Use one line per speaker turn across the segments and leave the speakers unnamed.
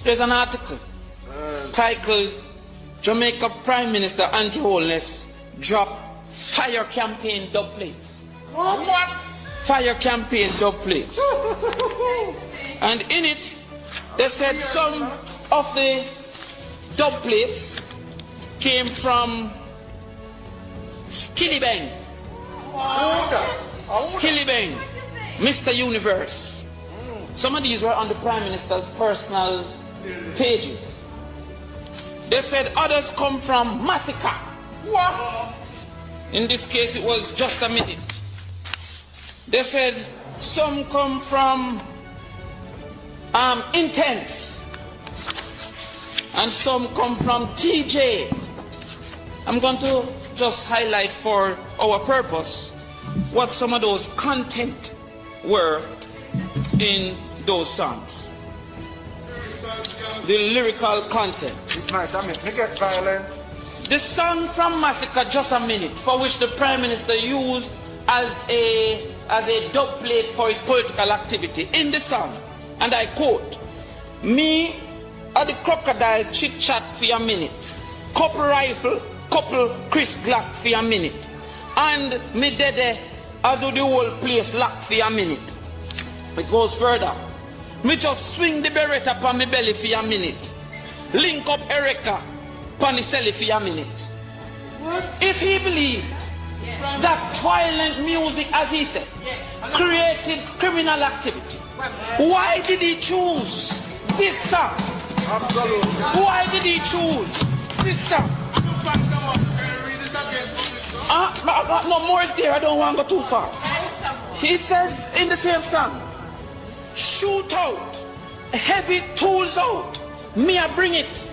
There's an article titled Jamaica Prime Minister Andrew Holness drop fire campaign dub plates.
What?
Fire campaign dub plates. And in it, they said some of the dub plates came from Skillibeng. Skillibeng, Mr. Universe. Some of these were on the Prime Minister's personal pages. They said others come from Massacre.
What?
In this case, it was Just a Minute. They said some come from Intense. And some come from TJ. I'm going to just highlight for our purpose what some of those content were in those songs. The lyrical content.
It's nice, I mean, make it violent.
The song from Massacre, Just a Minute, for which the Prime Minister used as a dub plate for his political activity. In the song, and I quote, "Me are the crocodile chit chat for a minute, couple rifle, couple Chris Glock for a minute, and me dede I do the whole place lock for a minute." It goes further. "Me just swing the Beretta upon me belly for a minute, link up Erica upon the celly for a minute."
What?
If he believed that violent music, as he said, created criminal activity, why did he choose this song?
Absolutely.
Why did he choose this song? No more is there, I don't want to go too far. He says in the same song, "Shoot out, heavy tools out, me I bring it.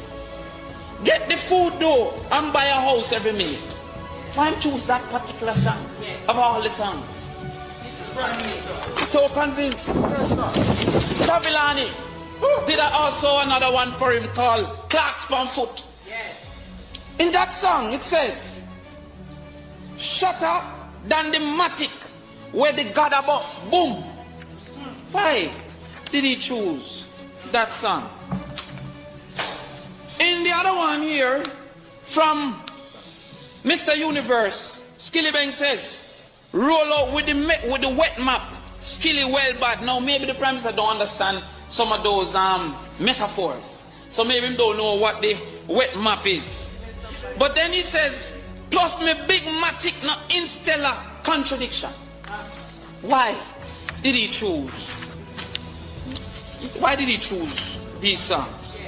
Get the food door and buy a house every minute." Why choose that particular song of all the songs? So convinced. Tavilani did also another one for him called Clark's Pan Foot. In that song it says, "Shatter than the matic where the God a bus, boom." Why did he choose that song? In the other one here, from Mr. Universe, Skillibeng says, "Roll out with the wet map, Skilly well bad." Now maybe the Prime Minister don't understand some of those metaphors. So maybe he don't know what the wet map is. But then he says, "Plus me big matic no instellar contradiction." Why did he choose? Why did he choose these songs?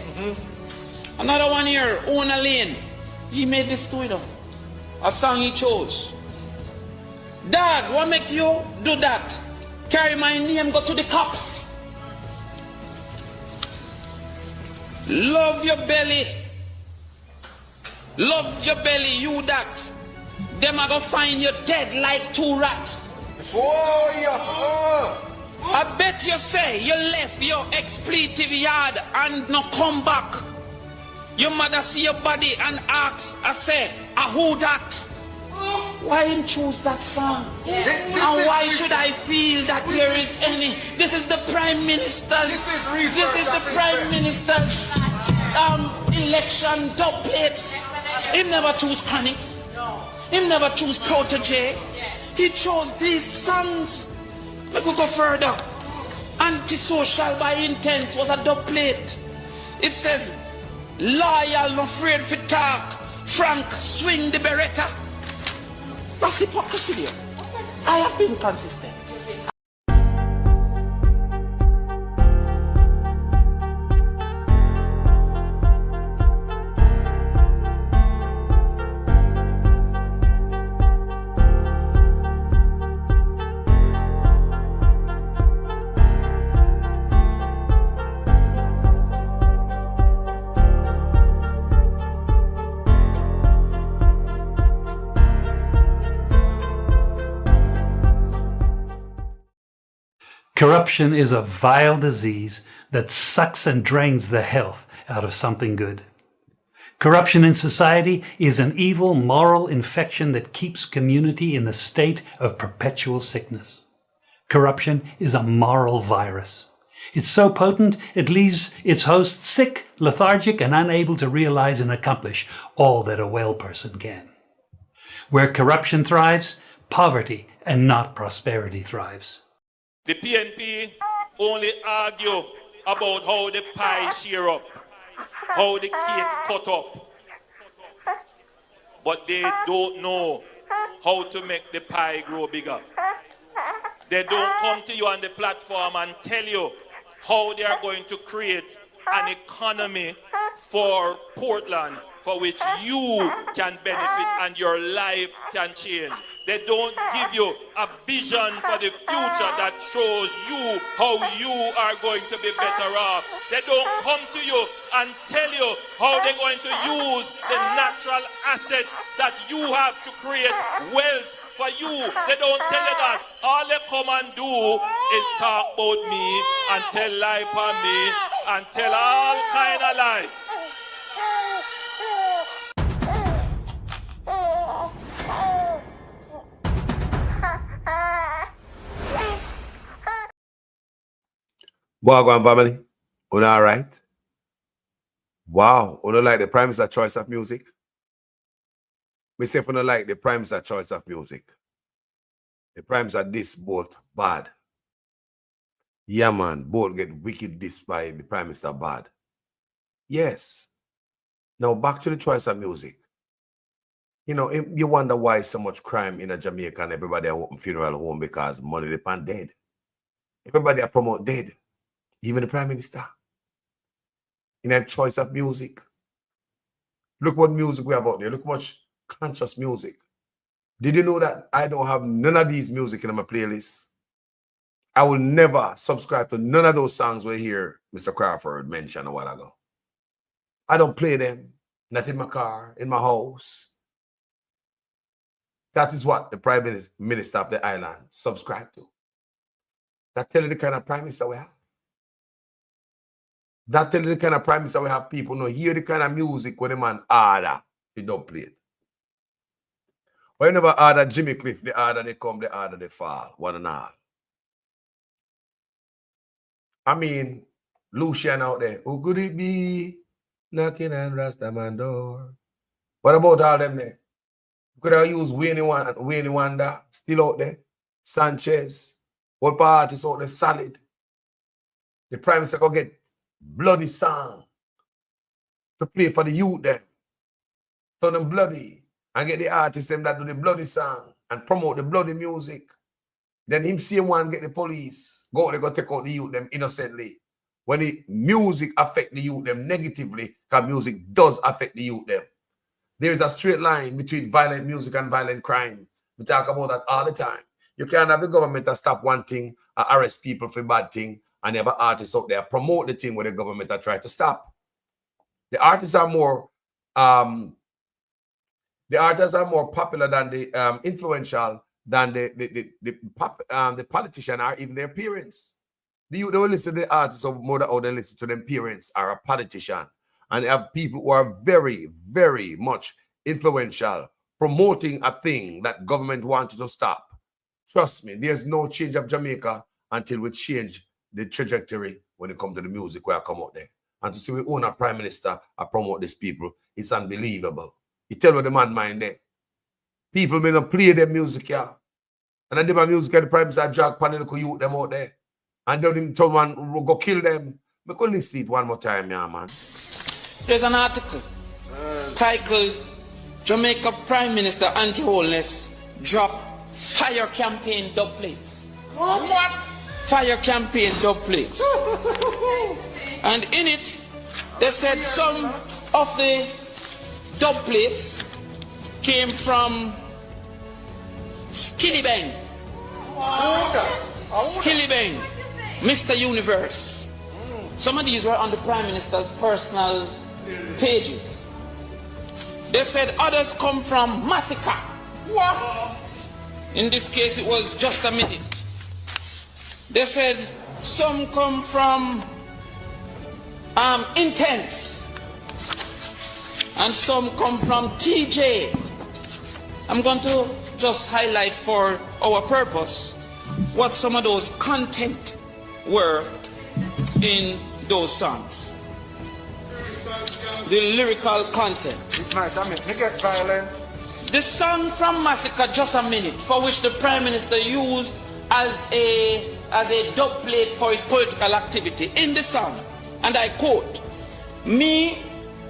Another one here, Ona Lane. He made this to it. A song he chose. "Dad, what make you do that? Carry my name, go to the cops. Love your belly. Love your belly, you that. Them are gonna find you dead like two rats.
Oh, yeah.
I bet you say you left your expletive yard and no come back. Your mother see your body and asks, I say, who that?" Why him choose that song? And why should I feel that there is any? This is the Prime Minister's. This is the Prime Minister's election dub plates. He never choose Chronics. He never choose Protege. He chose these songs. We could go further. Antisocial by Intense was a dub plate. It says, "Loyal, no afraid for talk. Frank, swing the Beretta." That's hypocrisy there. I have been consistent.
Corruption is a vile disease that sucks and drains the health out of something good. Corruption in society is an evil moral infection that keeps community in the state of perpetual sickness. Corruption is a moral virus. It's so potent, it leaves its host sick, lethargic, and unable to realize and accomplish all that a well person can. Where corruption thrives, poverty and not prosperity thrives.
The PNP only argue about how the pie share up, how the cake cut up. But they don't know how to make the pie grow bigger. They don't come to you on the platform and tell you how they are going to create an economy for Portland for which you can benefit and your life can change. They don't give you a vision for the future that shows you how you are going to be better off. They don't come to you and tell you how they're going to use the natural assets that you have to create wealth for you. They don't tell you that. All they come and do is talk about me and tell lie for me and tell all kind of lie.
Wagwan family, una alright? Wow, una like the Prime Minister choice of music? Me say una like the Prime Minister choice of music. The Prime Minister this both bad. Yeah man, both get wicked this by the Prime Minister bad. Yes. Now back to the choice of music. You know, you wonder why so much crime in a Jamaica and everybody at open funeral home because money depend dead. Everybody promote dead. Even the Prime Minister. In that choice of music. Look what music we have out there. Look much conscious music. Did you know that I don't have none of these music in my playlist? I will never subscribe to none of those songs we hear Mr. Crawford mention a while ago. I don't play them. Not in my car, in my house. That is what the Prime Minister of the island subscribe to. That tell you the kind of Prime Minister we have. That tell you the kind of Prime Minister we have. People know hear the kind of music when the man order, you don't play it. Whenever order Jimmy Cliff, the order they come, the order they fall, one and all. I mean, Lucian out there, who could it be knocking on Rastaman door? What about all them there? Could I use Wayne Wanda still out there? Sanchez, what parties out there solid? The Prime Minister go get bloody song to play for the youth them. Turn them bloody and get the artists them that do the bloody song and promote the bloody music. Then him see one get the police. They go take out the youth them innocently. When the music affect the youth them negatively, because music does affect the youth them. There is a straight line between violent music and violent crime. We talk about that all the time. You can't have the government to stop one thing, arrest people for bad thing, and you have artists out there promote the thing where the government are trying to stop. The artists are more popular than the influential than the politician are even their parents. They will listen to the artists of more than listen to them parents are a politician. And have people who are very, very much influential, promoting a thing that government wants to stop. Trust me, there's no change of Jamaica until we change the trajectory when it comes to the music where I come out there. And to see we own a Prime Minister and promote these people, it's unbelievable. You tell what the man mind there. People may not play their music, yeah. And I did my music and the Prime Minister drag political youth them out there. And then him tell man go kill them. We could listen it one more time, yeah, man.
There's an article titled Jamaica Prime Minister Andrew Holness drop fire campaign dub plates.
What?
Fire campaign dub plates. And in it, they said some of the dub plates came from Skillibeng. Skillibeng, Mr. Universe. Some of these were on the Prime Minister's personal pages. They said others come from Massacre. What? In this case, it was Just a Minute. They said some come from Intense. And some come from TJ. I'm going to just highlight for our purpose what some of those content were in those songs. The lyrical content.
It's nice, I mean, make it violent.
The song from Massacre, Just a Minute, for which the Prime Minister used as a dub plate for his political activity. In the song, and I quote, "Me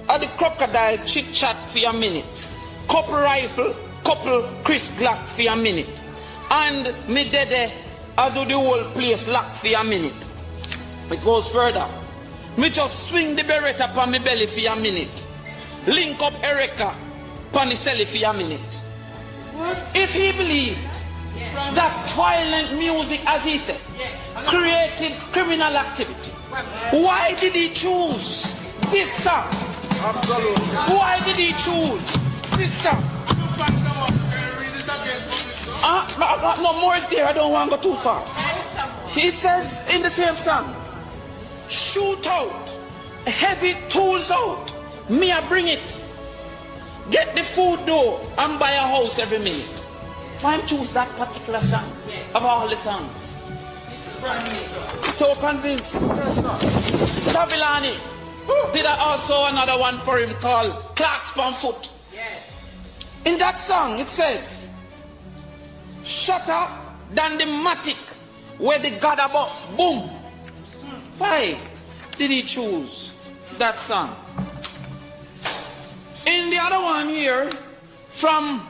at the crocodile chit chat for a minute, couple rifle, couple Chris Glock for a minute, and me dede I do the whole place lock for a minute." It goes further. "Me just swing the Beretta upon me belly for a minute, link up Erica upon the celly for a minute." If he believed that violent music, as he said, created criminal activity, why did he choose this song?
Absolutely.
Why did he choose this song? No more is there, I don't want to go too far. He says in the same song, "Shoot out, heavy tools out, me I bring it. Get the food door and buy a house every minute." Why choose that particular song of all the songs? So convinced. Tavilani did also another one for him called Clark's Foot. In that song it says, "Shatter than the matic where the Gada bus boom." Why did he choose that song? In the other one here from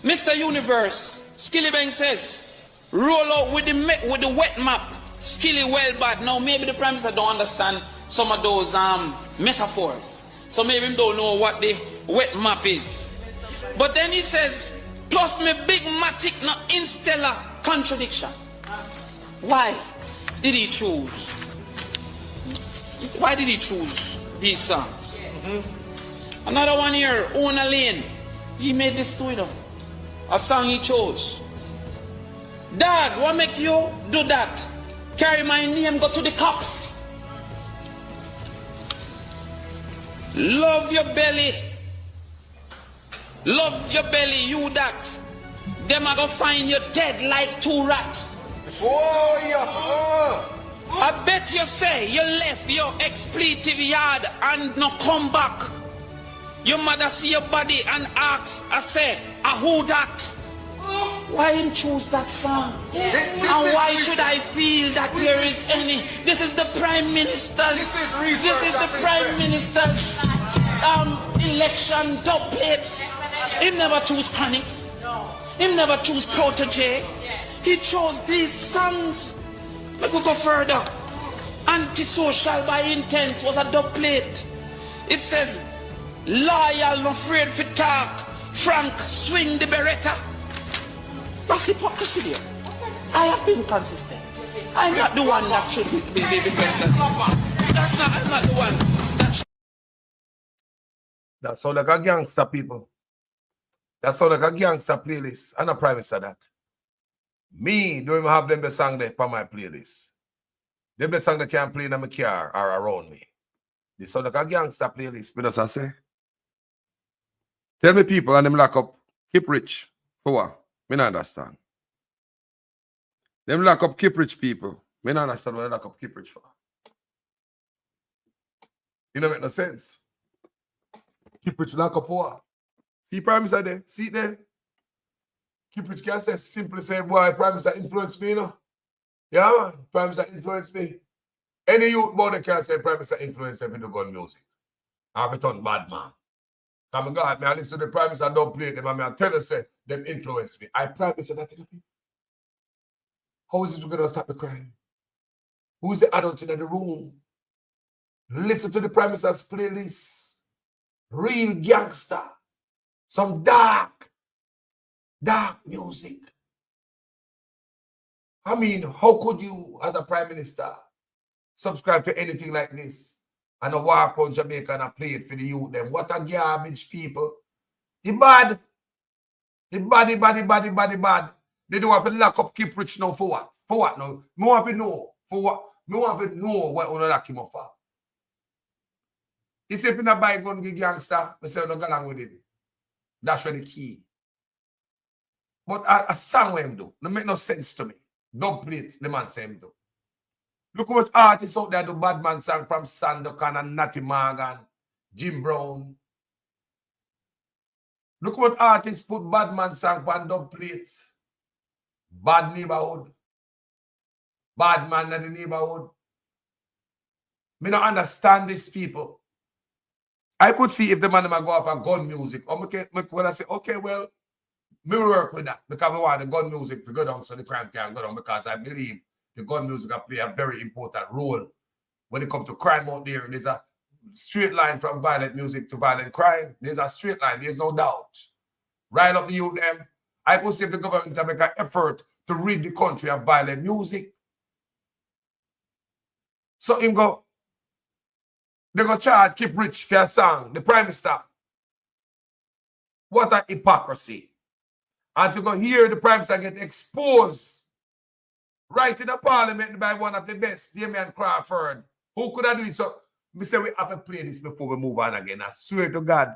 Mr. Universe, Skilly Bang says, "Roll out with the wet map, Skilly well bad." Now maybe the Prime Minister don't understand some of those metaphors, so maybe he don't know what the wet map is. But then he says, "Plus me big matic no instellar contradiction." Why did he choose? Why did he choose these songs? Another one here, Ona Lane. He made this to it. A song he chose. "Dad, what make you do that? Carry my name, go to the cops. Love your belly. Love your belly, you that. Them are gonna find you dead like two rats.
Oh, yeah.
I bet you say you left your expletive yard and no come back. Your mother see your body and asks, I say, who that?" Why him choose that song? And why should I feel that there is any? This is the Prime Minister's. This is the Prime Minister's election dub plates. He never choose Chronics. He never choose Protege. He chose these songs. Let me go further. Antisocial by Intense was a dub plate. It says, "Loyal, no afraid for talk. Frank, swing the Beretta." That's hypocrisy there. I have been consistent. I'm not the one that should be president. That's not, I'm not the one that should.
That sound like a gangster, people. That sound like a gangster playlist. And I promise you that. Me, don't even have them the song there on my playlist. Them the song that can play in my car or around me. This sound like a gangster playlist. But as I say, tell me people and them lock up Keep Rich for what? Me not understand. Them lock up Keep Rich people. Me not understand what they lock up Keep Rich for. You don't make no sense. Keep Rich lock up for what? See Prime Minister there? See it there? Keep Rich can say simply say, "Boy, Prime Minister influenced me, you know." Yeah, man. Prime Minister influenced me. Any youth boy can say Prime Minister influenced them into gun music. I have it on bad man. Come God, me I listen to the Prime Minister, don't play them, and I tell you, say, them influence me. I promise that to the people. How is it we're going to stop the crime? Who's the adult in the room? Listen to the Prime Minister's playlist. Real gangster. Some dark music. I mean, how could you, as a Prime Minister, subscribe to anything like this? And a walk around Jamaica and a play it for the youth them. What a garbage people. The bad. They don't have to lock up Keep Rich now for what? For what now? Me want to know. For what? Me want to know what you lock him up for. He say if you not buy gun give gangster, I say you don't go along with it. That's really the key. But a song what him do, no make no sense to me. Don't play it, the man say him do. Look how much artists out there do Badman song from Sandokan and Natty Morgan, Jim Brown. Look what artists put Badman song on dub plate. Bad neighborhood. Bad man in the neighborhood. Me don't understand these people. I could see if the man might go off a gun music. Or when I say, okay, well, me work with that because we want the gun music to go down so the crime can go down, because I believe the gun music will play a very important role when it comes to crime out there. There's a straight line from violent music to violent crime. There's a straight line, there's no doubt. Rile up the youth them. I could see if the government to make an effort to rid the country of violent music. So him go, they go charge Keep Rich for a song, the Prime Minister. What a hypocrisy. And to go hear the Prime Minister get exposed right in the parliament by one of the best, Damian Crawford. Who could have do it? So we say we have to play this before we move on again. I swear to God.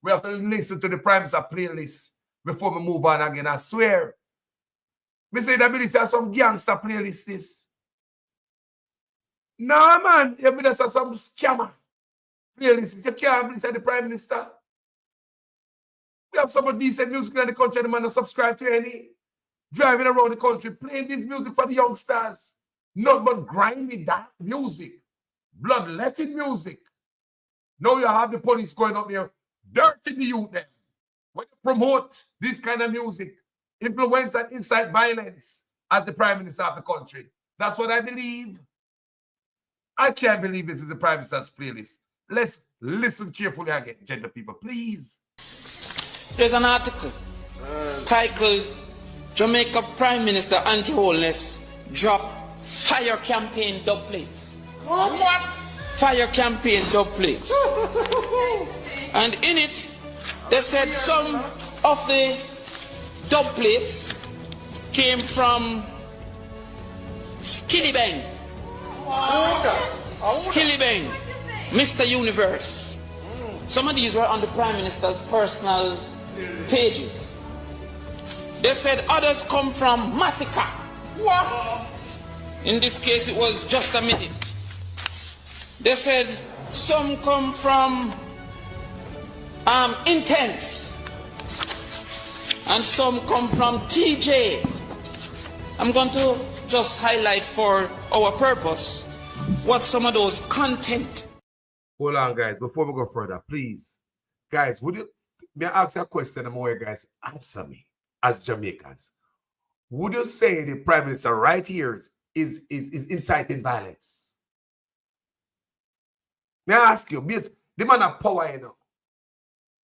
We have to listen to the Prime Minister playlist before we move on again. I swear. We say that this is some gangster playlist this. No, man. You mean that's some scammer playlist. You can't listen to the Prime Minister. We have some decent music in the country, the man don't subscribe to any. Driving around the country, playing this music for the youngsters. Not but grimy that music. Bloodletting music. Now you have the police going up there, dirty the youth then. When you promote this kind of music, influence and incite violence as the Prime Minister of the country. That's what I believe. I can't believe this is the Prime Minister's playlist. Let's listen carefully again, gentle people, please.
There's an article titled Jamaica Prime Minister Andrew Holness drop fire campaign dub plates.
What?
Fire campaign dub plates. And in it, they said some of the dub plates came from Skilly Bang. Skilly Bang, Mr. Universe. Some of these were on the Prime Minister's personal pages. They said others come from Massacre.
What?
In this case, it was Just a Minute. They said some come from Intense. And some come from TJ. I'm going to just highlight for our purpose what some of those content.
Hold on, guys. Before we go further, please. Guys, may I ask you a question and more, guys? Answer me as Jamaicans. Would you say the Prime Minister right here is inciting violence? May I ask you, because the man have power, you know.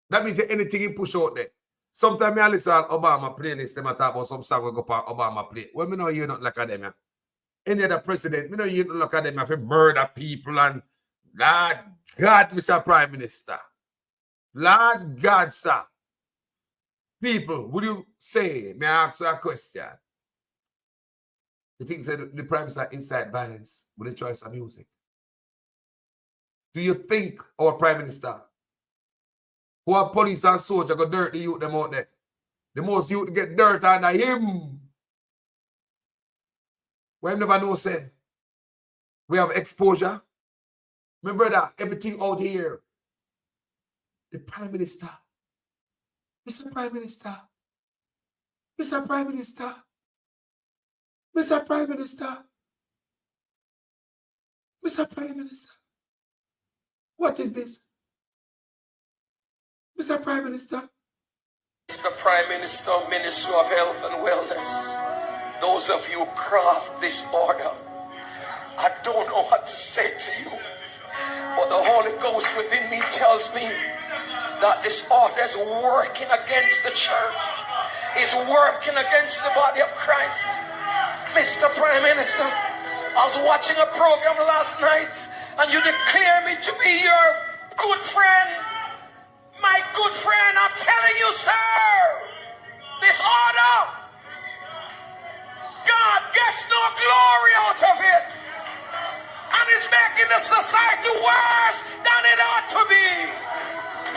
That means anything he push out there. Sometimes I listen to Obama playlist, they talk about some song will go on Obama play. Well, me know you not like them. Any other president, me know you not look at them if you murder people and Lord God, Mr. Prime Minister. Lord God, sir. People, would you say, may I ask you a question? You think that the Prime Minister incite violence with the choice of music? Do you think our Prime Minister, who are police and soldiers, go dirt the youth them out there? The most youth get dirt under him. We never know, say. We have exposure. My brother, everything out here. The Prime Minister. Mr. Prime Minister. Mr. Prime Minister. Mr. Prime Minister. Mr. Prime Minister. What is this? Mr. Prime Minister.
Mr. Prime Minister, Minister of Health and Wellness, those of you who craft this order, I don't know what to say to you, but the Holy Ghost within me tells me that this order is working against the church, is working against the body of Christ. Mr. Prime Minister, I was watching a program last night and you declare me to be your good friend. My good friend, I'm telling you, sir, this order, God gets no glory out of it. And it's making the society worse than it ought to be.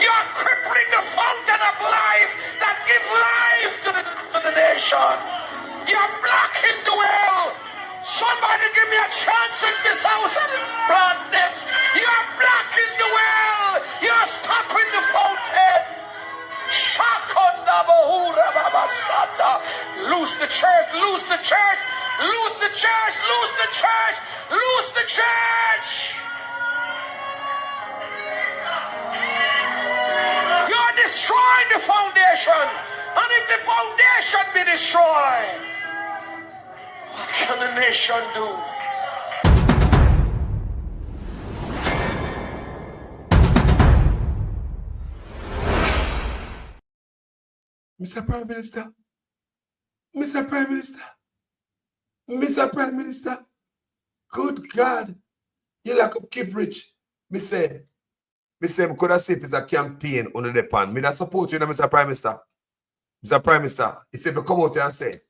You're crippling the fountain of life that gives life to the nation. You're blocking the well. Somebody give me a chance in this house of darkness. You're blocking the well. You're stopping the fountain. Shakunda Bahura Babasata. Lose the church, lose the church, lose the church, lose the church, lose the church. You're destroying the foundation. And if the foundation be destroyed, what can the nation do?
Mr. Prime Minister, Mr. Prime Minister, Mr. Prime Minister, good God, you like up keep rich. Me say, I could have said if it's a campaign under the pan. Me that support you, Mr. Prime Minister. Mr. Prime Minister, he said, if you come out here and say,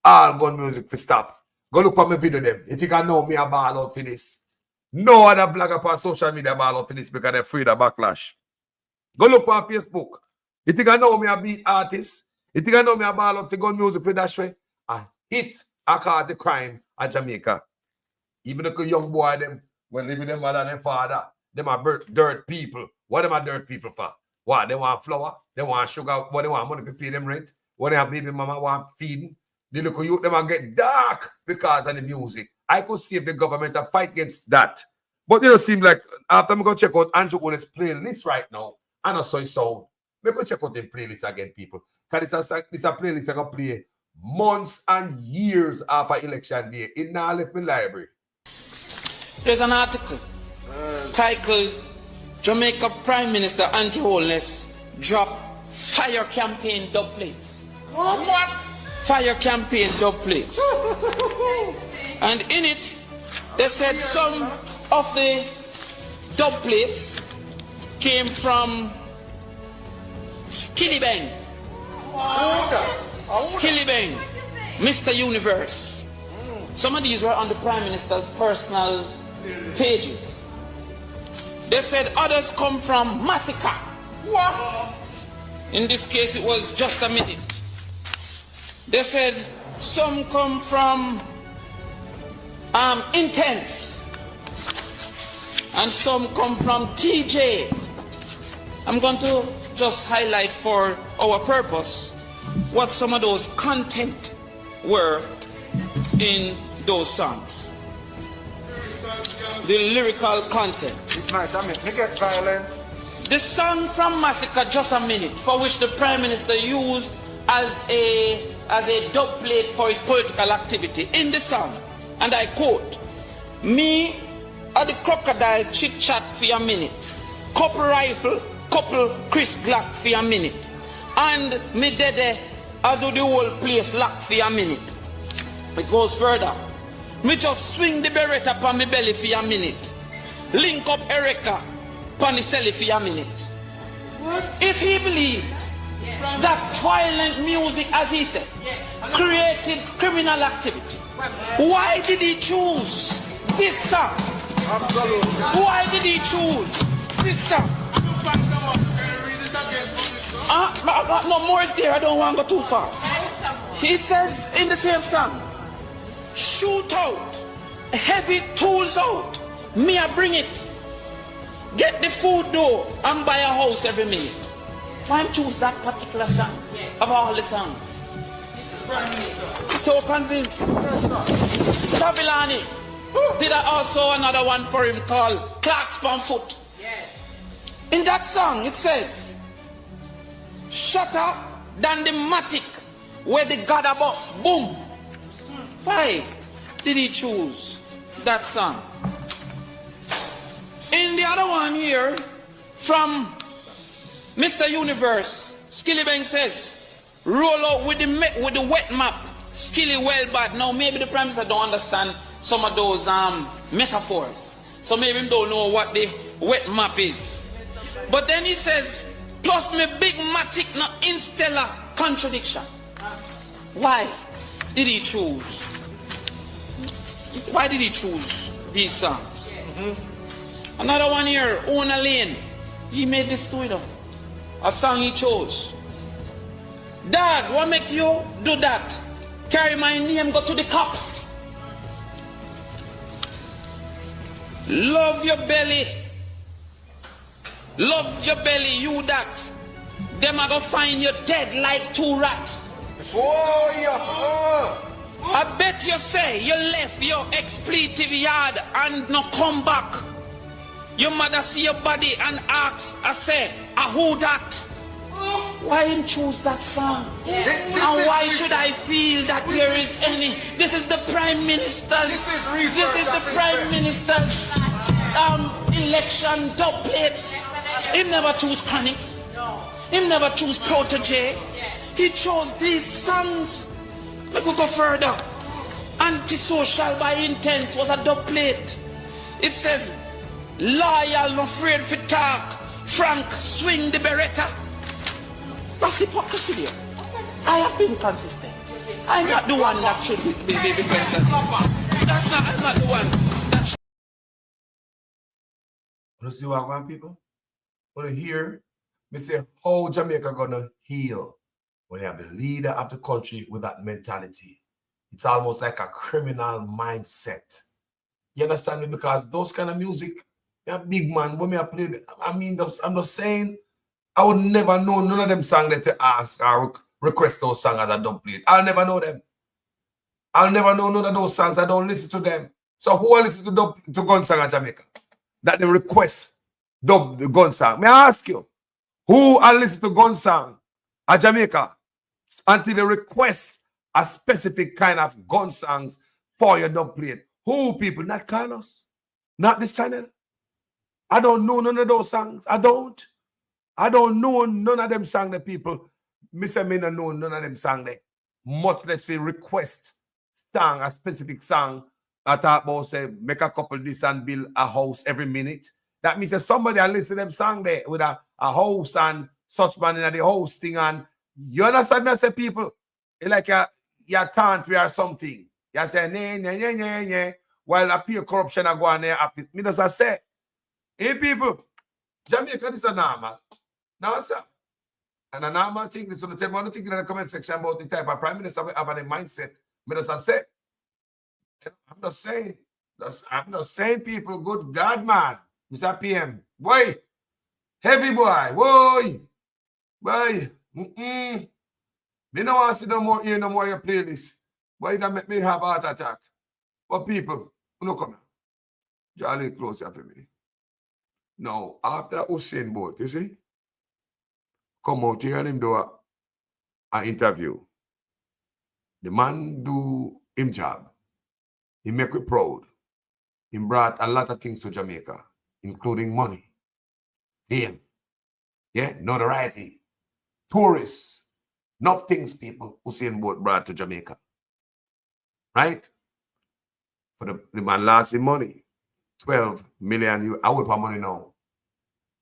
all gun music for stop. Go look at my video them. You think I know me a ball out for this? No other blogger on social media ball out for this because they're afraid of backlash. Go look on Facebook. You think I know me a beat artist? You think I know me a ball out for gun music for that way? A hit I cause the crime at Jamaica. Even the young boy them, when living them mother and their father, them are dirt people. What them are dirt people for? What? They want flour? They want sugar? What they want money to pay them rent? What they have baby mama want feeding? The local youth them get dark because of the music. I could see if the government a fight against that. But it seem like after I'm going to check out Andrew Owen's playlist right now, and I saw his sound. I'm going to check out the playlist again, people. Because this a playlist I can play months and years after election day. It now left my library.
There's an article titled Jamaica Prime Minister Andrew Holness drop fire campaign dub plates.
What?
Fire campaign dub plates. And in it, they said some of the dub plates came from Skillibeng. Skillibeng, Mr. Universe. Some of these were on the Prime Minister's personal pages. They said others come from Massacre.
What?
In this case, it was Just a Minute. They said some come from Intense. And some come from TJ. I'm going to just highlight for our purpose what some of those content were in those songs. The lyrical content.
It's nice, I mean, make it violent.
The song from Massacre, Just a Minute, for which the Prime Minister used as a dub plate for his political activity. In the song, and I quote, "Me at the crocodile chit chat for a minute, couple rifle, couple Chris Glock for a minute, and me dede I do the whole place lock for a minute." It goes further. "Me just swing the Beretta upon me belly for a minute, link up Erica upon the celly for a minute."
What?
If he believed that violent music, as he said, created criminal activity, why did he choose this song?
Absolutely.
Why did he choose this song? No more is there. I don't want to go too far. He says in the same song, "Shoot out, heavy tools out, me I bring it. Get the food door and buy a house every minute." Why choose that particular song of all the songs? So convinced. Travilani did also another one for him called Clark's Pamfoot. In that song it says, "Shatter than the matic where the Gada bus boom." Why did he choose that song? In the other one here from Mr. Universe, Skillibeng says, "Roll out with the wet map, Skilly well bad." Now maybe the Prime Minister don't understand some of those metaphors, so maybe he don't know what the wet map is. But then he says, "Plus me big matic no instellar contradiction." Why did he choose? Why did he choose these songs? Another one here, Ona Lane. He made this to them. A song he chose. "Dad, what make you do that? Carry my name, go to the cops." Love your belly. Love your belly, you that. Them are gonna find you dead like 2 rats.
Oh, yeah.
I bet you say you left your expletive yard and no come back. Your mother see your body and asks, I say, who that? Why him choose that song? And why should I feel that there is any? This is the Prime Minister's. This is the Prime Minister's election dub plates. He never choose Chronics. He never choose Protege. He chose these songs. Let me go further. Antisocial by Intense was a dub plate. It says, loyal, no afraid for talk. Frank, swing the Beretta. That's hypocrisy there. I have been consistent. I'm not the one that should be president. That's not, I'm not the one that should.
You see what I want, people? Want to hear me say how Jamaica gonna heal when you have the leader of the country with that mentality. It's almost like a criminal mindset. You understand me? Because those kind of music, you're a big man, when I play, I mean, I'm just saying, I would never know none of them songs that you ask or request those songs that I don't play. I'll never know them. I'll never know none of those songs. I don't listen to them. So who will listen to gun song in Jamaica? That they request the gun song. May I ask you, who will listen to gun song at Jamaica until they request a specific kind of gun songs for your dub plate? Who, people? Not Carlos. Not this channel. I don't know none of those songs. I don't know none of them songs that people, Mr. Me don't know none of them songs there. Much less we request song, a specific song. I talk about say make a couple this and build a house every minute. That means that somebody will listen to them song there with a house and such man in the house thing. And you understand me? I say people, it's like your tantry or something. You say nah, while a pure corruption are going there. Me just say, hey people, Jamaica this is normal. Now, sir. And a normal thing, this is the one thing in the comment section about the type of prime minister we have a mindset. Me just say, I'm not saying people, good God, man. Mr. PM, boy, heavy boy, boy. Me no want to see no more, hear no more your playlist. Boy, that make me have a heart attack. But people, look come here. Jolly close here for me. Now, after Usain Bolt, you see, come out here and him do an interview. The man do him job. He make it proud. He brought a lot of things to Jamaica, including money, fame, yeah, notoriety, tourists, enough things people Usain Bolt brought to Jamaica. Right? For the man lost his money. 12 million, I would pay money now.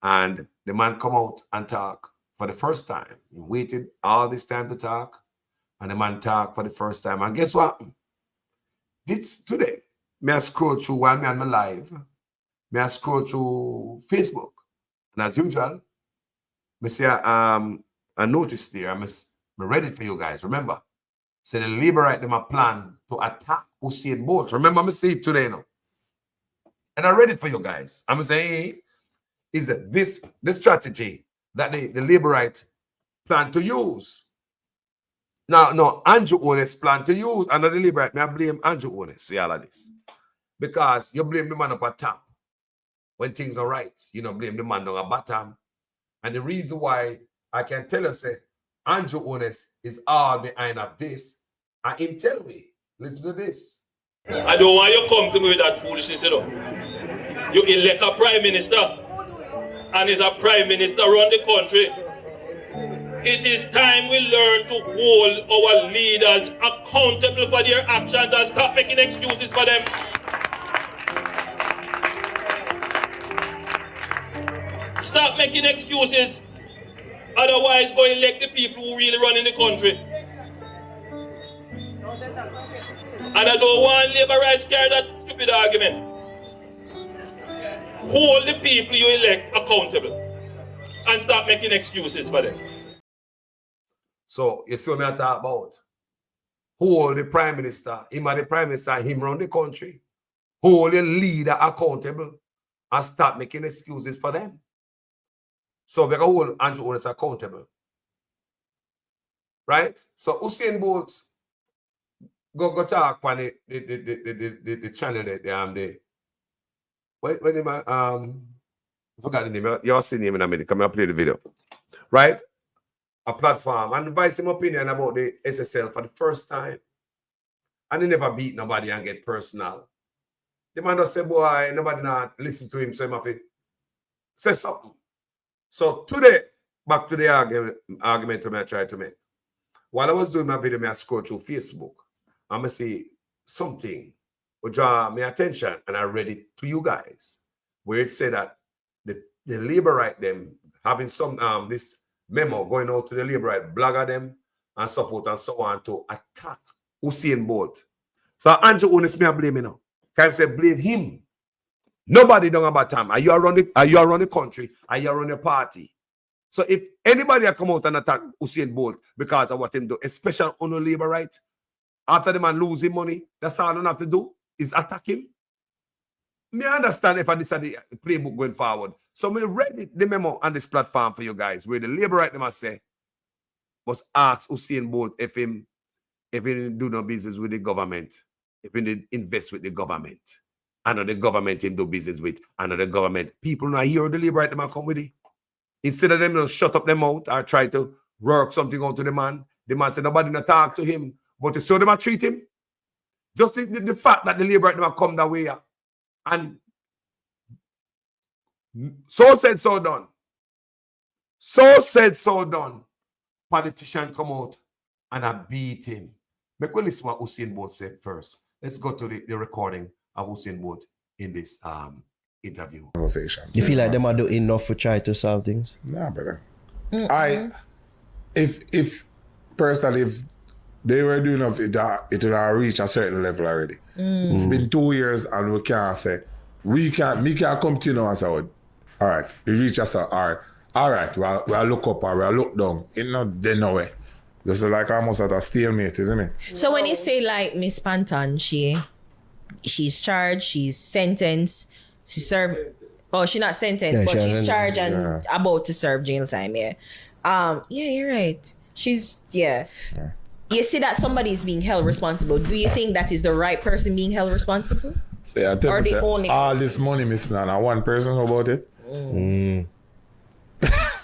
And the man come out and talk for the first time. He waited all this time to talk. And the man talk for the first time. And guess what? This today, may I scroll through while me on my live. May I scroll through Facebook. And as usual, me say I noticed there, I'm ready for you guys. Remember, say the liberate them a plan to attack Usain Bolt. Remember, me say it today now. And I'm ready for you guys. I'm saying is this the strategy that the liberate plan to use. Now, no, Andrew Ones plan to use and the liberate. May I blame Andrew Ones for all of this. Because you blame the man up at top when things are right. You don't blame the man down at bottom. And the reason why I can tell you, say, Andrew Ones is all behind of this. And him tell me, listen to this.
I don't want you to come to me with that foolishness, you know. You elect a prime minister, and is a prime minister around the country. It is time we learn to hold our leaders accountable for their actions and stop making excuses for them. Stop making excuses. Otherwise, go elect the people who really run in the country. And I don't want labor rights carry that stupid argument. Hold the people you elect accountable and stop making excuses for them.
So, you see what I talk about? Hold the prime minister, him and the prime minister, him run the country. hold your leader accountable and start making excuses for them. So we can hold Andrew Holness accountable. Right? So Usain Bolt go talk on the channel that I forgot the name. Y'all see the name in a minute. Come and play the video. Right? A platform and voice him opinion about the SSL for the first time. And he never beat nobody and get personal. The man just say, boy, nobody not listen to him, so he have to say something. So today, back to the argument I tried to make. While I was doing my video, I scroll through Facebook. I'm going to see something would draw my attention, and I read it to you guys, where it said that the labor right them having some this memo going out to the labor right blogger them and so forth and so on to attack Usain Bolt. So Andrew Holness me blame now. Can I say blame him? Nobody done about time. Are you around the country? Are you around the party? So if anybody come out and attack Usain Bolt because of what him do, especially on the labor right, after the man losing money, that's all I don't have to do is attack him. Me understand if I decide the playbook going forward. So me read the memo on this platform for you guys where the labor right them must say must ask Usain Bolt if he do no business with the government, if he did invest with the government. And the government him do business with, and the government people not hear the labor right them come with it. Instead of them to shut up their mouth or try to work something out to the man said nobody not talk to him, but to show them how treat him. Just the fact that the labor right them come that way, and so said, so done. So said, so done. Politician come out and I beat him. Make we listen what Usain Bolt said first. Let's go to the recording of Usain Bolt in this interview.
Conversation.
You feel like them are doing enough to try to solve things?
Nah, brother. If personally, if they were doing enough, it would have reached a certain level already. It's been 2 years and we can't say, me can't come to you now and say, all right, it reached us, all right, we'll look up or we'll look down. It's not there no way. This is like almost at a stalemate, isn't it?
So when you say like Miss Panton, she's charged, she's sentenced, she served, she's not sentenced, but she's charged and about to serve jail time, yeah, you're right. You see that somebody is being held responsible. Do you think that is the right person being held responsible?
So I tell you, all this money, Miss Nana, one person know about it.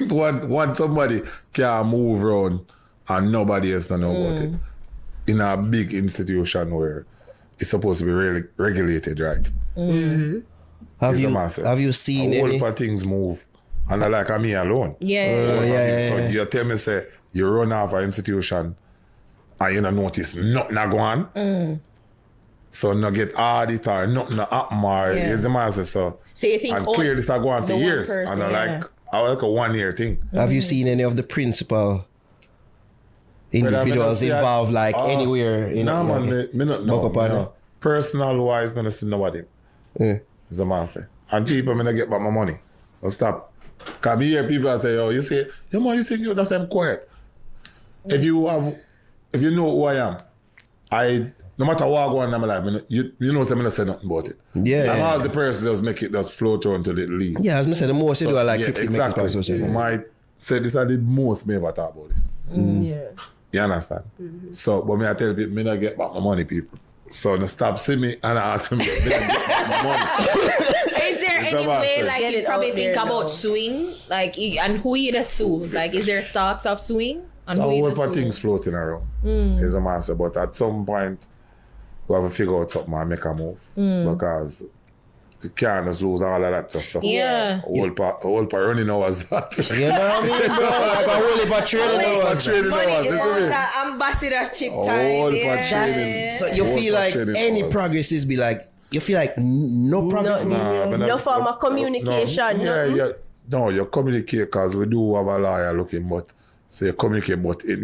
One somebody can move around and nobody else don't know about it. In a big institution where it's supposed to be really regulated, right?
Have you seen
a whole
any?
lot of things move, and I like me alone. So you tell me say you run off an institution and you don't notice nothing go on. So not get audit or nothing happen or is the man say so.
So you think
and clearly this go on for years
person,
and I like a 1 year thing.
Have you seen any of the principal individuals involved like anywhere in
no man, me not know. No. Personal wise, I don't see nobody. Is the man say. And people me not get back my money. Don't stop. Cause me hear people say, yo, you say, yo man, you think that's I'm quiet. If you know who I am, no matter what I go on in my life, you know I'm not say nothing about it.
Yeah.
And as the person just make it just flow through until it leave.
Yeah, as I said, the most you do I like
exactly. Might say this is the most me ever talk about this. You understand? So, but me I tell people, me not get back my money, people. So they stop seeing me and I ask them, me not get back my money.
Is there any way, like, you probably think about suing? Like, and who you to sue? Like, is there thoughts of suing?
So a whole lot of things floating around. Is a man say, but at some point, we have to figure out something and make a move. Because you can't just lose all of that stuff.
Yeah.
A whole part running hours that.
You know what I mean, bro? Like a whole heap of training hours.
It's ambassador chip time.
So you feel like any progress is be like, you feel like no progress?
No form of communication.
No, you communicate because we do have a lawyer looking, but so you communicate, but it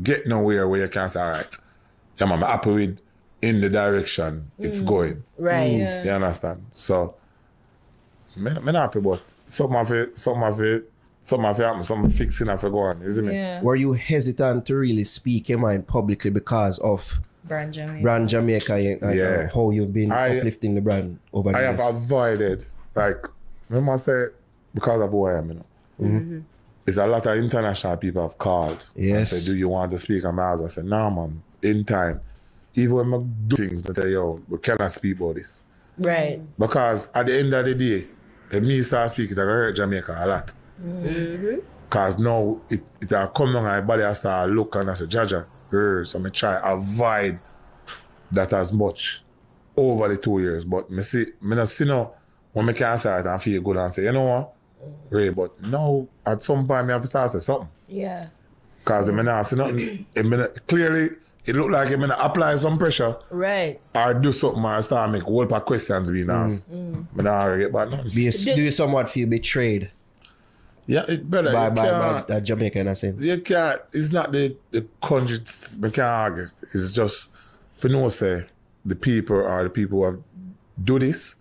get nowhere where you can say, all right, yeah, man, I'm happy with in the direction it's going.
Right.
You understand? So, I'm not happy, but some of it happen, some fixing have to go on, isn't it?
Were you hesitant to really speak your mind publicly because of
Brand Jamaica.
Brand Jamaica, and how you've been uplifting the brand over the
I
years.
have avoided, like, remember I said, because of who I am, you know.
Mm-hmm.
It's a lot of international people have called.
Yes.
And said, do you want to speak on my house? I said, nah, man, in time. Even when I do things, I tell you, yo, we cannot speak about this.
Right.
Because at the end of the day, if me start speaking, I hurt Jamaica a lot. Because now it come down and my body has to look and I say, Jaja, so I try avoid that as much over the 2 years. But me not see now when I can say it and feel good and say, you know what? Right, but now at some point I have to start say something.
Yeah.
Because I not see nothing. Clearly, it look like I'm gonna apply some pressure.
Right.
Or do something or start make whole pack questions being asked. I not get back none.
Do you somewhat feel betrayed?
Yeah, it better.
By that Jamaica in a sense.
You can't, it's not the country, I can't argue. It's just, for no say, the people who have do this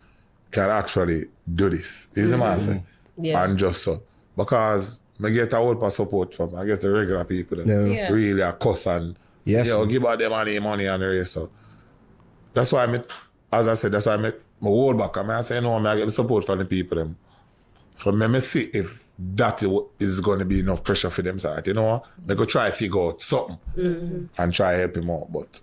can actually do this. You see what I'm saying?
Yeah.
And just so. Because I get a whole lot of support from, I guess the regular people that really are cuss and say, yo, give out them money and the rest. So that's why as I said, that's why I hold back. I say, no, I get the support from the people. Them. So let me see if that is going to be enough pressure for them. So, you know what? They go try to figure out something and try to help him out. But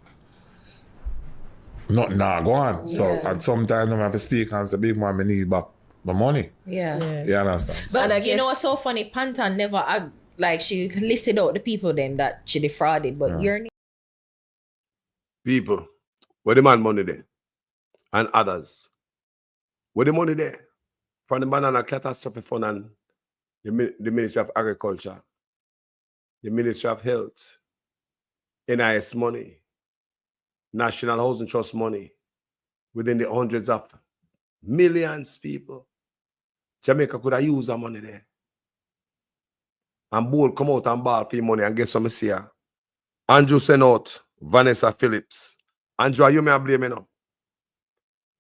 nothing now go on. So at some time, I have to speak and say, big man, I need back my money.
Yeah.
You understand?
But
I
you
guess-
know what's so funny? Pantan never, like, she listed out the people them that she defrauded, but you're
People, where the man money there? And others. Where the money there? From the Banana Catastrophe Fund and the Ministry of Agriculture, the Ministry of Health, NIS money, National Housing Trust money, within the hundreds of millions people. Jamaica could have used that money there. And Bull come out and ball for your money and get some see her. Andrew sent out Vanessa Phillips. Andrew, you may have blame me now.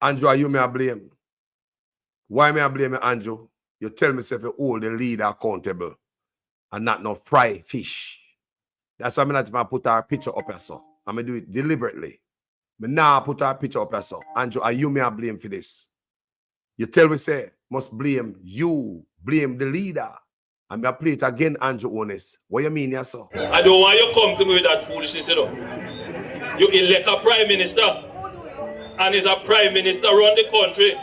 Andrew, you may have blame. Why may I blame you, Andrew? You tell me if you hold the leader accountable and not no fry fish. That's why I'm not even put our picture up here, so. I'm going to do it deliberately. But now I put our picture up here, so. Andrew, are you may have blame for this? You tell me, say, must blame you, blame the leader. I'm going to play it again, Andrew Honest. What you mean, yes, sir?
I don't want you to come to me with that foolishness, you know. You elect a prime minister, and is a prime minister run the country.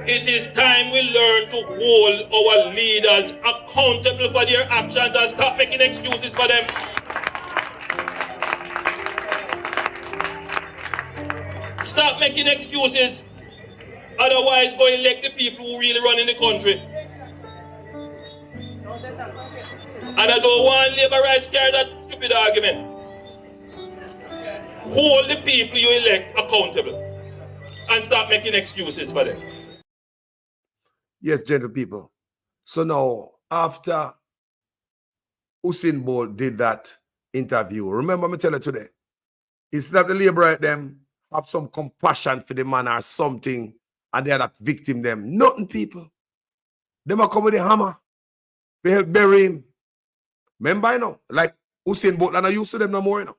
It is time we learn to hold our leaders accountable for their actions and stop making excuses for them. Stop making excuses. Otherwise, go elect the people who really run in the country. And I don't want labor rights carry that stupid argument. Hold the people you elect accountable and stop making excuses for them.
Yes, gentle people. So now, after Usain Bolt did that interview, remember me tell you today, he slapped the labor at them, have some compassion for the man or something, and they are that victim them. Nothing, people. Them are come with the hammer. They help bury him. Remember, you know, like Usain Bolt, and I used to them no more, you know.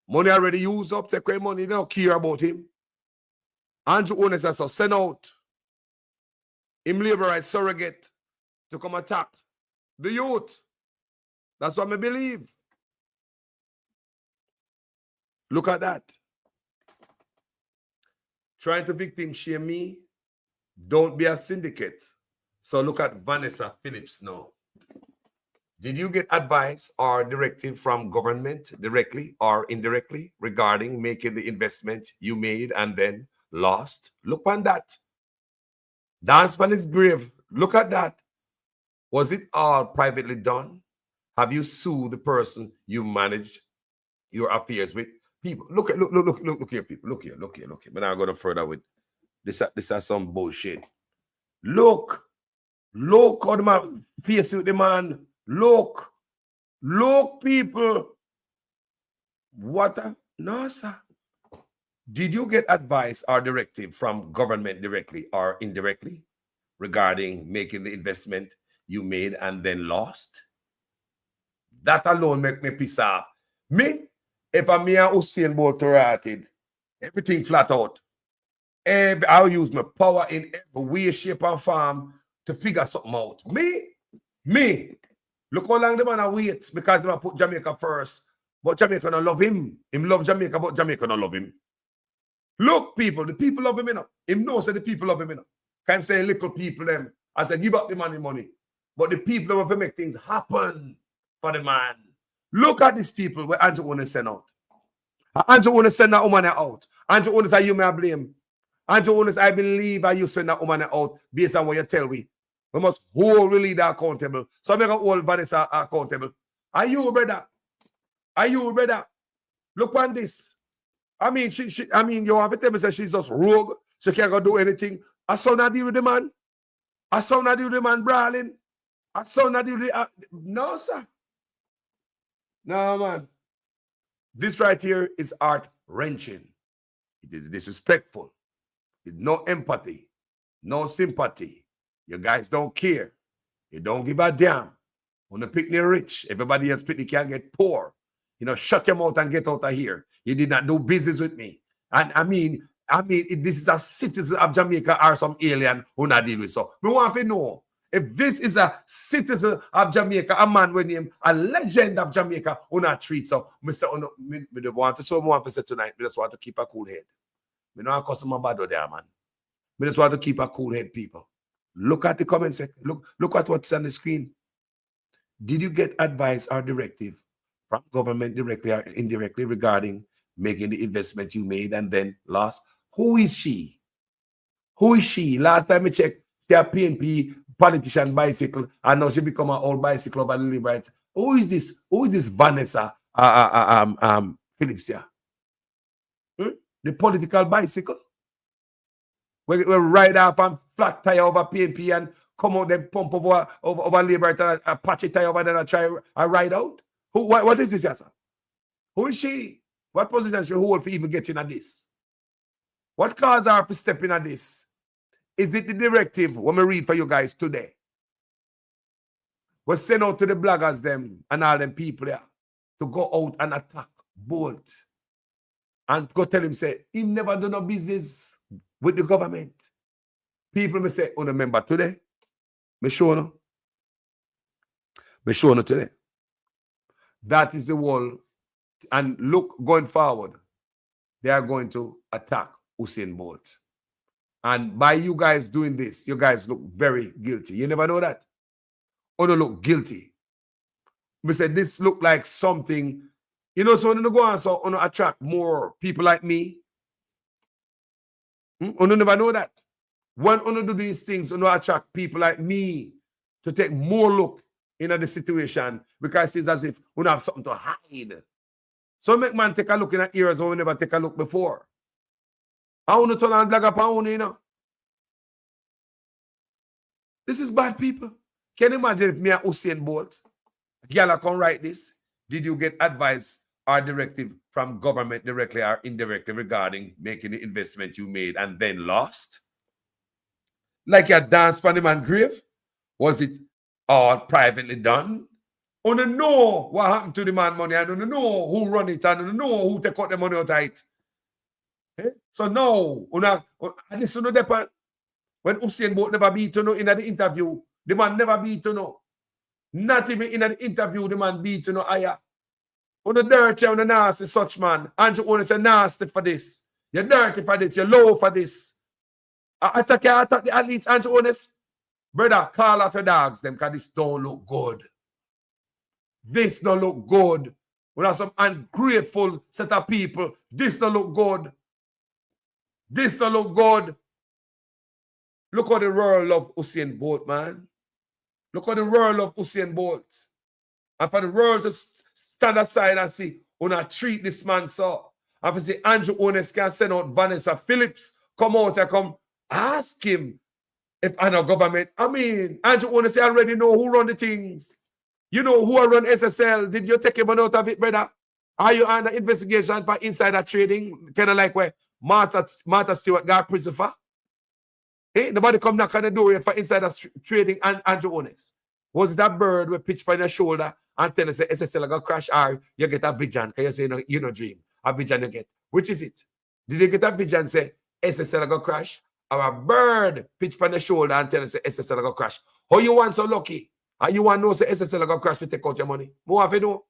Money already used up, take away money, they don't care about him. Andrew Honest has to send out him labor rights surrogate to come attack the youth. That's what I believe. Look at that. Trying to victim shame me. Don't be a syndicate. So look at Vanessa Phillips now. Did you get advice or directive from government directly or indirectly regarding making the investment you made and then lost? Look on that. Dance on his grave. Look at that. Was it all privately done? Have you sued the person you managed your affairs with? People, look here, people. Look here. But now I'm going further with this. This is some bullshit. Look how the man face with the man. Look, people. What? No, sir. Did you get advice or directive from government directly or indirectly regarding making the investment you made and then lost? That alone make me piss off. Me, if a me and Usain Bolt rated, everything flat out. I'll use my power in every way, shape, and form to figure something out. Me. Look how long the man I wait because he put Jamaica first. But Jamaica don't love him. Him love Jamaica, but Jamaica don't love him. Look, people, the people love him enough. Him knows that the people love him enough. Can't say little people them. I say give up the money. But the people want to make things happen for the man. Look at these people where Andrew want to send out. Andrew want to send that woman out. Andrew want to say you may blame. Andrew want to say I believe that you send that woman out based on what you tell me. We must hold the leader accountable. So make a hold Vanessa accountable. Are you brother? Are you brother? Look on this. I mean, you have to tell me that she's just rogue. She can't go do anything. I saw not deal with the man. I saw not deal with the man brawling. I saw not deal with the... no, sir. No, man. This right here is heart-wrenching. It is disrespectful. It's no empathy. No sympathy. You guys don't care. You don't give a damn. When the picnic rich, everybody else picnic can get poor. You know, shut your mouth and get out of here. You did not do business with me. And I mean, if this is a citizen of Jamaica or some alien who not deal with so. We want to know if this is a citizen of Jamaica, a man with him, a legend of Jamaica who not treat so. I don't want to say tonight. I just want to keep a cool head. I don't want to customer bad there, man. I just want to keep a cool head, people. Look at the comment section. Look at what's on the screen. Did you get advice or directive from government directly or indirectly regarding making the investment you made and then lost? Who is she? Who is she? Last time I checked, she a PNP politician bicycle, and now she become an old bicycle over the Liberites. Who is this? Who is this Vanessa Phillips here? The political bicycle? We ride off and flat tire over PNP and come out then pump over Liberty and a patchy tire over there and try and ride out? What is this, yes, sir? Who is she? What position she hold for even getting at this? What caused her for stepping at this? Is it the directive when we read for you guys today? We send out to the bloggers them and all them people there to go out and attack Bolt and go tell him, say, he never done no business with the government. People may say, oh, remember today? Me show no. Me show no today. That is the wall. And look, going forward, they are going to attack Usain Bolt. And by you guys doing this, you guys look very guilty. You never know that. Or don't look guilty. We said this look like something, you know, so when you go on so on attract more people like me. You never know that. When you do these things, you attract people like me to take more look in the situation because it's as if you have something to hide. So make man take a look in the ears when we never take a look before. I want to turn on blog up on, you know. This is bad, people. Can you imagine if me and Usain Bolt, girl, come write this? Did you get advice or directive from government directly or indirectly regarding making the investment you made and then lost? Like your dance for the man grave? Was it all privately done? I don't know what happened to the man money. I don't know who run it. I don't know who take out the money out of it. So no, and this is no depend. When Usain Bolt never beat you in the interview, the man never beat you. Not even in the interview, the man beat you higher. On the dirty, on the nasty such man. Andrew Owen say nasty for this. You're dirty for this. You're low for this. I attack the athletes, Andrew Owen. Brother, call out your dogs them because this don't look good. This don't look good. We have some ungrateful set of people. This don't look good. This don't look good. Look how the world of Usain Bolt, man. Look how the world of Usain Bolt. And for the world to stand aside and see, when I treat this man so. And for say Andrew Ones can send out Vanessa Phillips, come out and come ask him if I know government. I mean, Andrew Ones already know who run the things. You know who run SSL. Did you take him out of it, brother? Are you under investigation for insider trading? Kind of like where Martha Stewart got prison for? Nobody come knock on the door for insider trading and Andrew Ones. Was it a bird with pitch on your shoulder and tell us SSL got crash, or you get a vision? Can you say you know dream? A vision you get. Which is it? Did you get a vision say SSL got crash? Or a bird pitch on your shoulder and tell us SSL got crash? How you want so lucky? And you want to know say SSL got crash to take out your money? More have you know?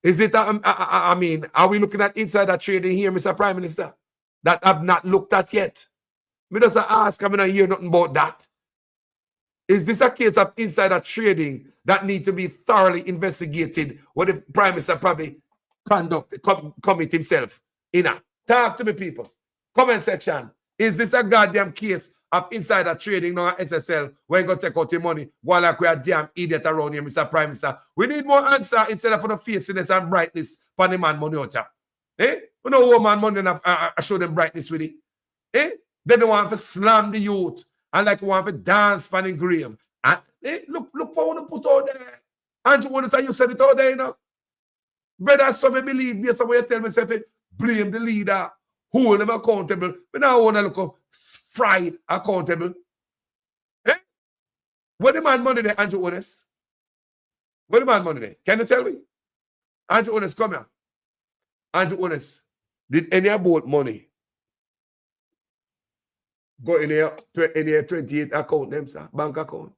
Is it, I mean, are we looking at insider trading here, Mr. Prime Minister? That I've not looked at yet. Me just ask, I'm not hear nothing about that. Is this a case of insider trading that need to be thoroughly investigated? What the Prime Minister probably commit himself in a? Talk to me, people. Comment section. Is this a goddamn case of insider trading now at SSL when you go take out your money while like we are damn idiot around here, Mr. Prime Minister? We need more answer instead of the faciness and brightness for the man money out there. Eh? You know what man money and show them brightness with it? Eh? They don't want to slam the youth and like want to dance for the grave. And look what I want to put out there. Andrew, want to say you said it out there, you know? Brother, some believe me, somebody tell me, say, blame the leader, hold them accountable. But now I want to look fried accountable. Eh? Where the man money there, Andrew Honest? Where the man money there? Can you tell me? Andrew Honest, come here. Andrew Honest, did any about money go in here 28 account them, sir, bank account?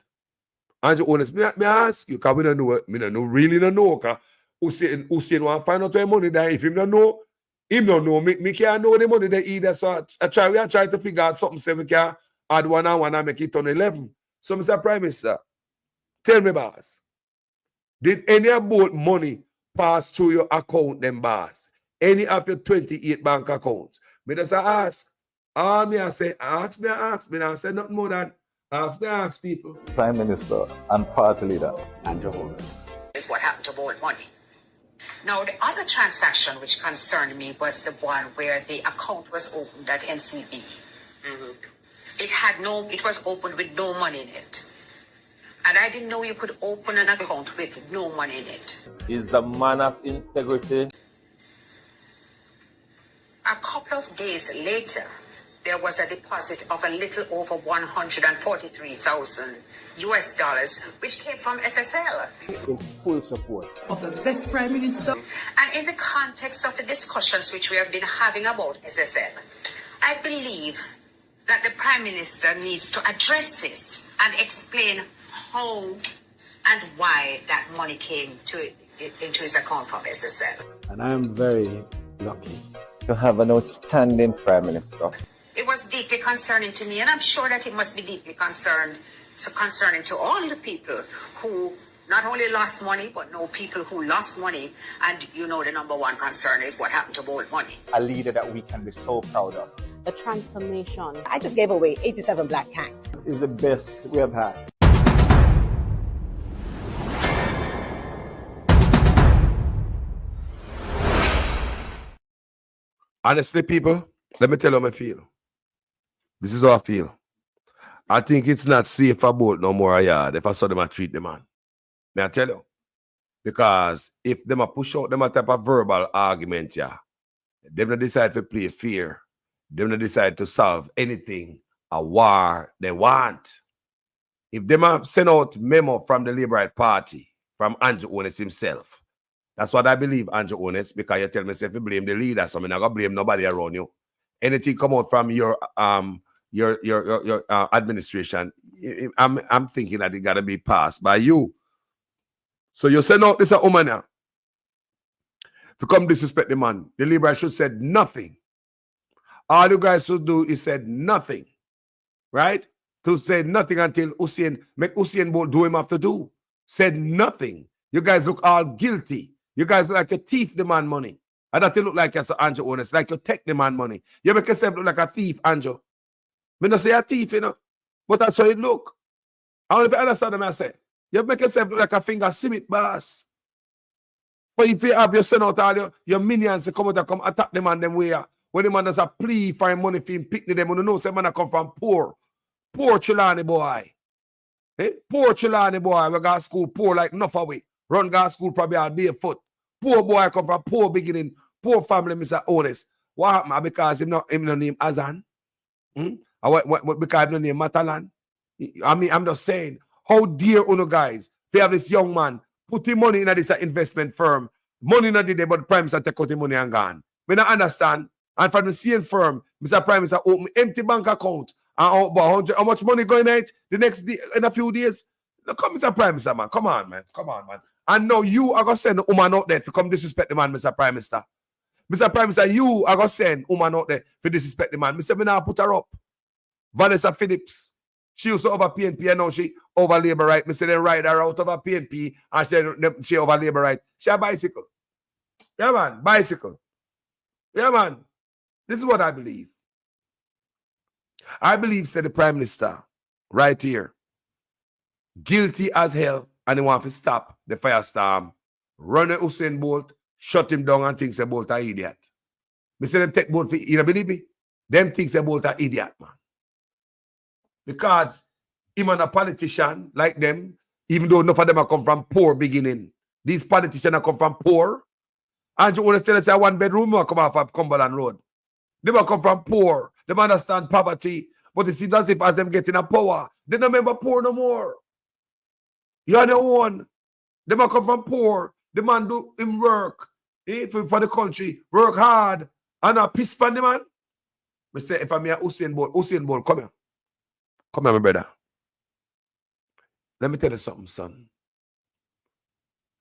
Andrew Honest, me ask you, because we don't know, really don't know, because Hussein want to find out where money there. If him don't know, me can't know the money there either. So we are trying to figure out something so we can add 1 and 1 and make it on 11. So, Mr. Prime Minister, tell me, boss, did any about money pass through your account, them boss? Any of your 28 bank accounts? Me just ask. All me I say, ask me. I say nothing more than ask people.
Prime Minister and Party Leader Andrew Holness.
Is what happened to bold money. Now, the other transaction which concerned me was the one where the account was opened at NCB. It was opened with no money in it. And I didn't know you could open an account with no money in it.
Is the man of integrity.
A couple of days later, there was a deposit of a little over $143,000 US, which came from SSL.
In full support
of the best Prime Minister. And in the context of the discussions which we have been having about SSL, I believe that the Prime Minister needs to address this and explain how and why that money came into his account from SSL.
And I'm very lucky to have an outstanding Prime Minister.
It was deeply concerning to me, and I'm sure that it must be deeply concerning to all the people who not only lost money, but know people who lost money. And you know the number one concern is what happened to bold money.
A leader that we can be so proud of.
The transformation.
I just gave away 87 black cats.
Is the best we have had.
Honestly, people, let me tell you how I feel. This is how I feel. I think it's not safe for boat no more a yard if I saw them a treat the man. May I tell you? Because if them a push out them a type of verbal argument, yeah, them not decide to play fair. Them not decide to solve anything, a war they want. If them a send out memo from the Labour Party, from Andrew Honest himself, that's what I believe, Andrew Honest, because you tell me if you blame the leader, so I'm not gonna blame nobody around you. Anything come out from your administration, I'm thinking that it gotta be passed by you. So you say no, this is a woman now. If you come disrespect the man, the Labour should said nothing. All you guys should do is said nothing, right? To say nothing until make Hussein Bolt do him have to do. Said nothing. You guys look all guilty. You guys look like a thief demand money. And that you look like you're so Andrew Honest, like you take the man money. You make yourself look like a thief, Andrew. Me not say a thief, you know. But that's how it look. I want to understand them I say. You make yourself look like a finger simit boss. But if you have your send out all your minions to come out and come attack them and them way, when the man does a plea for money for him picnic them, you know, say man come from poor Chilani boy. Eh? Poor Chilani boy, we got school poor like enough away. Run got school probably all barefoot. Poor boy come from poor beginning, poor family, Mr. Honest. What happened? Because him no name Azan. Because him no name Matalan. I mean, I'm just saying, How dare uno guys? They have this young man putting money in this investment firm. Money not did, but the Prime Minister take out the money and gone. We don't understand. And from the same firm, Mr. Prime Minister open empty bank account. And how much money going out the next day, in a few days? Now come, Mr. Prime Minister, man. Come on, man. Come on, man. And now you are going to send a woman out there to come disrespect the man, Mr. Prime Minister. Mr. Prime Minister, you are going to send a woman out there to disrespect the man. Mr. Me now put her up. Vanessa Phillips. She used to over PNP and now she over Labour Right. Mr. Then ride her out over PNP and she over Labour Right. She a bicycle. Yeah, man. Bicycle. Yeah, man. This is what I believe. I believe, said the Prime Minister, right here, guilty as hell, and he want to stop the firestorm, run a Usain Bolt, shut him down and thinks a Bolt an idiot. Me say them take Bolt for, you know, believe me? Them thinks a Bolt an idiot, man. Because him and a politician like them, even though enough of them have come from poor beginning, these politicians have come from poor. And you want to tell us that 1 bedroom will come off of Cumberland Road. They will come from poor. They understand poverty. But it seems as if as them getting a power, they don't remember poor no more. You are the one. They will come from poor. The man do him work for the country. Work hard. And a piss pan the man. I say, if I'm here, Usain Bolt, come here. Come here, my brother. Let me tell you something, son.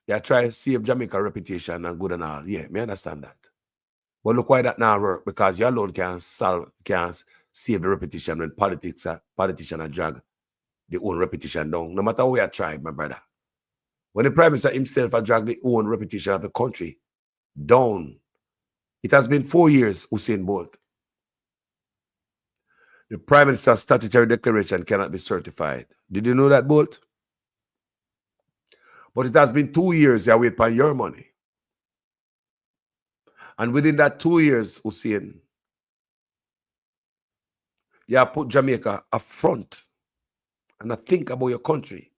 Yeah, try to save Jamaica reputation and good and all. Yeah, me understand that. But look why that now work, because you alone can save the reputation when politicians are drag their own reputation down. No matter how we are trying, my brother. When the Prime Minister himself has dragged the own reputation of the country down, it has been 4 years, Usain Bolt. The Prime Minister's statutory declaration cannot be certified. Did you know that, Bolt? But it has been 2 years you wait for your money. And within that 2 years, Usain, you have put Jamaica up front and I think about your country.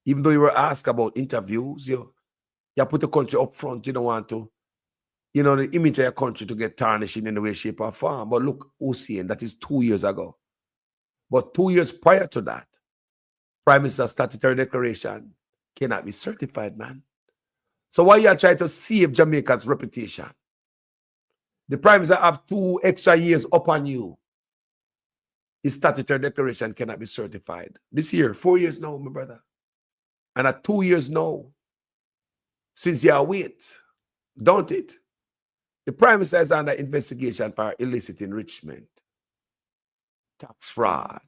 Even though you were asked about interviews, you put the country up front. You don't want to, the image of your country to get tarnished in any way, shape, or form. But look, Usain, that is 2 years ago. But 2 years prior to that, Prime Minister's statutory declaration cannot be certified, man. So why you are trying to save Jamaica's reputation? The Prime Minister have 2 extra years upon you. His statutory declaration cannot be certified. This year, 4 years now, my brother. And at 2 years now, since you are wait, don't it? The Prime Minister is under investigation for illicit enrichment, tax fraud.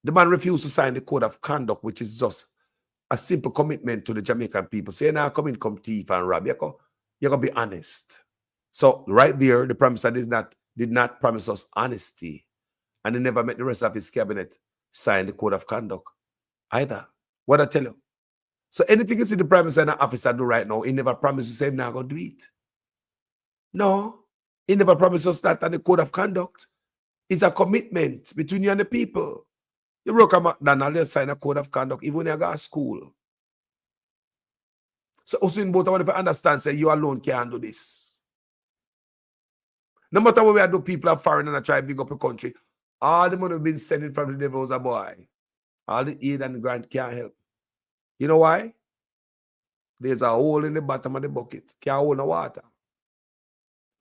The man refused to sign the code of conduct, which is just a simple commitment to the Jamaican people. Say, now come thief and rob. You're going to be honest. So right there, the Prime Minister did not promise us honesty. And he never met the rest of his cabinet sign the code of conduct either. What I tell you? So anything you see the Prime Minister and the officer do right now, he never promised to say, now going to do it. No, he never promised us that, and the code of conduct is a commitment between you and the people. You work at McDonald's, you sign a code of conduct, even when you go to school. So Usain Bolt, I want to understand, say you alone can't do this. No matter what we do, people are foreign and I try to big up a country. All the money we've been sending from the devils a boy. All the aid and the grant can't help. You know why? There's a hole in the bottom of the bucket. Can't hold no water.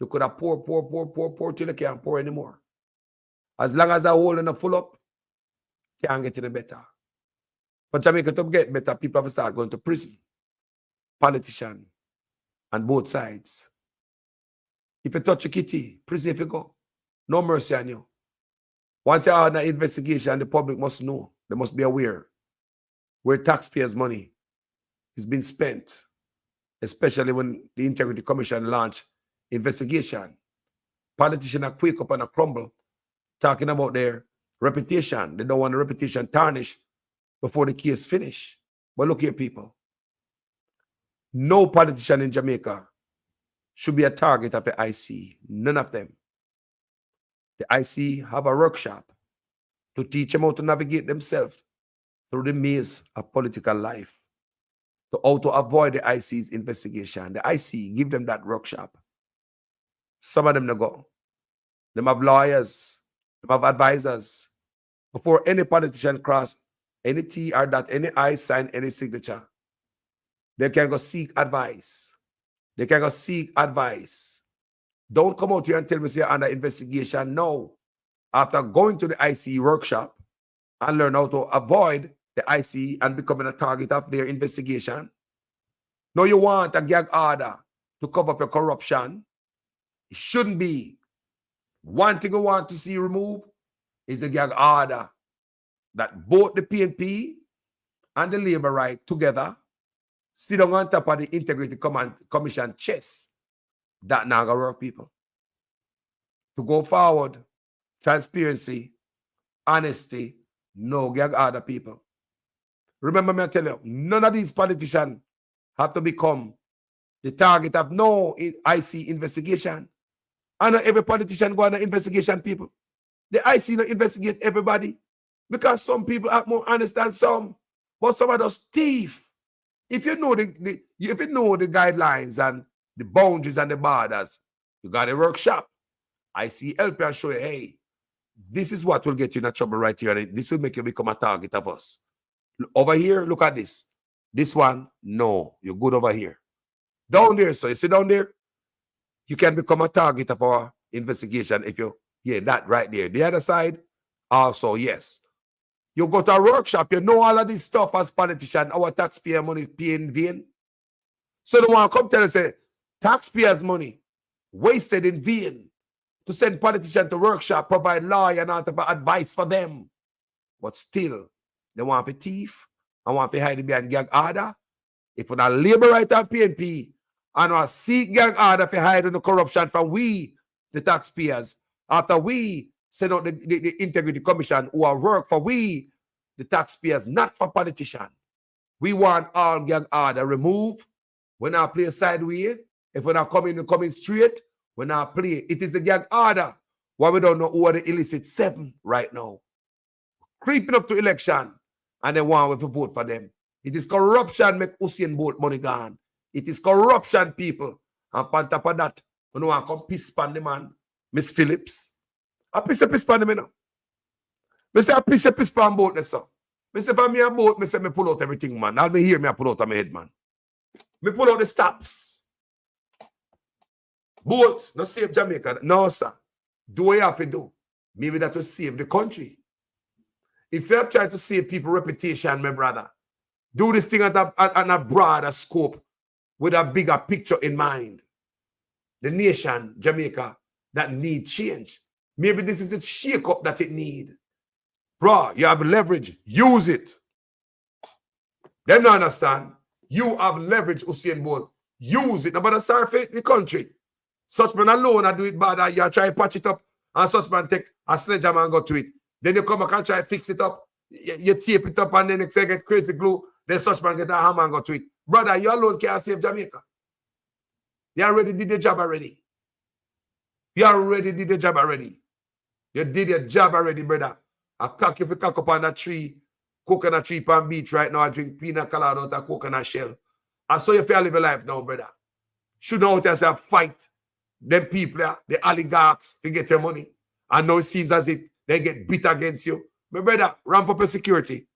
You could have pour till you can't pour anymore. As long as a hole in the full up, can't get any better. For Jamaica to get better, people have to start going to prison. Politician. And both sides. If you touch a kitty, prison if you go. No mercy on you. Once you have an investigation, the public must know. They must be aware where taxpayers' money is being spent, especially when the Integrity Commission launched investigation. Politicians are quick up and a crumble, talking about their reputation. They don't want the reputation tarnished before the case finish. But look here, people. No politician in Jamaica should be a target of the IC. None of them. The IC have a workshop to teach them how to navigate themselves through the maze of political life, to how to avoid the IC's investigation. The IC give them that workshop. Some of them no go. Them have lawyers, them have advisors. Before any politician cross any T or dot, any I sign any signature, they can go seek advice. They can go seek advice. Don't come out here and tell me you're under investigation. No. After going to the ICE workshop and learn how to avoid the ICE and becoming a target of their investigation. No, you want a gag order to cover up your corruption. It shouldn't be. One thing I want to see removed is a gag order that both the PNP and the Labour Right together sit down on top of the Integrity Commission chest. That now gonna work, people. To go forward, transparency, honesty, no gag order, people. Remember me, I tell you, none of these politicians have to become the target of no IC investigation. And not every politician go on an investigation, people. The IC don't investigate everybody because some people are more honest than some, but some of those thief. If you know the guidelines and the boundaries and the borders, you got a workshop. IC help you and show you, hey, this is what will get you in trouble right here. And this will make you become a target of us. Over here, look at this. This one, no, you're good over here. Down there, so you sit down there, you can become a target of our investigation if you, yeah, that right there. The other side, also, yes. You go to a workshop, you know all of this stuff as politician, our taxpayer money is paying in vain. So the one come tell us, say, taxpayers' money wasted in vain to send politicians to workshop, provide law and advice for them. But still, they want to thief and want to hide behind gag order. If we're not Labour Right and PNP and we seek gag order for hiding the corruption from we, the taxpayers, after we send out the Integrity Commission who are work for we, the taxpayers, not for politicians. We want all gag order removed. When I play sideways, if we're not coming straight, when I play, it is the gag order. Why we don't know who are the illicit 7 right now. Creeping up to election, and they want to vote for them. It is corruption make Usain Bolt money gone. It is corruption, people. And on top of that, you know, I come piss pan the man, Miss Phillips. I piss pan the man now. I say I piss pan boat this so. I say for me a boat, I say me pull out everything, man. I'll be here, me I pull out of my head, man. Me pull out the stops. Boat, no save Jamaica. No, sir. Do what you have to do. Maybe that will save the country. Instead of trying to save people's reputation, my brother, do this thing at a broader scope with a bigger picture in mind. The nation, Jamaica, that need change. Maybe this is a shake-up that it need. Bro, you have leverage. Use it. Them don't understand. You have leverage, Usain Bolt. Use it. Nobody sorry for the country. Such man alone I do it bad. You try to patch it up and such man take a sledgehammer and go to it. Then you come back and try to fix it up. You tape it up and then you get crazy glue. Then such man get a hammer and go to it. Brother, you alone can't save Jamaica. You already did the job already. You already did the job already. You did your job already, brother. If you cock up on a tree, coconut tree on beach right now, I drink pina colada out of coconut shell. I saw you feel live your life now, brother. Should know how to fight them people, the oligarchs, to get your money. And now it seems as if they get beat against you. My brother, ramp up your security.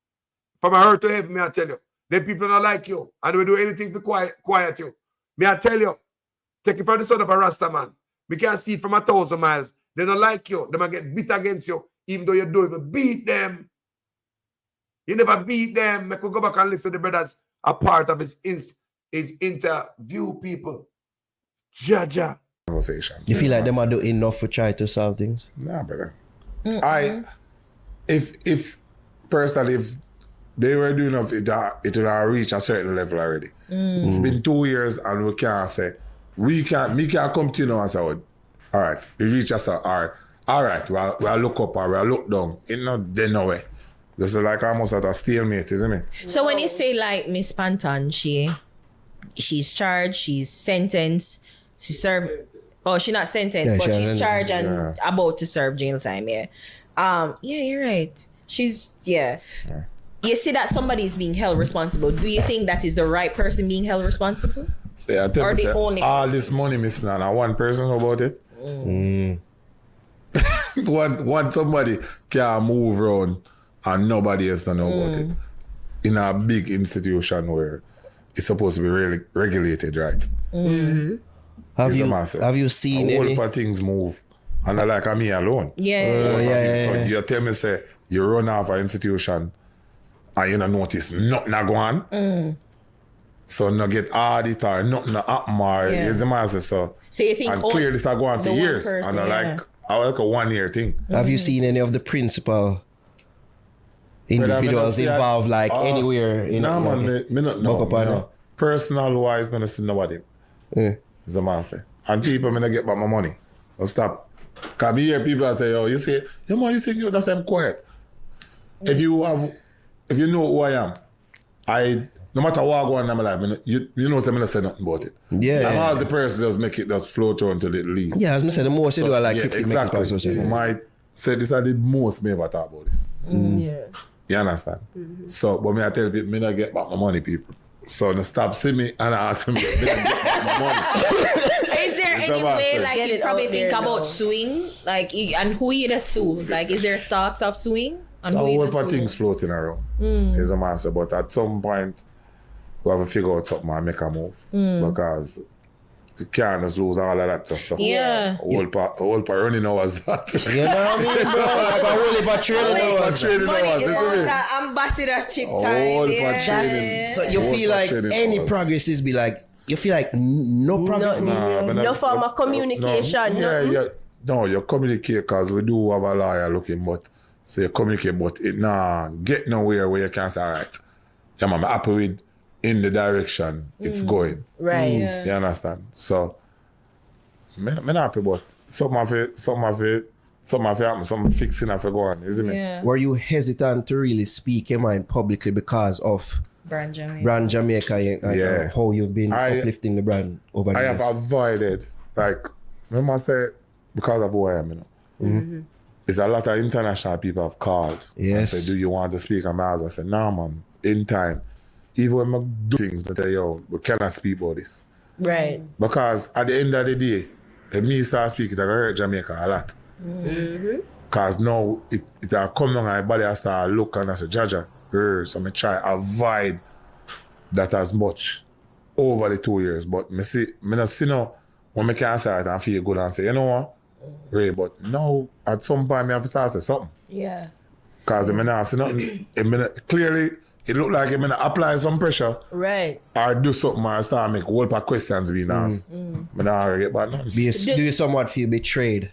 From a hurt to heaven, may I tell you. Them people don't like you. And we do anything to quiet you. May I tell you, take it from the son of a Rasta man. We can see it from 1,000 miles. They don't like you. They might get beat against you. Even though you don't even beat them. You never beat them. I could go back and listen to the brothers. A part of his interview, people. Jaja.
Conversation.
You feel like them are doing enough to try to solve things?
Nah, brother. If personally, if they were doing enough, it would have reached a certain level already. It's been 2 years and we can't say, me can't come to you now and say, all right, we reach us, all right, we'll look up or we'll look down. It's not there no way. This is like almost at a stalemate, isn't it?
So when you say like Miss Panton, she's charged, she's sentenced, she served, she's not sentenced, but she's charged and about to serve jail time, yeah, you're right. You see that somebody is being held responsible. Do you think that is the right person being held responsible?
So I tell you, all this money missing and one person know about it. One somebody can move around and nobody else don't know about it. In a big institution where it's supposed to be really regulated, right?
Have you seen
a whole
any?
heap of things move, and I like me alone. So you tell me say you run off an institution and you don't notice nothing a go on. So no get audit or nothing happen or is the man say so.
So you think
and clear this a go on for years,
person,
and I like a 1 year thing.
Have you seen any of the principal individuals involved, like anywhere in?
No, man, me not know. Personal wise, me not see nobody. Is the man say. And people me not get back my money. Don't stop. Cause me hear people say, yo, you say, yo man, you say you that's I'm quiet. If you know who I am, no matter what I go on in my life, you know, I'm not say nothing about it.
Yeah.
And as the person just make it just flow through until it leave.
Yeah, as I said, the most you do, I like
exactly. I might say this is the most me ever talk about this.
Yeah.
You understand? So, but me I tell people, me not get back my money, people. So they stop see me and I ask them, me not get back my money.
Is there any way, like, you probably think about suing? Like, and who you sue? Like, is there thoughts of suing?
So a whole lot of things floating around. Is a master, but at some point we have to figure out something and make a move. Because you can't just lose all of that stuff. So
yeah.
A whole part running hours that.
You know what I mean, bro? Like a whole heap of training hours.
It's ambassadorship time.
So you feel like any progress is be like, you feel like no progress?
No form of communication.
No, you communicate because we do have a lawyer looking, but so you communicate, but it get nowhere where you can say, all right, yeah, man, I'm happy with in the direction it's going.
Right.
You understand? So, I'm not happy, but something happen, some fixing have to go on, isn't it?
Were you hesitant to really speak your mind publicly because of
Brand
Jamaica and how you've been uplifting the brand over the years?
I have avoided, like, remember I said, because of who I am, you know. It's a lot of international people have called and said, do you want to speak on my house? I said, no, man, in time. Even when I do things, I tell you, we cannot speak about this.
Right.
Because at the end of the day, if me start speaking, I hurt Jamaica a lot. Because now it come down and my body start look and I say, Jaja, so I try avoid that as much over the 2 years. But I not see now when I can say it and feel good and say, you know what? Right, but now at some point I have to start say something.
Yeah.
Because I not see nothing. Clearly, it look like I'm apply some pressure.
Right.
Or do something or start make a whole lot of questions being asked. I not get back none.
Do you somewhat feel betrayed?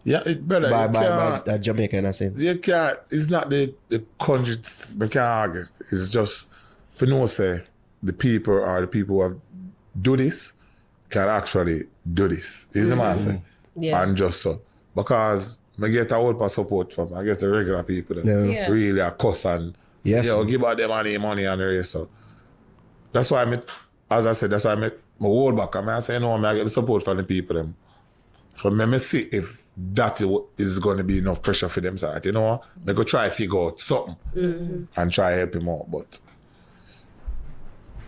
Yeah, it better.
By Jamaica in a sense.
You can't, it's not the country, I can't argue. It's just, for no say, the people who have do this can actually do this. Is the man say? Yeah. And just so. Because I get a whole lot of support from, I guess the regular people that really are cuss and give out them money and the rest. So that's why as I said, that's why I make my hold back. I say, I get the support from the people them. So let me see if that is going to be enough pressure for them. So I go try to figure out something and try to help him out. But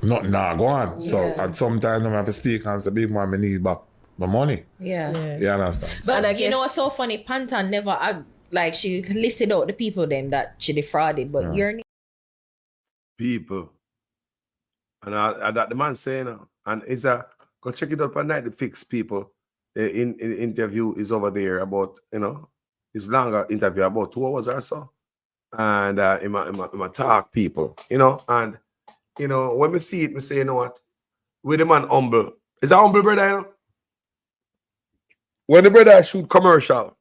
nothing now go on. So at some time I have to speak and say, big man, I need back my money.
Yeah.
You understand?
But you know what's so funny? Pantan never, like, she listed out the people them that she defrauded, but you're
people. And that the man saying, and it's go check it out on Night the Fix people. In interview is over there about, it's longer interview, about 2 hours or so. And in my talk people, and when we see it, we say, you know what? With the man humble. Is a humble brother, When the brother shoot commercial,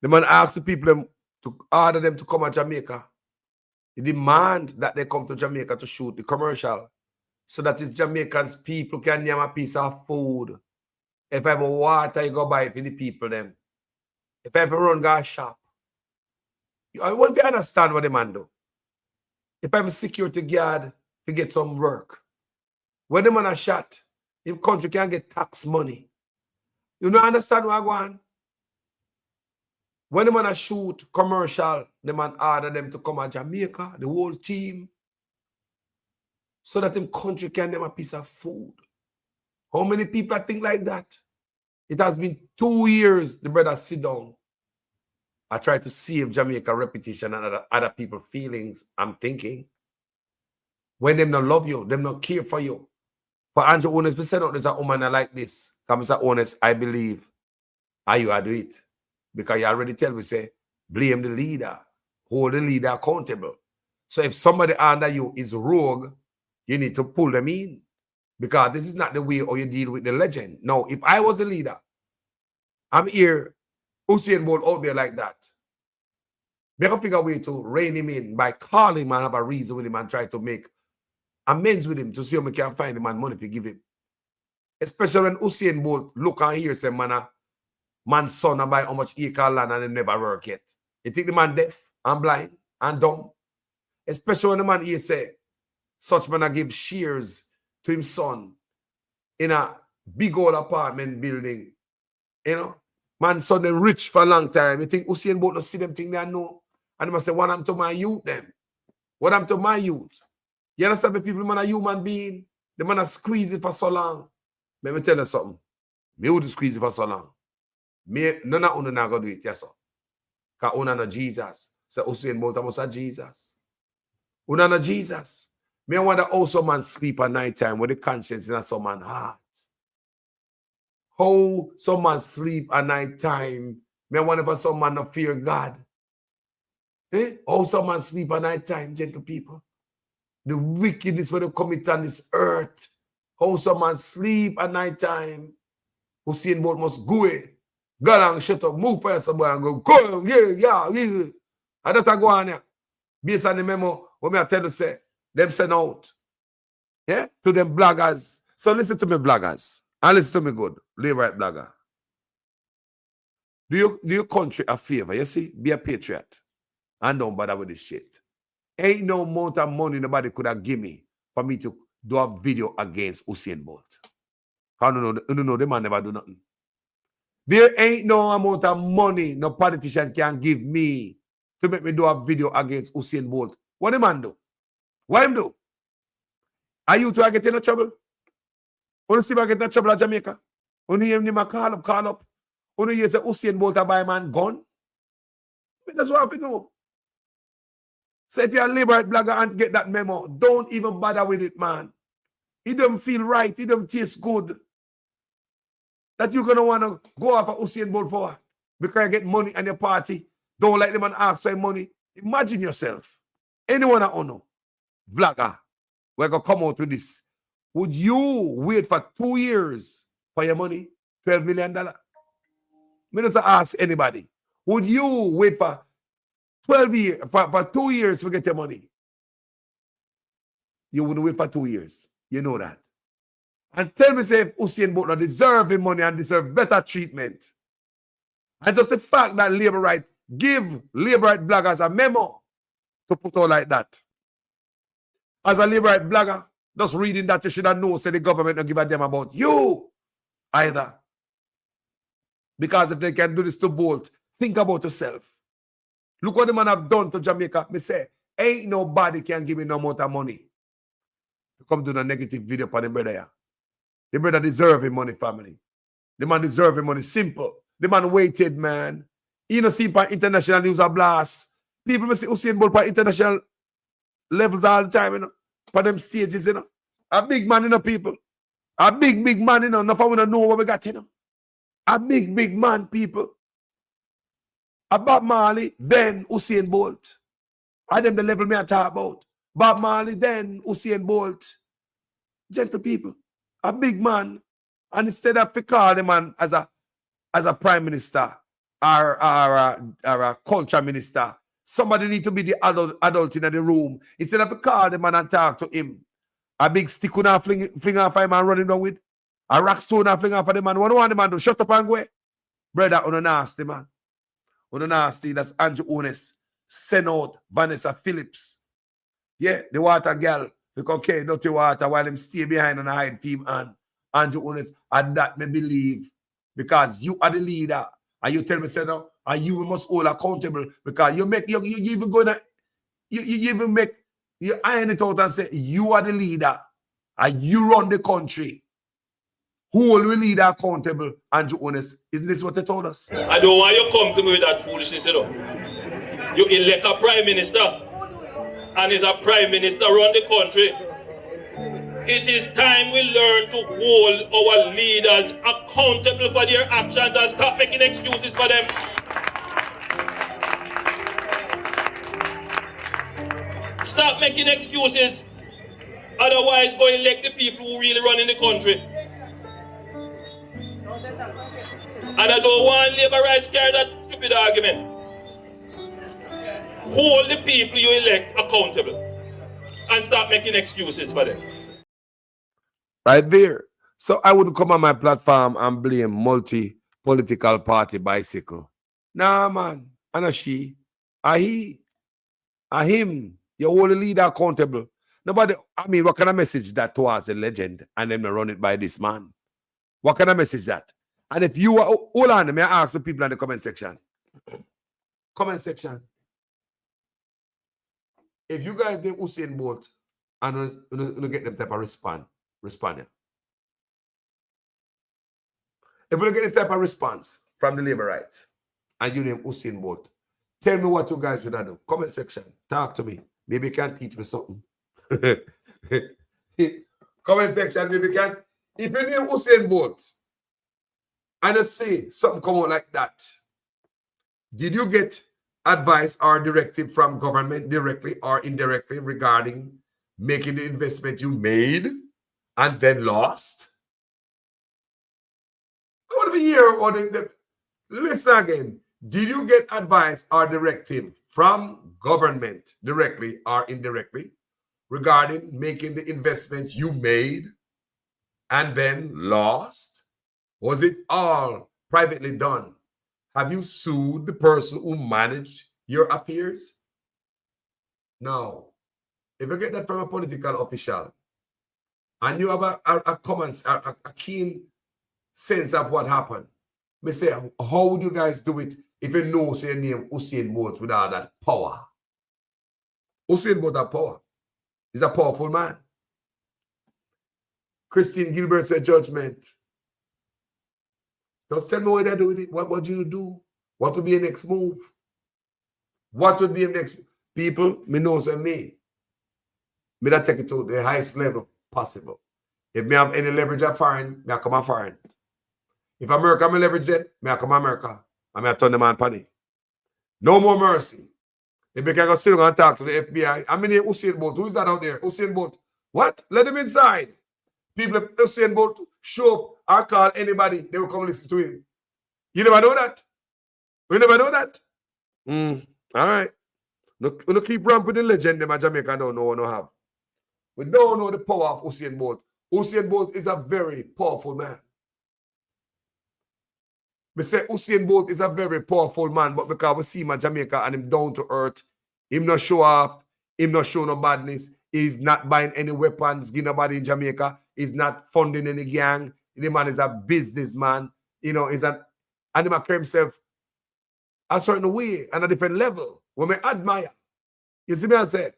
the man asks the people to order them to come to Jamaica. He demand that they come to Jamaica to shoot the commercial so that his Jamaicans people can name a piece of food. If I have water, you go buy it for the people them. If I have a run, go shop. I want to understand what the man do. If I'm a security guard, to get some work. When the man a shot, in country can get tax money. You don't understand what I want? When the man a shoot commercial, the man order them to come to Jamaica, the whole team, so that the country can have a piece of food. How many people think like that? It has been 2 years the brother sit down I try to save Jamaica reputation and other people's feelings. I'm thinking. When them not love you, them not care for you. For Andrew Honest, we said out there's a woman like this. Come Mr. Honest, I believe. Are you do it? Because you already tell me, say, blame the leader. Hold the leader accountable. So if somebody under you is rogue, you need to pull them in. Because this is not the way how you deal with the legend. No, if I was the leader, I'm here, Usain Bolt out there like that. Make a figure way to rein him in by calling him and have a reason with him and try to make amends with him to see how we can find him and money to give him. Especially when Usain Bolt look and hear say, man's son and buy how much acre land and it never work yet. You think the man deaf and blind and dumb? Especially when the man here say, such man give shares to his son in a big old apartment building. You know? Man son them rich for a long time. You think Usain Bolt not see them thing they know? And they must say, what happened to my youth them? What happened to my youth? You understand the people, the man a human being? The man a squeeze it for so long. Let me tell you something. Me would squeeze it for so long. Me, none of you not gonna do it, yes sir. Because you know Jesus. So Usain Bolt must have Jesus. You know Jesus. Me wonder how some man sleep at night time with the conscience in some man's heart. How some man sleep at night time. Me wonder if some man not fear God. Eh? How some man sleep at night time, gentle people. The wickedness when they commit on this earth. How some man sleep at night time. Usain Bolt must go away. Go along, shut up, move for yourself and go, yeah. And that's a go on here. Based on the memo, what me I tell you say, them send out. Yeah? To them bloggers. So listen to me, bloggers. And listen to me good. Live right blogger. Do your country a favor, you see? Be a patriot. And don't bother with this shit. Ain't no amount of money nobody could have given me for me to do a video against Usain Bolt. I don't know, the man never do nothing. There ain't no amount of money no politician can give me to make me do a video against Usain Bolt. What the man do? What him do? Are you two are getting in trouble? When you see me get in trouble at Jamaica? When you hear him call up. When you hear say Usain Bolt buy a man gun? That's what I have to know. So if you're a liberate blogger and get that memo, don't even bother with it, man. It don't feel right. It don't taste good. That you're going to want to go off of Usain Bolt for because you get money and your party. Don't let them and ask for money. Imagine yourself. Anyone I know, vlogger, we're going to come out with this. Would you wait for 2 years for your money? $12 million? Me just ask anybody. Would you wait for 12 years, for 2 years to get your money? You wouldn't wait for 2 years. You know that. And tell me say if Usain Bolt not deserve the money and deserve better treatment. And just the fact that Labour Right give Labour Right bloggers a memo to put out like that. As a Labour Right blogger, just reading that you should have known, say the government don't give a damn about you either. Because if they can do this to Bolt, think about yourself. Look what the man have done to Jamaica. Me say, ain't nobody can give me no amount of money to come do a negative video for the brother here. The brother deserve his money, family. The man deserve his money. Simple. The man waited, man. You know, see by international news a blast. People must see Usain Bolt by international levels all the time, you know. For them stages, you know. A big man, you know, people. A big man, you know. Enough of we don't know what we got, you know. A big man, people. A Bob Marley, then Usain Bolt. I them the level me I talk about. Bob Marley, then Usain Bolt. Gentle people. A big man. And instead of to call the man as a prime minister or a culture minister, somebody need to be the adult in the room. Instead of to call the man and talk to him. A big stick could fling off him and run him down with. A rock stone and fling off of the man. What do you want the man to shut up and go? Brother, on a nasty man. On a nasty, that's Andrew Honest. Send out Vanessa Phillips. Yeah, the water girl. Look, okay, dirty water while them stay behind and hide film and Andrew Honest. And that me believe. Because you are the leader. And you tell me, say no, and you must hold accountable. Because you even go to, you even make, you iron it out and say, you are the leader. And you run the country. Who will we lead accountable, Andrew Honest? Isn't this what they told us?
I don't want you to come to me with that foolishness, you know. You elect a prime minister, and is a prime minister run the country. It is time we learn to hold our leaders accountable for their actions and stop making excuses for them. Stop making excuses. Otherwise, go elect the people who really run in the country. And I don't want labor rights carry that stupid argument. Hold the people you elect accountable and stop making excuses for them.
Right there. So I wouldn't come on my platform and blame multi-political party bicycle. Nah, man. And a she, a he, a him. You hold the leader accountable. Nobody, I mean, what kind of message that towards a legend and then run it by this man? What kind of message that? And if you are, hold on, may I ask the people in the comment section? Comment section. If you guys name Usain Bolt and you get them type of respond here. If you get this type of response from the labor rights and you name Usain Bolt, tell me what you guys should do. Comment section. Talk to me. Maybe you can teach me something. Comment section, maybe you can. If you name Usain Bolt and you say something come out like that, did you get advice or directive from government directly or indirectly regarding making the investment you made and then lost? I want to hear what listen again. Did you get advice or directive from government directly or indirectly regarding making the investments you made and then lost? Was it all privately done? Have you sued the person who managed your affairs? No. If you get that from a political official and you have a keen sense of what happened, me say, how would you guys do it if you know say your name Usain Bolt with all that power? Usain Bolt has power. He's a powerful man. Christine Gilbert said judgment. Just tell me what they do with it. What would you do? What would be your next move? What would be your next people? Me know say me that take it to the highest level possible. If me have any leverage at foreign, me I come a foreign. If America me leverage it, me I come America. And me I turn the man penny. No more mercy. If you can go sit down and talk to the FBI. I mean Usain Bolt. Who is that out there? Usain Bolt. What? Let him inside. People, if Usain Bolt show up or call anybody, they will come listen to him. You never know that. You never know that. All right. Look, keep ramping the legend them at Jamaica don't know no have. We don't know the power of Usain Bolt. Usain Bolt is a very powerful man. We say Usain Bolt is a very powerful man, but because we see him at Jamaica and him down to earth, him not show off, him not show no badness, he's not buying any weapons, give nobody in Jamaica, he's not funding any gang. The man is a businessman, you know, and he carry himself a certain way and a different level. When we admire. You see me I say?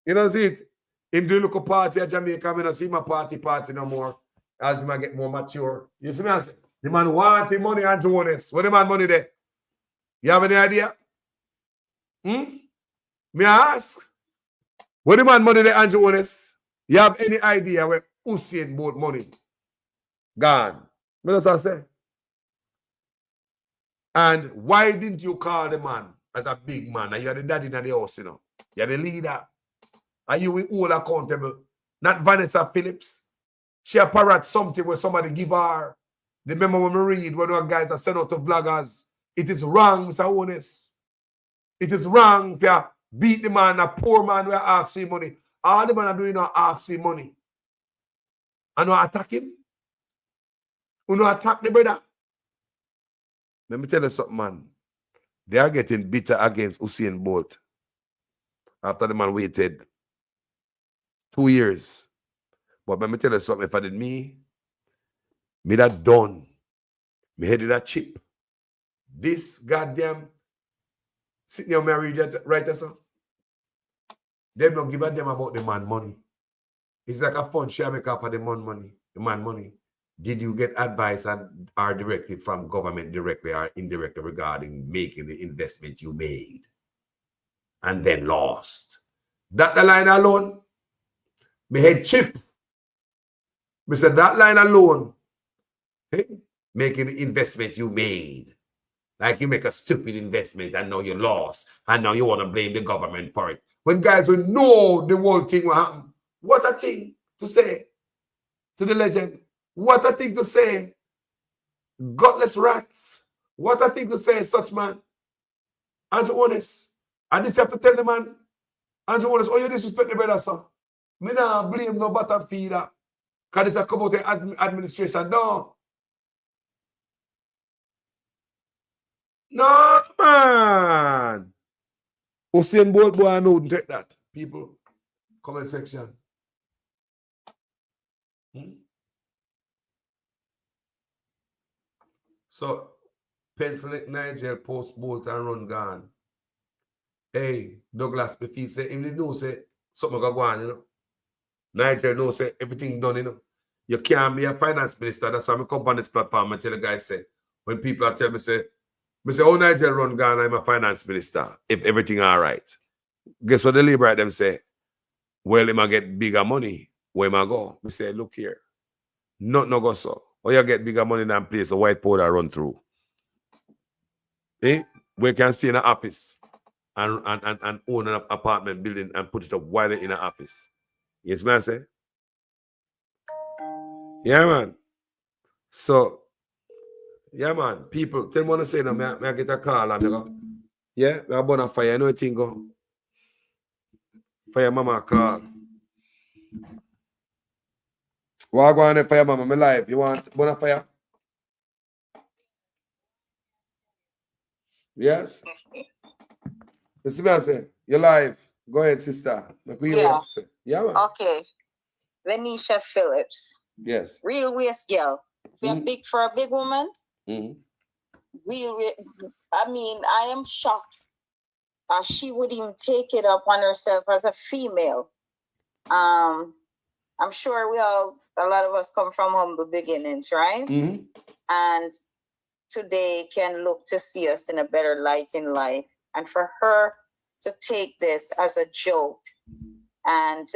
You know, see it? Him do look a party at Jamaica, I don't see my party no more as him get more mature. You see me I say? The man want the money and Jonas. What the man money there? You have any idea? Me ask? What the man money there, Andrew Jonas? You have any idea where Usain Bolt money gone? What does I say? And why didn't you call the man as a big man? And you are the daddy in the house, you know. You are the leader. And you will all accountable. Not Vanessa Phillips. She a parrot something where somebody give her. Remember when we read when our guys are sent out to vloggers. It is wrong, Mr. Honest. It is wrong if you beat the man, a poor man who asks for money. All the man are doing are ask for money. And you attack him? You attack the brother? Let me tell you something, man. They are getting bitter against Usain Bolt. After the man waited 2 years. But let me tell you something. If I did me that done. Me headed that chip. This goddamn sitting here married right so. Them don't give a damn about the man money. It's like a fun share make up for the man money. The man money. Did you get advice or directive from government directly or indirectly regarding making the investment you made and then lost? That the line alone, me head chip. Me said that line alone, hey, making the investment you made. Like you make a stupid investment and now you lost and now you want to blame the government for it. When guys will know the whole thing will happen. What a thing to say to the legend. What a thing to say. Godless rats. What a thing to say, such man. Andrew Honest. And this you have to tell the man. Andrew Honest, oh, you disrespect the brother, son. Me nah blame no bottom feeder. Because this has come out in administration. No. No, man. Usain Bolt boy, I know take that. People, comment section. So, Pencil Nigel post Bolt and run gone. Hey, Douglas, if he say, if he know say something go on, you know. Nigel know say everything done, you know. You can't be a finance minister. That's why I come on this platform and tell the guys say, when people are telling me say, oh, Nigel run gone, I'm a finance minister, if everything all right. Guess what the Liberate them say? Well, him I get bigger money. Where am I go? We say, look here. Not no go so. Or you get bigger money than place a white powder run through. Eh? We can see in an office and own an apartment building and put it up wider in an office. Yes, man, say? Yeah, man. So, yeah, man. People, tell me what to say now. May I get a call and go, yeah, we are born a fire. I know it go. Fire mama call. What go on there, fire mama? My life. You want bonfire? Yes? You see me I say? You're live. Go ahead, sister.
Yeah.
Yeah, man.
Okay. Venetia Phillips.
Yes.
Real waist girl. You're big for a big woman. I mean, I am shocked. She would even take it up on herself as a female. I'm sure a lot of us come from humble beginnings, right? And today can look to see us in a better light in life. And for her to take this as a joke and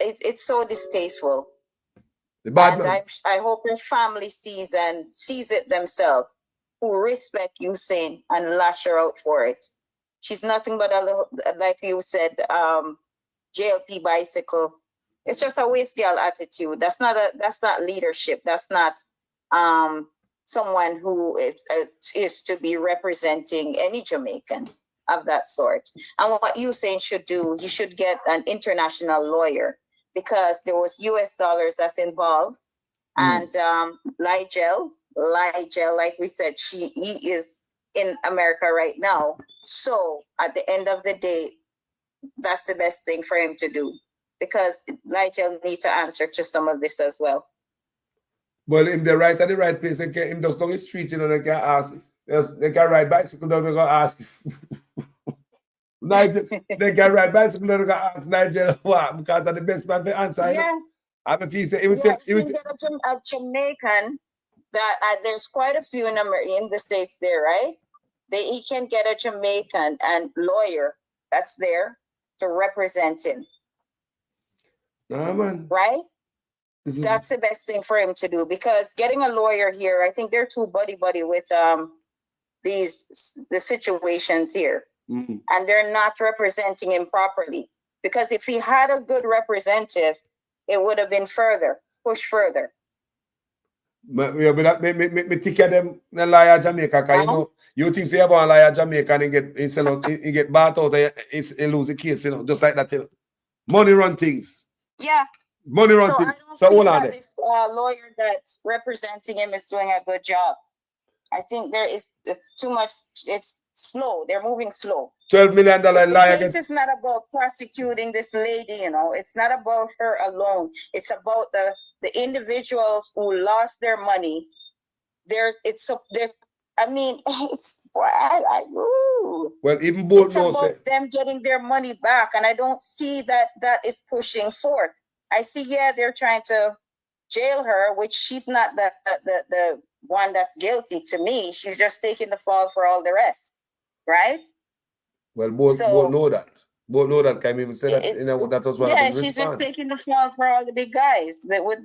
it's so distasteful. And I hope her family sees it themselves, who respect Usain and lash her out for it. She's nothing but like you said, JLP bicycle. It's just a waste girl attitude. That's not leadership. That's not someone who is to be representing any Jamaican of that sort. And what Usain should do, he should get an international lawyer, because there was US dollars that's involved. And Ligel, like we said, he is in America right now. So at the end of the day, that's the best thing for him to do, because Ligel needs to answer to some of this as well.
Well, in the right at the right place, him just down the street, you know, they can ask. They can ride bicycle, they can ask. Nigel, they can ride bicycle, they can ask Nigel what, because that's the best man to answer.
Yeah.
I mean, he said,
he can get a Jamaican that there's quite a few in the States there, right? He can get a Jamaican and lawyer that's there to represent him.
Nah, man.
Right? That's the best thing for him to do, because getting a lawyer here, I think they're too buddy-buddy with the situations here. And they're not representing him properly. Because if he had a good representative, it would have been pushed further.
Me think of them in liar Jamaica, because you know, you think say about a liar Jamaica and he get bought out, he lose the case, you know, just like that, you know. Money run things.
Yeah.
Money run things. So hold on there.
This lawyer that's representing him is doing a good job. I think it's too much, it's slow. They're moving slow.
$12 million liar.
This is not about prosecuting this lady, you know. It's not about her alone. It's about the individuals who lost their money.
Well, even both
it's about them getting their money back, and I don't see that is pushing forth. I see, they're trying to jail her, which she's not the one that's guilty to me. She's just taking the fall for all the rest, right?
Well, both know that. Both know that. Can even say that? That was one of the
she's just taking the fall for all the big guys that with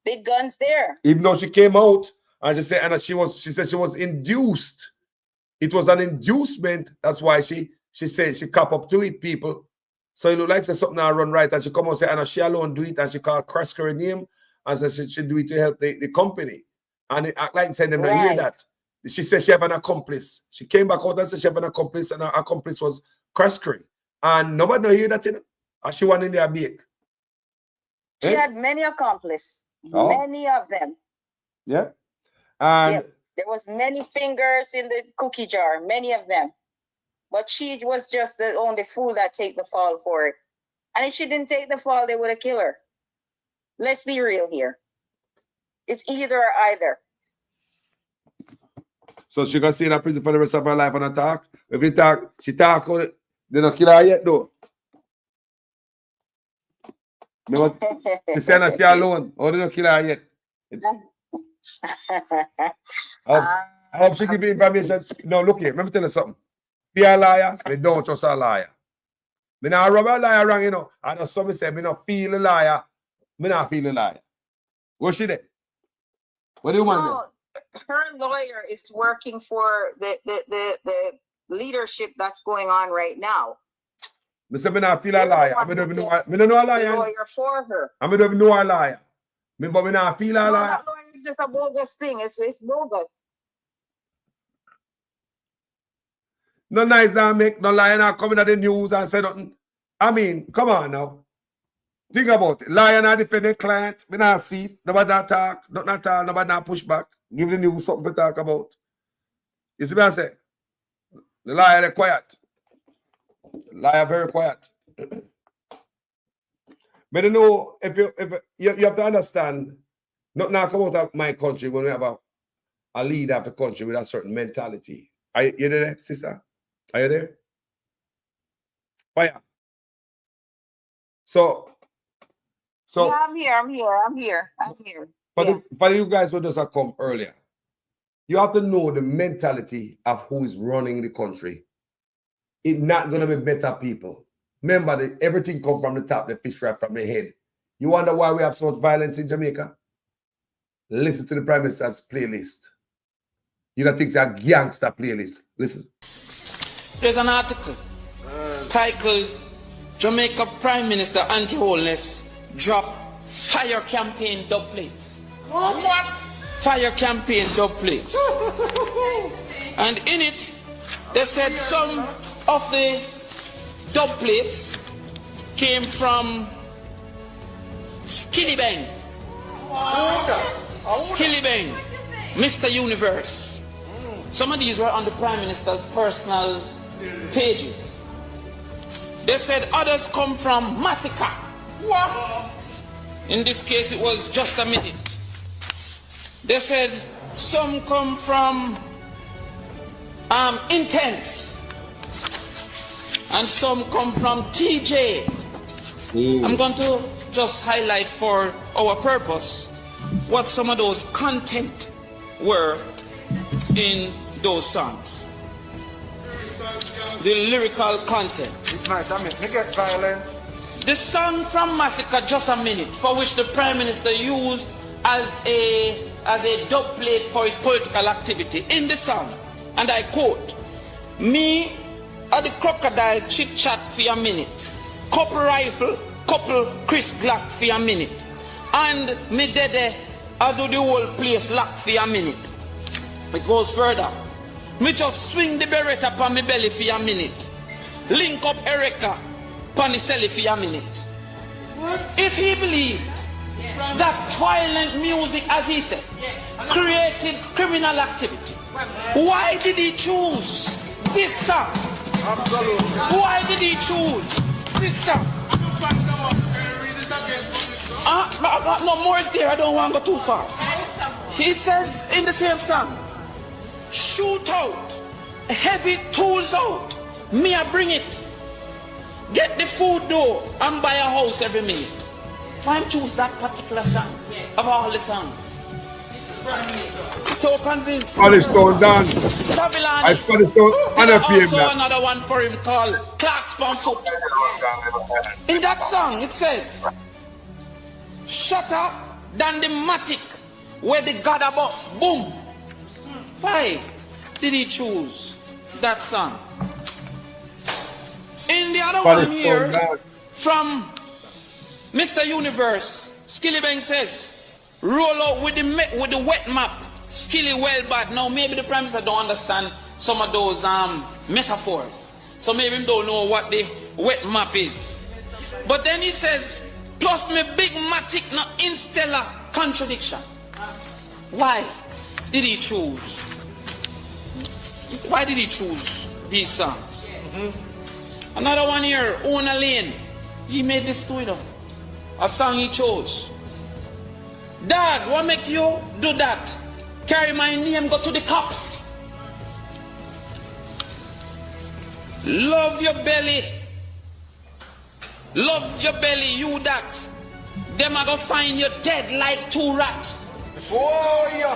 big guns there.
Even though she came out and she said, and she said she was induced. It was an inducement. That's why she said she cop up to it, people. So it look like something I run right, and she come out and say, Anna, she alone do it, and she called Kresker name and said she do it to help the company. And it act like said them to hear that. She said she have an accomplice. She came back out and said she have an accomplice, and her accomplice was Kresker. And nobody no hear that, and she went in there bake.
She had many accomplices. Many of them.
Yeah. And
there was many fingers in the cookie jar, many of them. But she was just the only fool that take the fall for it. And if she didn't take the fall, they would have killed her. Let's be real here. It's either or either.
So she gonna stay in prison for the rest of her life and attack. If you talk, she talk on it, they don't kill her yet though. She said she alone. Or they don't kill her yet. I hope she give you information. No, look here, let me tell you something. Be a liar, they don't trust a liar. Me not rub a liar wrong, I know somebody say me not feel a liar. Me not feel a liar. What's she there? What do you want?
Her lawyer is working for the leadership that's going on right now.
Me say me not feel a liar. I don't know a liar.
Lawyer for her.
I don't know a liar. But me not feel a liar.
That lawyer is just a bogus thing. It's bogus.
No nice now make no liar now coming at the news and say nothing. I mean, come on now. Think about it. Liar now defending client. Me not see it. Nobody not talk. Nothing at all. Nobody not push back. Give the news something to talk about. You see what I say? The liar is quiet. Liar very quiet. But you know, if you have to understand, not now come out of my country when we have a leader of the country with a certain mentality. Are you there, sister? Are you there? Fire. So
yeah, I'm here.
But you guys who just have come earlier, you have to know the mentality of who is running the country. It's not gonna be better people. Remember that everything comes from the top, the fish right from the head. You wonder why we have so much violence in Jamaica? Listen to the Prime Minister's playlist. You don't think it's a gangster playlist. Listen.
There's an article titled Jamaica Prime Minister Andrew Holness drop fire campaign dub plates.
What?
Fire campaign dub plates. And in it, they said some of the dub plates came from Skillibeng. Skillibeng, Mr. Universe. Some of these were on the Prime Minister's personal pages. They said others come from Massacre. What? In this case, it was Just a Minute. They said some come from Intense. And some come from TJ. I'm going to just highlight for our purpose what some of those content were in those songs. The lyrical content.
It's nice, I mean, they get violent.
The song from Massacre, Just a Minute, for which the Prime Minister used as a dub plate for his political activity. In the song, and I quote, "Me are the crocodile chit chat for a minute, couple rifle, couple Chris Glock for a minute, and me dede I do the whole place lock for a minute." It goes further. "Me just swing the Beretta upon me belly for a minute, link up Erica upon the celly for a minute." What? If he believed that violent music, as he said, created criminal activity, why did he choose this song?
Absolutely.
Why did he choose this song? No more is there. I don't want to go too far. He says in the same song, "Shoot out, heavy tools out, me I bring it. Get the food door and buy a house every minute." Why choose that particular song of all the songs? So convinced.
Spanish Stone done.
Babylon.
I Spanish Stone.
Also another one for him called Clark's Pamphlet. In that song it says, shatter than the matic where the God boss. Boom. Why did he choose that song? In the other one here, from Mr. Universe, Skilly Bang says, roll out with the wet map. Skilly well bad. Now maybe the Prime Minister don't understand some of those metaphors. So maybe he don't know what the wet map is. But then he says, plus me big matic no instellar contradiction. Why did he choose? Why did he choose these songs? Another one here, Ona Lane. He made this to it. A song he chose. Dad, what make you do that? Carry my name, go to the cops. Love your belly. Love your belly, you that. Them are gonna find you dead like 2 rats. Oh, yeah.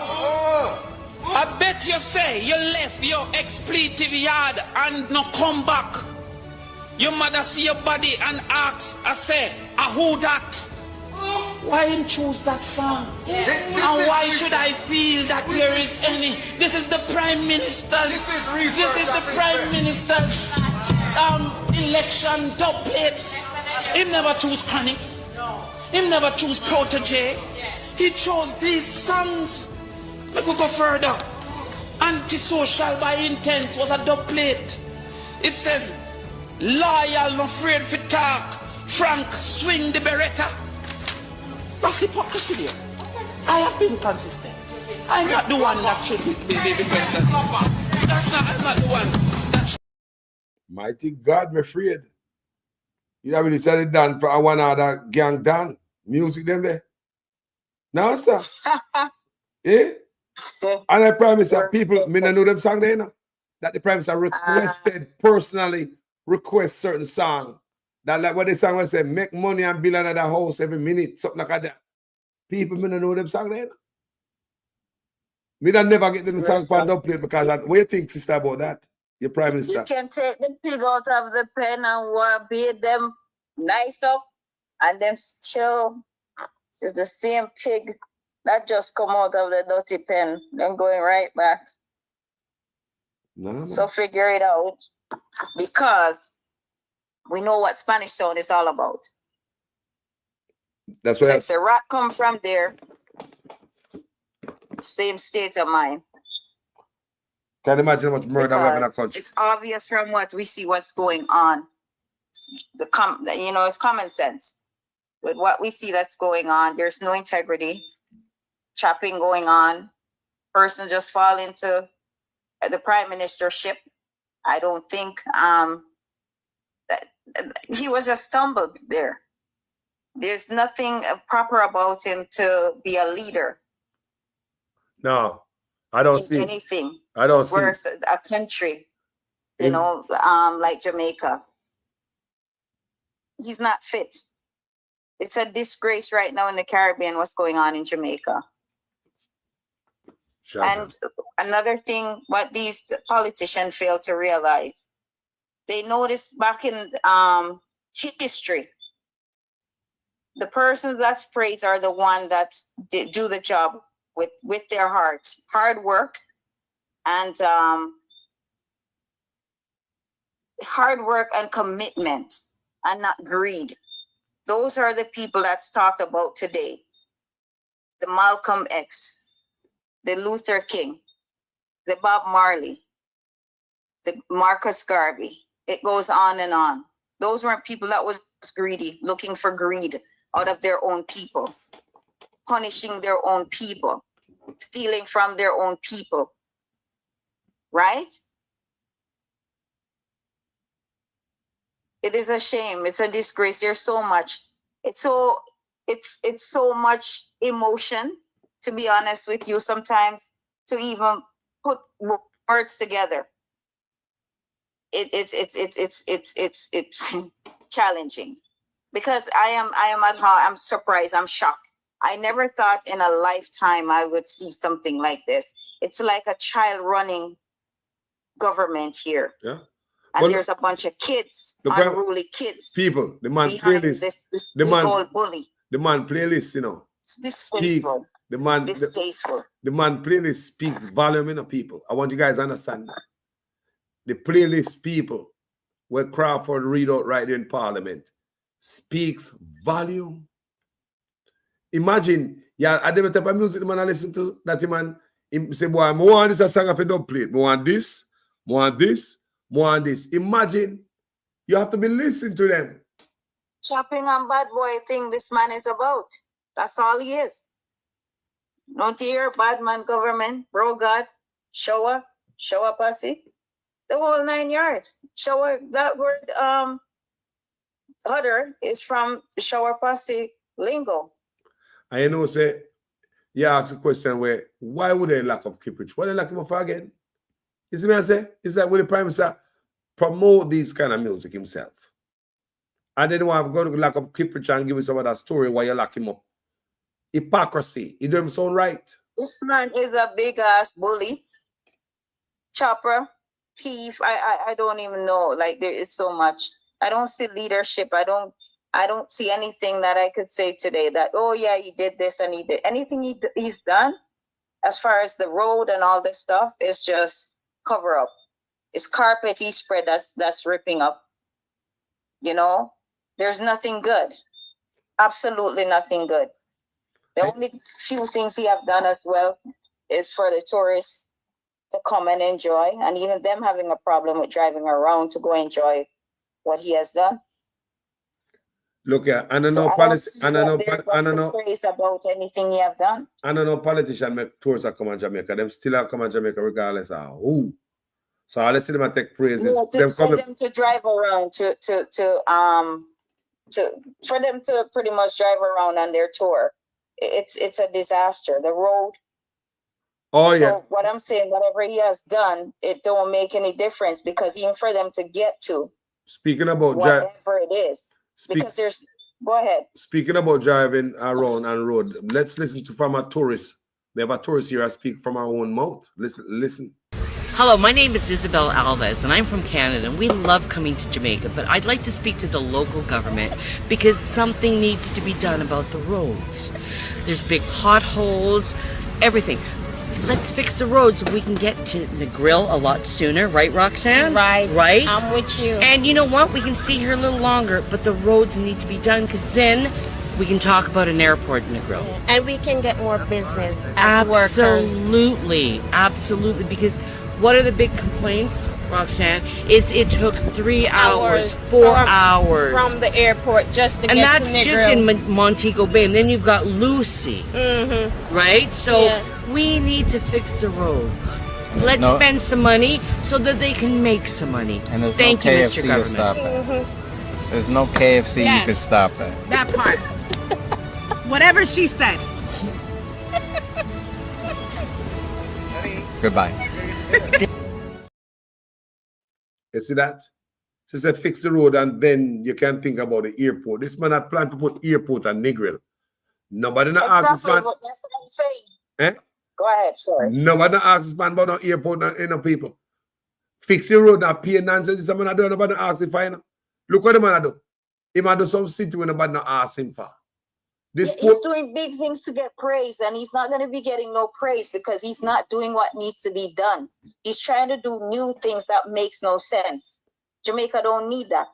I bet you say you left your expletive yard and no come back. Your mother see your body and asks, I say, who that? Why him choose that song? And why should I feel that there is any? This is the Prime Minister's. This is the Prime Minister's election dub plates. Him never choose Chronics. Him never choose Protege. He chose these songs. We could go further. Antisocial by Intense was a dub plate. It says, loyal, no afraid for talk. Frank, swing the Beretta. That's hypocrisy there. I have been consistent. I'm not the one that should be president. That's not, I'm not the one that should.
Mighty God, me afraid. You have decided done for one other gang done. Music them there. Now, sir. Eh? And I promise that people, me not know them song there, you know? That the Prime Minister requested, personally request certain song. That like what the song was say, make money and build another house every minute, something like that. People me not know them song there, you know? Me don't never get them song for no play because what do you think, sister, about that? Your Prime Minister.
You can take the pig out of the pen and beat them nice up and them still it's the same pig that just come out of the dirty pen, then going right back.
No,
so figure it out because we know what Spanish Town is all about.
That's what
so if the rat come from there, same state of mind.
Can't imagine how much murder we have in our country.
It's obvious from what we see what's going on. It's common sense. With what we see that's going on, there's no integrity. Chopping going on. Person just fall into the Prime Ministership. I don't think that he was just stumbled there. There's nothing proper about him to be a leader.
No, I don't see
anything.
I don't see
whereas a country, like Jamaica. He's not fit. It's a disgrace right now in the Caribbean what's going on in Jamaica. And another thing, what these politicians fail to realize, they noticed back in history, the persons that's praised are the one that do the job with their hearts, hard work, and commitment, and not greed. Those are the people that's talked about today. The Malcolm X, the Luther King, the Bob Marley, the Marcus Garvey. It goes on and on. Those weren't people that was greedy, looking for greed out of their own people, punishing their own people, stealing from their own people. Right? It is a shame. It's a disgrace. There's so much. It's so much emotion, to be honest with you, sometimes to even put words together. It's challenging. because I am at heart, I'm surprised, I'm shocked. I never thought in a lifetime I would see something like this. It's like a child running government here.
Yeah.
And
Well,
there's a bunch of kids,
the
unruly kids.
People, the man
behind
playlist.
this
The
big
man,
old bully.
the man playlist, you know.
It's distasteful.
The man,
Distasteful.
the man playlist speaks volume in the people. I want you guys to understand that. The playlist people, where Crawford read out right there in Parliament, speaks volume. Imagine, yeah, I never type of music the man I listen to, that the man he say, boy, I want this a song if I don't play it. I want this, I want this, I want this. Imagine, you have to be listening to them.
Chopping and bad boy thing this man is about. That's all he is. Don't you hear bad man government, bro God, shower posse, the whole 9 yards. Shower, that word Hutter is from shower posse lingo.
I know, say, you ask a question where, why would they lock up Kiprich? Why they lock him up for again? You see what I say? It's like when the Prime Minister promote these kind of music himself. And then want to go to lock up Kiprich and give you some of that story why you lock him up. Hypocrisy. It doesn't sound right.
This man is a big ass bully, chopper, thief. I don't even know. Like, there is so much. I don't see leadership. I don't see anything that I could say today that, oh yeah, he did this and he did anything he's done as far as the road and all this stuff is just cover up. It's carpet he spread that's ripping up. You know, there's nothing good. Absolutely nothing good. The only few things he have done as well is for the tourists to come and enjoy, and even them having a problem with driving around to go enjoy what he has done.
Look here, I don't know
praise about anything he have done.
I don't know politicians make tours that come to Jamaica. Them still have come to Jamaica regardless of who. So let's see them take praises.
No, them to drive around for them to pretty much drive around on their tour. It's a disaster. The road.
Oh yeah.
So what I'm saying, whatever he has done, it don't make any difference because even for them to get to.
Speaking about
whatever it is, because there's. Go ahead.
Speaking about driving around on road, let's listen to from a tourist. We have a tourist here. I speak from our own mouth. Listen.
Hello, my name is Isabel Alves, and I'm from Canada, and we love coming to Jamaica, but I'd like to speak to the local government because something needs to be done about the roads. There's big potholes, everything. Let's fix the roads so we can get to the grill a lot sooner, right, Roxanne?
Right.
Right?
I'm with you.
And you know what? We can stay here a little longer, but the roads need to be done because then we can talk about an airport in the grill.
And we can get more business as workers.
Absolutely, because what are the big complaints, Roxanne? Is it took 3 hours, 4 hours
from the airport just to
and
get to
that's
Negril.
just in Montego Bay, and then you've got Lucy, right? So we need to fix the roads. Let's spend some money so that they can make some money.
And there's
Thank
no
you,
KFC
Mr. Government.
to stop it. There's no KFC you can stop it.
That part. Whatever she said.
Goodbye.
You see that? She said fix the road and then you can think about the airport. This man had planned to put airport on Negril. Nobody not asked this man.
That's what I'm saying.
Eh?
Go ahead, sorry.
Nobody not asked this man about no airport and people. Fix the road and pay nonsense. This man do nobody ask him for. Look what the man do. He might do some city when nobody not ask him for.
He's doing big things to get praise, and he's not going to be getting no praise because he's not doing what needs to be done. He's trying to do new things that makes no sense. Jamaica don't need that.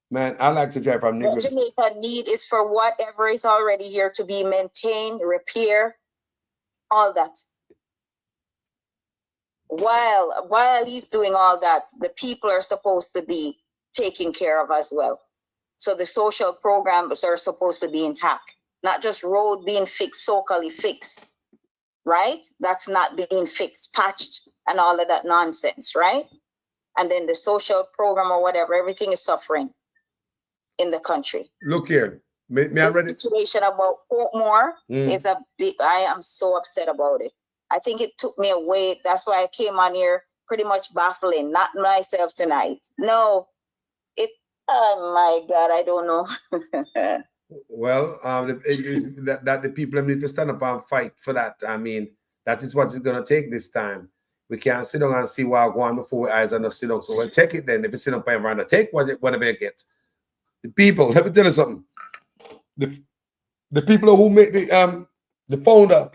Man, I like to drive from Negril.
What Jamaica need is for whatever is already here to be maintained, repair, all that. While he's doing all that, the people are supposed to be taken care of as well. So the social programs are supposed to be intact, not just road being fixed, so-called fixed, right? That's not being fixed, patched, and all of that nonsense, right? And then the social program or whatever, everything is suffering in the country.
Look here.
The situation about Portmore is a big, I am so upset about it. I think it took me away. That's why I came on here pretty much baffling, not myself tonight. No, Oh my God, I don't know.
Well, that the people need to stand up and fight for that. I mean, that is what it's going to take this time. We can't sit down and see what I want before our eyes are not sit down. So we'll take it then. If it's sit up and run, take whatever you get. The people, let me tell you something. The people who make the founder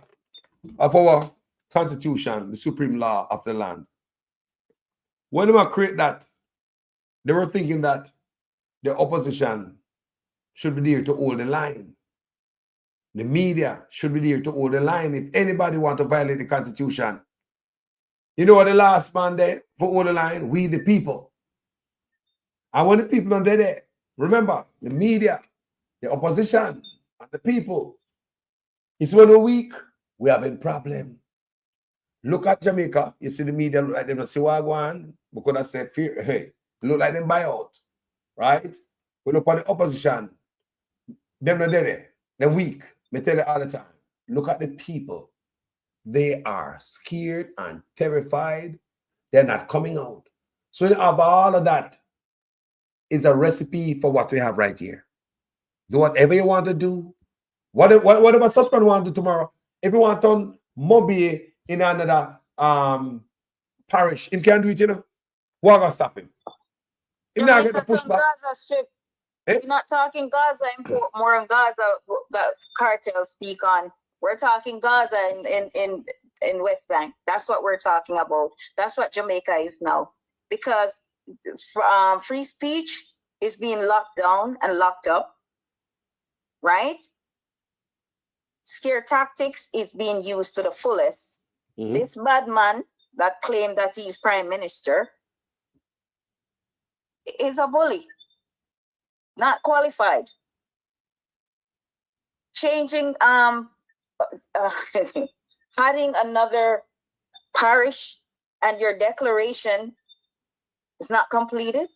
of our constitution, the supreme law of the land, when they create that, they were thinking that the opposition should be there to hold the line. The media should be there to hold the line. If anybody want to violate the constitution, you know what the last man there for hold the line? We the people. And when the people are there, remember, the media, the opposition, and the people, it's when we're weak, we have a problem. Look at Jamaica. You see the media look like them see what go on. Because I said, hey, look like them buy out. Right? We look at the opposition. Them not there. They're weak. Me tell you all the time. Look at the people. They are scared and terrified. They're not coming out. So you have all of that is a recipe for what we have right here. Do whatever you want to do. Whatever suspect want to do tomorrow. If you want to Moby in another parish, him can't do it, you know. We're going to stop him. Him not get the pushback.
Gaza Strip. We're not talking Gaza, more of Gaza that cartels speak on. We're talking Gaza in West Bank. That's what we're talking about. That's what Jamaica is now. Because free speech is being locked down and locked up. Right? Scare tactics is being used to the fullest. Mm-hmm. This bad man that claimed that he's prime minister is a bully. Not qualified. Changing, adding another parish and your declaration is not completed,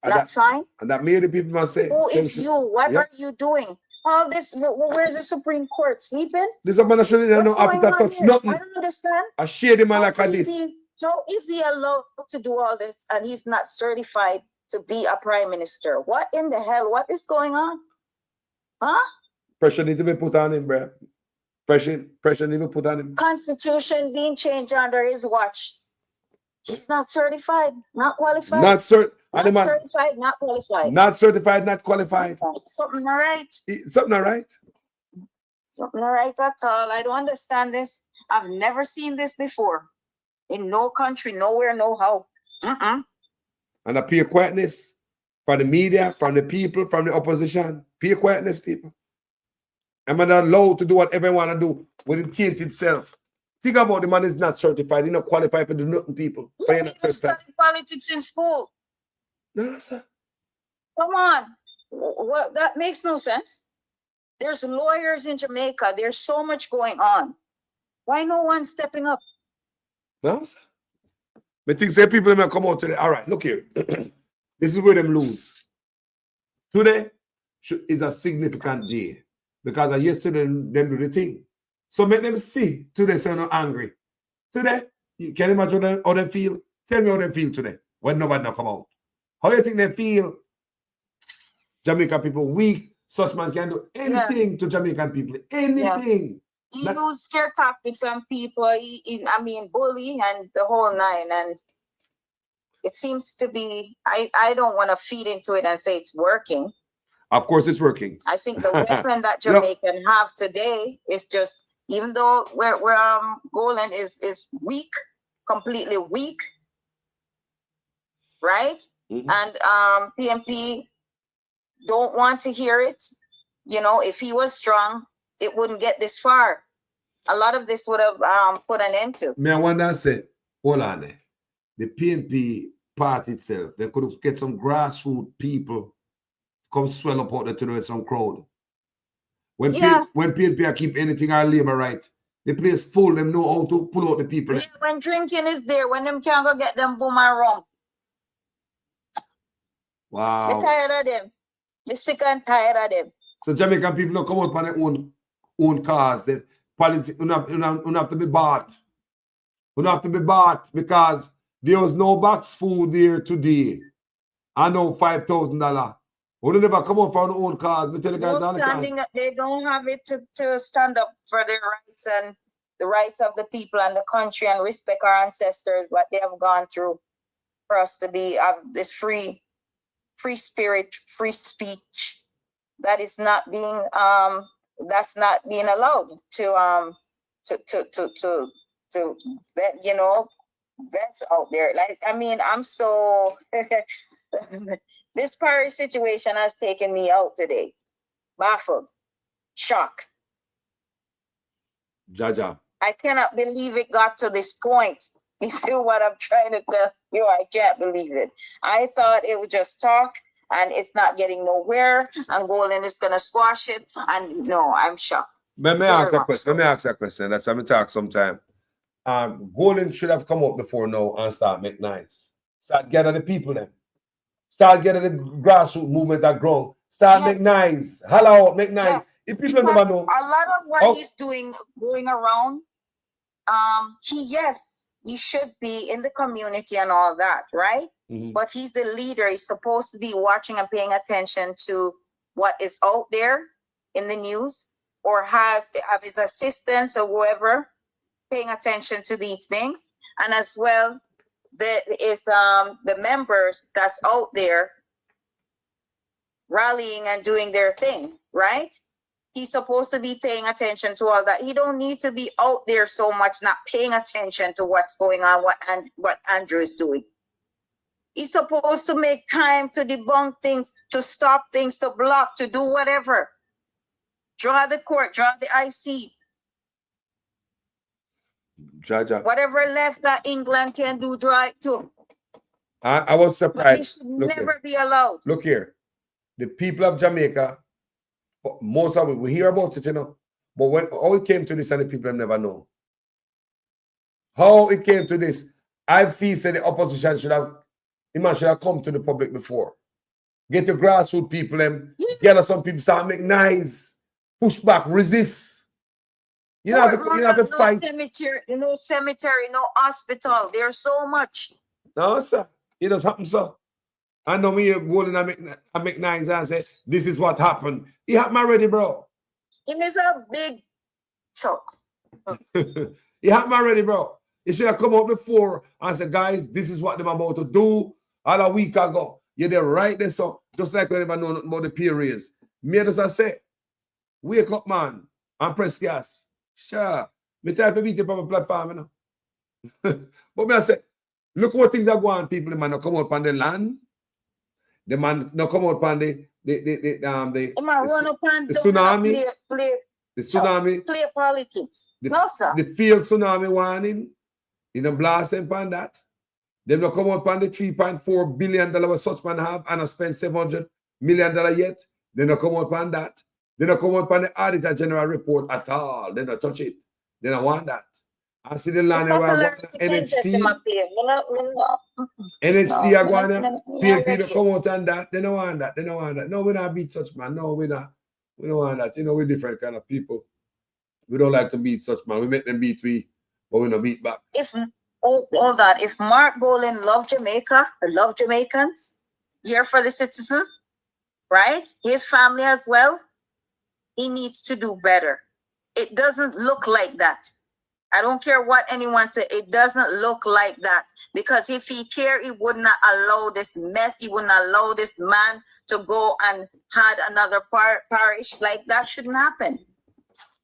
not signed.
And that made the people must say,
who is you? What are you doing? All this, where's the Supreme Court? Sleeping?
This man actually no after touch nothing.
I don't understand.
I share him like this.
So is he allowed to do all this and he's not certified to be a prime minister? What in the hell? What is going on? Huh?
Pressure need to be put on him, bro. Pressure need to be put on him.
Constitution being changed under his watch. He's not certified, not qualified.
Not certified,
not qualified.
Not certified, not qualified.
Something all right.
Something all right.
Something all right at all. I don't understand this. I've never seen this before. In no country, nowhere, no how.
And appear quietness from the media, from the people, from the opposition. Appear quietness, people. I'm not allowed to do whatever I want to do with the tainted self. Think about the man is not certified. He's not qualified for do nothing, people.
You didn't even study politics in school.
No, sir.
Come on. What, that makes no sense. There's lawyers in Jamaica. There's so much going on. Why no one stepping up?
No, sir. But think say people may come out today. All right, look here. This is where them lose. Today is a significant day because yesterday them do the thing. So make them see today so they're not angry. Today, you can imagine how they feel? Tell me how they feel today when nobody not come out. How do you think they feel? Jamaican people weak. Such man can do anything to Jamaican people. Anything.
He use scare tactics on people. Bully and the whole nine. And it seems to be, I don't want to feed into it and say it's working.
Of course it's working.
I think the weapon that Jamaican have today is just, even though where Golan is weak, completely weak, right? Mm-hmm. And PNP don't want to hear it. You know, if he was strong, it wouldn't get this far. A lot of this would have put an end to.
Me, I wonder, say, hold on there. The PNP party itself, they could get some grassroots people come swell up out there to do some crowd. When PNP keep anything our labor right, the place full, them know how to pull out the people.
Yeah, when drinking is there, when them can't go get them boom and rum.
Wow.
They're tired of them. They're sick and tired of them.
So Jamaican people don't come out on their own cars. They have to be bought. You have to be bought because there was no box food there today. I know $5,000 Who never come up for our own cause? Me tell the guys all the time.
They don't have it to stand up for their rights and the rights of the people and the country and respect our ancestors, what they have gone through for us to be of this free spirit, free speech. That is not being that's not being allowed to you know, that's out there. Like, I mean, I'm so this Paris situation has taken me out today. Baffled, shocked.
Jaja.
I cannot believe it got to this point. You see what I'm trying to tell you? I can't believe it. I thought it would just talk and it's not getting nowhere. Angolan is gonna squash it. And no, I'm shocked.
Let me ask that question. That's how we talk sometime. Golden should have come up before now and start make nice. Start getting the people then. Start getting the grassroots movement that grow. Start make nice. Hello, make nice.
Yes.
If people never know.
A lot of what he's doing, going around, he should be in the community and all that, right? Mm-hmm. But he's the leader. He's supposed to be watching and paying attention to what is out there in the news, or have his assistants or whoever paying attention to these things. And as well, there is the members that's out there rallying and doing their thing, right? He's supposed to be paying attention to all that. He don't need to be out there so much not paying attention to what's going on, what Andrew is doing. He's supposed to make time to debunk things, to stop things, to block, to do whatever. Draw the court, draw the IC.
Jaja.
Whatever left that England can do, draw it too.
I was surprised.
This should never be allowed.
Look here. The people of Jamaica, most of it, we hear about it, you know. But when how it came to this, and the people never know. How it came to this, I feel that the opposition should have come to the public before. Get your grassroots people, get some people start make nice, push back, resist. You know, you have to fight.
No cemetery, no hospital. There's so much.
No, sir. It does happen, sir. I know me going and I make nice and say, this is what happened. It happened already, bro.
It is a big choke.
It happened already, bro. It should have come out before and said, guys, this is what they're about to do. All a week ago. You're there right there, so just like we never know nothing about the periods. Me as I say, wake up, man, and press gas. Sure. Me try to beat it on my platform, you know. But me I say, look what things are going on, people. The man not come out on the land. The man not come out on the tsunami. The tsunami.
Play politics. No, sir.
The field tsunami warning. You know, blast them on that. They not come out on the $3.4 billion what such man have and I spent $700 million yet. They not come out on that. They don't come up on the Auditor General report at all. They don't touch it. They don't want that. I see the land where NHT are going to pay people come out on that. They don't want that. They don't want that. No, we don't beat such man. No, we don't. We don't want that. You know, we're different kind of people. We don't like to beat such man. We make them beat we, but we don't beat back.
Hold on. If Mark Golan loved Jamaica, or loved Jamaicans, here for the citizens, right? His family as well. He needs to do better. It doesn't look like that. I don't care what anyone says. It doesn't look like that. Because if he cared, he would not allow this mess. He would not allow this man to go and had another parish. Like, that shouldn't happen.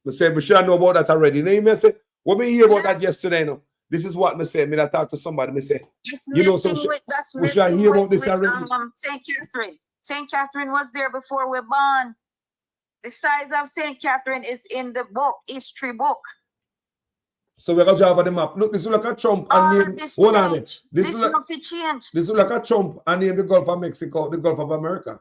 I say, we should know about that already. You know, me say, what me hear about that yesterday, no? This is what me say. Me I talk to somebody, me say, you know, we should hear about this already.
St. Catherine. St. Catherine was there before we're born. The size of St. Catherine is in the book, history book.
So we're going to drive the map. Look, this is like a Trump and name. Hold on.
This is not to change.
This is like a Trump and name the Gulf of Mexico, the Gulf of America.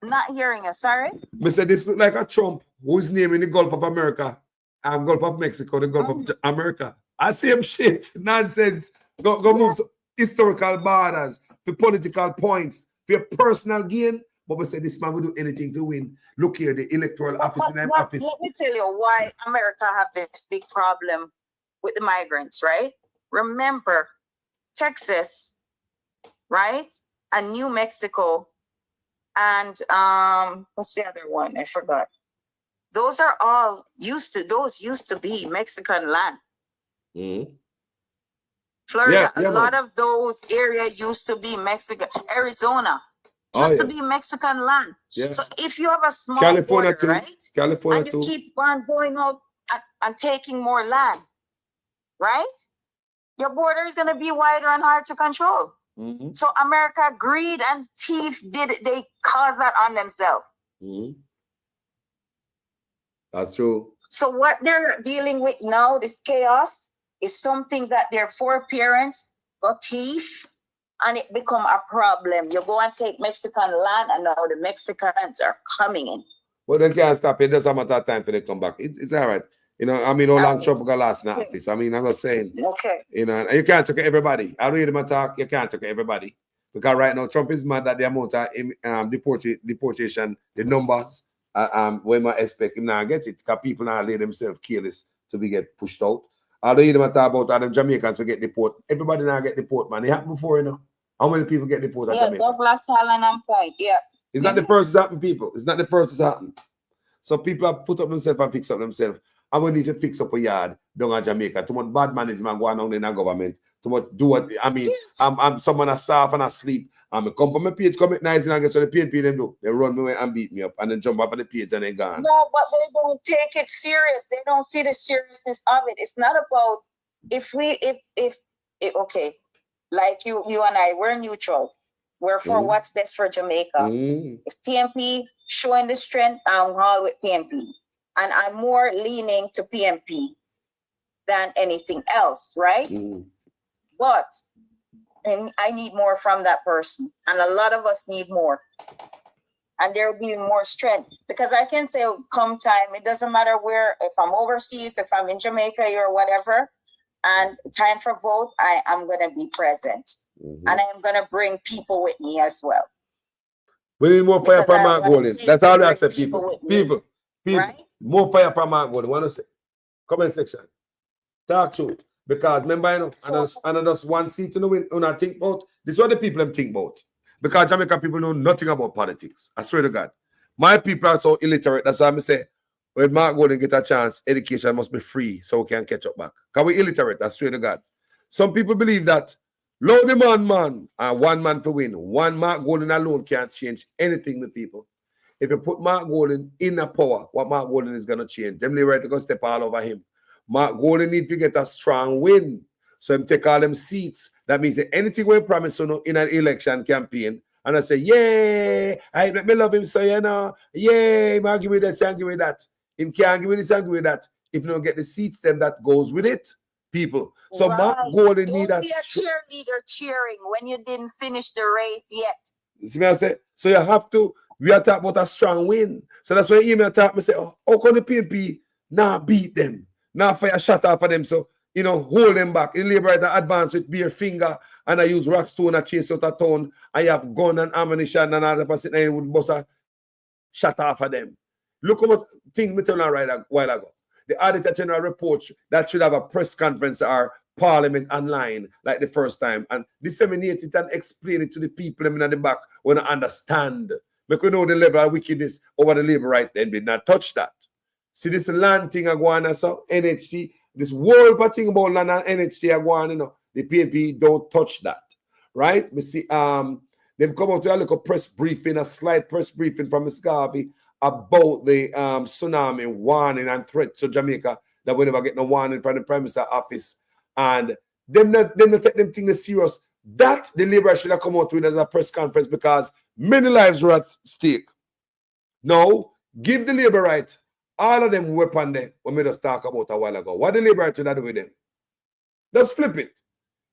Not hearing you, sorry?
We said this look like a Trump who is naming the Gulf of America and Gulf of Mexico, the Gulf of America. I same shit. Nonsense. Go move some historical borders for political points, for your personal gain. But we say this man will do anything to win. Look here, the electoral office in that office.
Let me tell you why America have this big problem with the migrants, right? Remember, Texas, right? And New Mexico and what's the other one? I forgot. Those are all used to be Mexican land.
Mm-hmm.
Florida, a lot of those areas used to be Mexican. Arizona used to be Mexican land. Yeah. So if you have a small
California
border,
too.
right?
California
and you keep on going out and taking more land, right? Your border is going to be wider and hard to control. Mm-hmm. So America, greed and thief they caused that on themselves.
Mm-hmm. That's true.
So what they're dealing with now, this chaos, is something that their foreparents got thief, and it become a problem. You go and take Mexican land, and now the Mexicans are coming in.
Well, they can't stop it. It doesn't matter time for they come back. It's all right. You know, I mean, how long Trump got last in the office? I mean, I'm not saying.
Okay.
You know, you can't talk to everybody. I read him talk. You can't talk to everybody. Because right now, Trump is mad at the amount of deportation, the numbers. When I expect him now get it, because people now lay themselves careless to be get pushed out. I don't hear them talk about how them Jamaicans will get deported. Everybody now get deported, man. It happened before, you know. How many people get deported?
Yeah, Douglas Allen and Point, yeah.
It's not the first it's happened, people. It's not the first it's happened. So people have put up themselves and fix up themselves. And we need to fix up a yard down in Jamaica. Too much bad management going on in our government. Too much do what I mean. Yes. I'm someone that's soft and asleep. I'm come from my page, come nice and I get so the PNP them do. They run me away and beat me up and then jump off of the page and they gone.
No, but they don't take it serious. They don't see the seriousness of it. It's not about if okay, like you and I, we're neutral. We're for what's best for Jamaica. If PNP showing the strength, I'm all with PNP. And I'm more leaning to PNP than anything else, right? But and I need more from that person. And a lot of us need more. And there will be more strength. Because I can say, come time, it doesn't matter where, if I'm overseas, if I'm in Jamaica or whatever, and time for vote, I am going to be present. And I am going to bring people with me as well.
We need more fire from Mark Golding. That's all I said, people. People. Right? More fire from Mark Golding. Want to say? Comment section. Talk truth. Because remember, you know, and just one seat to the win. When I think about this is what the people think about. Because Jamaican people know nothing about politics. I swear to God. My people are so illiterate. That's why I say, when Mark Golding get a chance, education must be free so we can catch up back. Because we're illiterate. I swear to God. Some people believe that low demand man and one man to win. One Mark Golding alone can't change anything with people. If you put Mark Golding in a power, what Mark Golding is going to change? Them right to go step all over him. Mark Golding need to get a strong win. So him take all them seats. That means that anything we promise in an election campaign, and I say, yeah, I love him, so you know, yeah, man, give me this and give me that. Him can't give me this and give me that. If you don't get the seats, then that goes with it, people. So right. Mark Golding need a
cheerleader cheering when you didn't finish the race yet.
You see what I say? So you have to, we are talking about a strong win. So that's why email talk me say, oh, how can the PNP now beat them? Now fire shot off of them, so you know, hold them back. The Labour advance with bare finger and I use rock stone and chase out a town. I have gun and ammunition and other person and would bust a shot off of them. Look how much things me tell you right a while ago. The Auditor General report that should have a press conference or Parliament online like the first time and disseminate it and explain it to the people in the back when I understand. Because we know the level of wickedness over the Labour right then did not touch that. See this land thing Aguana, so NHC, this world thing about land and NHC Aguana, you know, the PNP don't touch that, right? We see them come out to a little press briefing, a slight press briefing from Ms. Garvey about the tsunami warning and threat to Jamaica that we never get no warning from the Prime Minister's office, and them not take them things serious. That the Labour should have come out with as a press conference because many lives were at stake. Now give the Labour right. All of them weapon there, when we just talk about a while ago. What the Labour should do with them? Just flip it.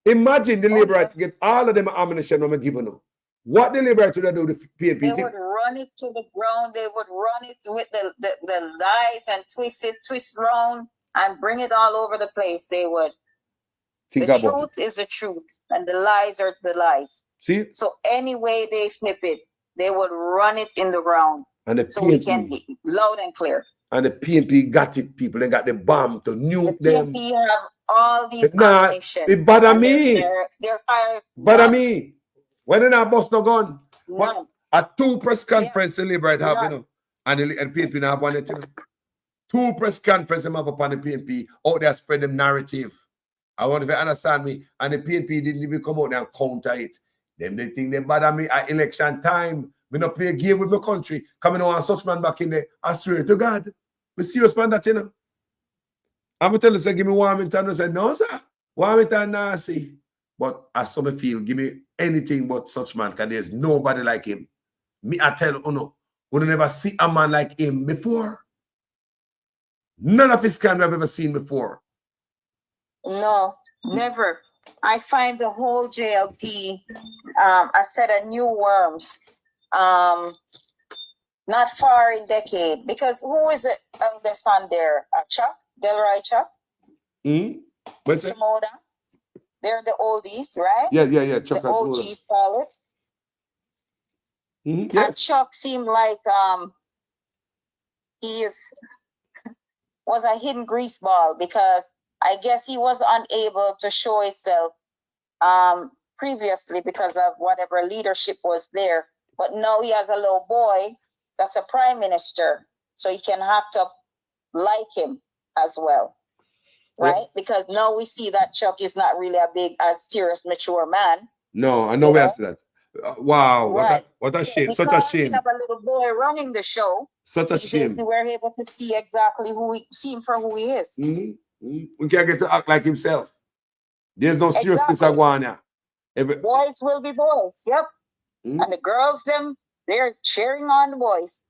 Imagine the Labour right to get all of them ammunition when we give them. What the Labour should do with the PNP?
They would run it to the ground. They would run it with the lies and twist round and bring it all over the place. They would. The truth is the truth and the lies are the lies.
See?
So any way they flip it, they would run it in the ground.
And the
so
PNP,
we can be loud and clear.
And the PNP got it, people. They got the bomb to nuke them.
The PNP have all these ammunition.
It bother me.
They're fired.
Bother me. When they not bust no gun.
No.
A 2 press conference the Liberate have, you know, and the PNP now have one, you know. 2 press conference them have upon the PNP out there spread them narrative. I want to understand me. And the PNP didn't even come out there and counter it. Them they think they bother me at election time. Me not play a game with my country. Coming on such man back in there. I swear to God. Me serious man that, you know. I'm going to tell you, say, give me Warmington. I said, no, sir. Warmington, nah, see. But as some feel, give me anything but such man, because there's nobody like him. Me, I tell you, no. We never see a man like him before. None of his kind I've ever seen before.
No, never. I find the whole JLP a set of new worms. Not far in decade. Because who is it eldest son there? Chuck? Delroy Chuck? Shimoda? They're the oldies, right?
Yeah. Chuck
the OGs call it.
Yes.
And Chuck seemed like he was a hidden grease ball, because I guess he was unable to show himself previously because of whatever leadership was there. But now he has a little boy that's a prime minister, so he can have to like him as well, right? Yeah. Because now we see that Chuck is not really a serious, mature man.
No, I know where I said that. Wow, right. What a shame. Such a shame.
We have a little boy running the show.
Such a shame.
We were able to see exactly see him for who he is.
We can't get to act like himself. There's no seriousness going on.
Boys will be boys, yep. And the girls, they're cheering on the boys.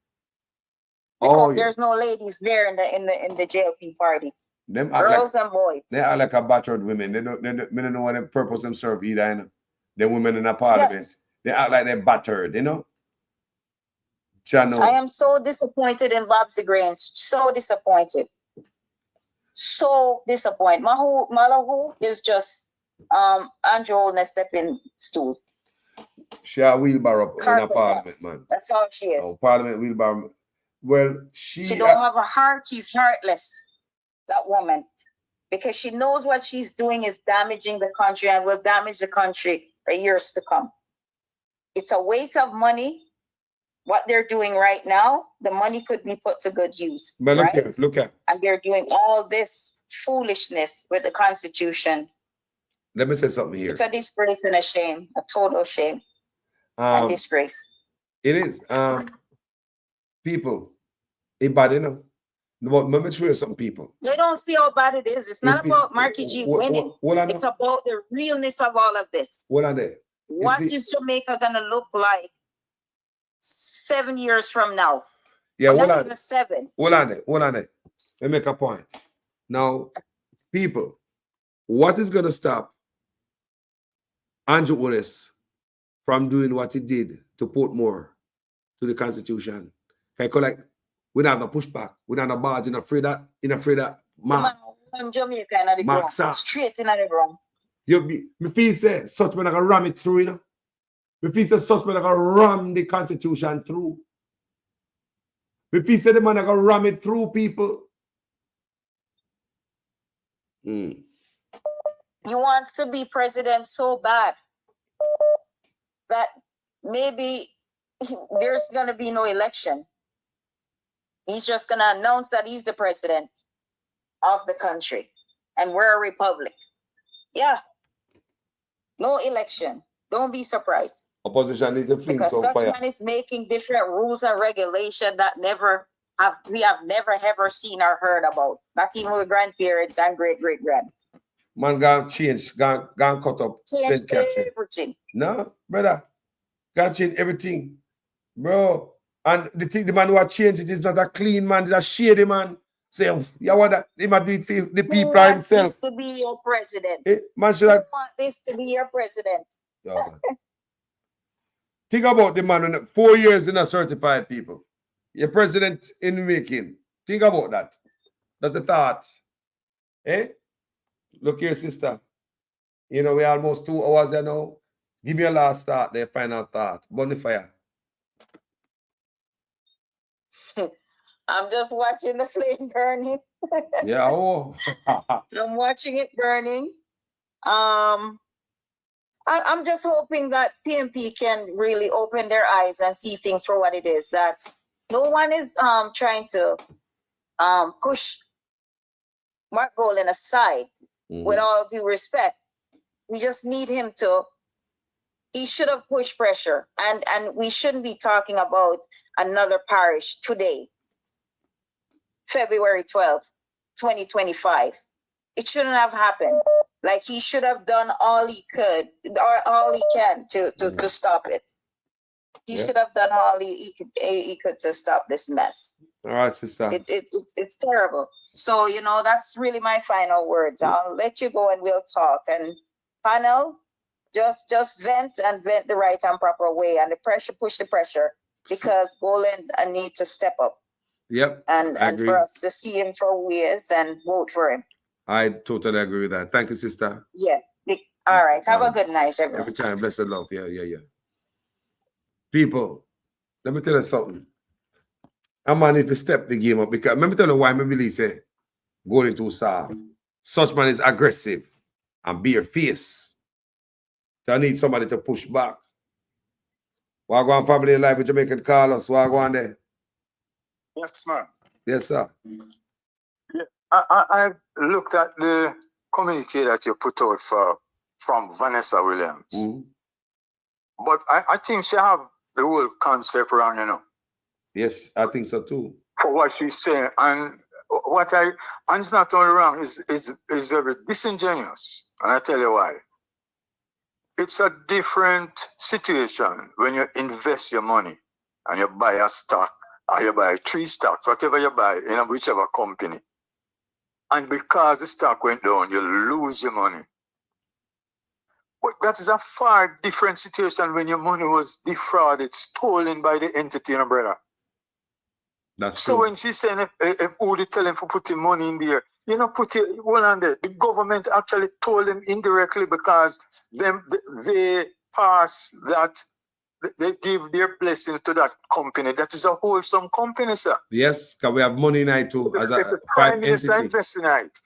Because there's no ladies there in the JLP party.
Them
girls and boys.
They are like a battered women. They don't know what the purpose them serve either, you know. The women in the parliament. Yes. They act like they're battered, you know. Channel.
I am so disappointed in Babsy Grange. So disappointed. So disappointed. Malahu is just Andrew Holness stepping stool.
She a wheelbarrow in a parliament, man.
That's all she is.
Oh, parliament wheelbarrow. Well, she
don't have a heart. She's heartless, that woman. Because she knows what she's doing is damaging the country and will damage the country for years to come. It's a waste of money. What they're doing right now, the money could be put to good use.
But
right?
Look at.
And they're doing all this foolishness with the Constitution.
Let me say something here.
It's a disgrace and a shame, a total shame and disgrace.
It is. People, it's bad, you know. But let me show you some people.
They don't see how bad it is. It's not about Marky G winning. It's about the realness of all of this. What is Jamaica going to look like 7 years from now?
Yeah,
not even 7.
Hold on there. Let me make a point. Now, people, what is going to stop Andrew Holness from doing what he did to put more to the Constitution? Like, we don't have no pushback. We don't have no bars in afraid that Mark.
Jamaica straight in the ground.
Me feel say such men are gonna ram it through, you know. Me feel say such men are gonna ram the Constitution through. Me feel say the man are gonna ram it through, people.
He wants to be president so bad that maybe there's gonna be no election. He's just going to announce that he's the president of the country and we're a republic. Yeah. No election. Don't be surprised.
Opposition needs to fling
because
some
such
fire.
man is making different rules and regulation that we have never ever seen or heard about. Not even with grandparents and great-great-grand.
Man gonna change, gonna cut up.
Change everything.
No, brother. Gonna change everything. Bro. And the man who has changed it is not a clean man, it's a shady man. So you want that? He might be the people by himself.
This to be your president.
Man should have...
want this to be your president.
Think about the man in 4 years in a certified people. Your president in the making. Think about that. That's a thought. Look here, sister. You know, we're almost 2 hours there now. Give me a last thought, the final thought. Bonfire.
I'm just watching the flame burning.
Yeah.
I'm watching it burning. I'm just hoping that PMP can really open their eyes and see things for what it is. That no one is trying to push Mark Golan aside. With all due respect, we just need him to. He should have pushed pressure, and we shouldn't be talking about another parish today, February 12th, 2025. It shouldn't have happened. Like, he should have done all he could, or all he can to stop it. He should have done all he could to stop this mess.
All right, sister.
It's terrible. So, you know, that's really my final words. I'll let you go and we'll talk. And panel, just vent the right and proper way, and push the pressure, because Golan needs to step up.
Yep.
And for us to see him for who he is and vote for him.
I totally agree with that. Thank you, sister.
Yeah. All right. Have a good night, everyone.
Every time, blessed love. Yeah. People, let me tell you something. A man need to step the game up, because let me tell you why I believe say going too soft. Such man is aggressive and bare face. So I need somebody to push back. Why go on family life with Jamaican Carlos? Why go on there?
Yes, ma'am.
Yes, sir.
Yeah, I've looked at the communique that you put out from Vanessa Williams. But I think she have the whole concept wrong, you know.
Yes, I think so too.
For what she's saying. And it's not only wrong, is very disingenuous. And I tell you why. It's a different situation when you invest your money and you buy a stock, or you buy 3 stocks, whatever you buy in whichever company. And because the stock went down, you lose your money. But that is a far different situation when your money was defrauded, stolen by the entity, you know, brother.
That's
so
true.
When she's saying if Udi tell him for putting money in there, you know, put it well on there. The government actually told them indirectly, because they pass that, they give their blessings to that company. That is a wholesome company, sir.
Yes, because we have money in it too, as a
the Prime
5
Minister
entity.
invests in it.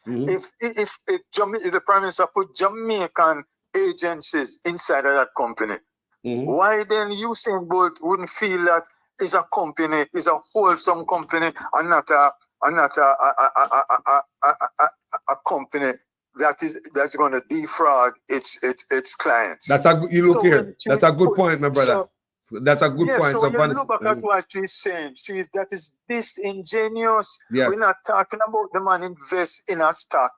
If the Prime Minister put Jamaican agencies inside of that company, why then Usain Bolt wouldn't feel that is a company, is a wholesome company, and not a company that's going to defraud its clients.
That's a good point, my brother. That's a good point.
So when you look back at what she's saying, that is disingenuous.
Yes.
We're not talking about the man invest in a stock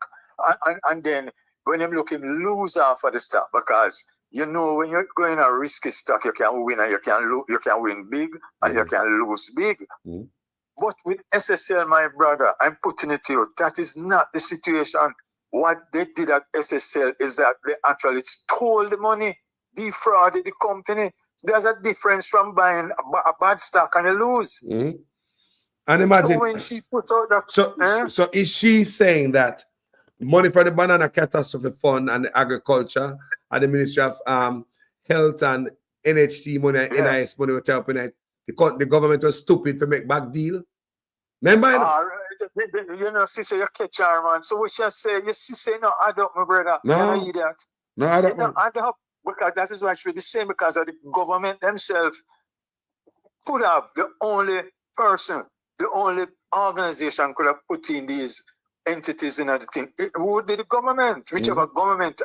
and then when him look him lose half of the stock, because you know when you're going a risky stock, you can win and you can win big and you can lose big. But with SSL, my brother, I'm putting it to you, that is not the situation. What they did at SSL is that they actually stole the money, defrauded the company. There's a difference from buying a bad stock and you lose.
And imagine,
so when she put out that,
so is she saying that money for the Banana Catastrophe Fund and the Agriculture and the Ministry of Health and NHT money and NIS money were helping it? The government was stupid to make back deal. Remember?
You know, she say you catch her, man. So what she say? She say no, I don't, my brother.
No.
Can I hear that?
No, I don't.
No, I don't. Because that is why she be saying, because of the government themselves could have the only person, the only organization could have put in these entities and everything. It would be the government, whichever government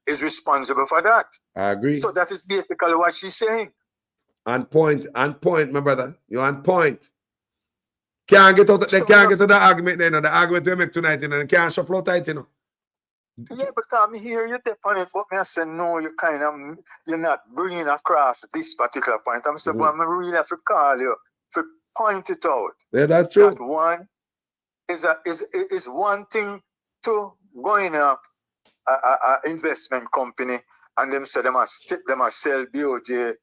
is responsible for that.
I agree.
So that is basically what she's saying.
On point, my brother. You're on point. Can't get out of the argument then, the argument we make tonight, and can't shuffle out tight, you know.
Yeah, because me hear you dip on it, but me I say no, you're not bringing across this particular point. I'm saying, well, I really have to call you to point it out.
Yeah, that's true.
That one is one thing to go in a investment company and them say they must sell BOJ,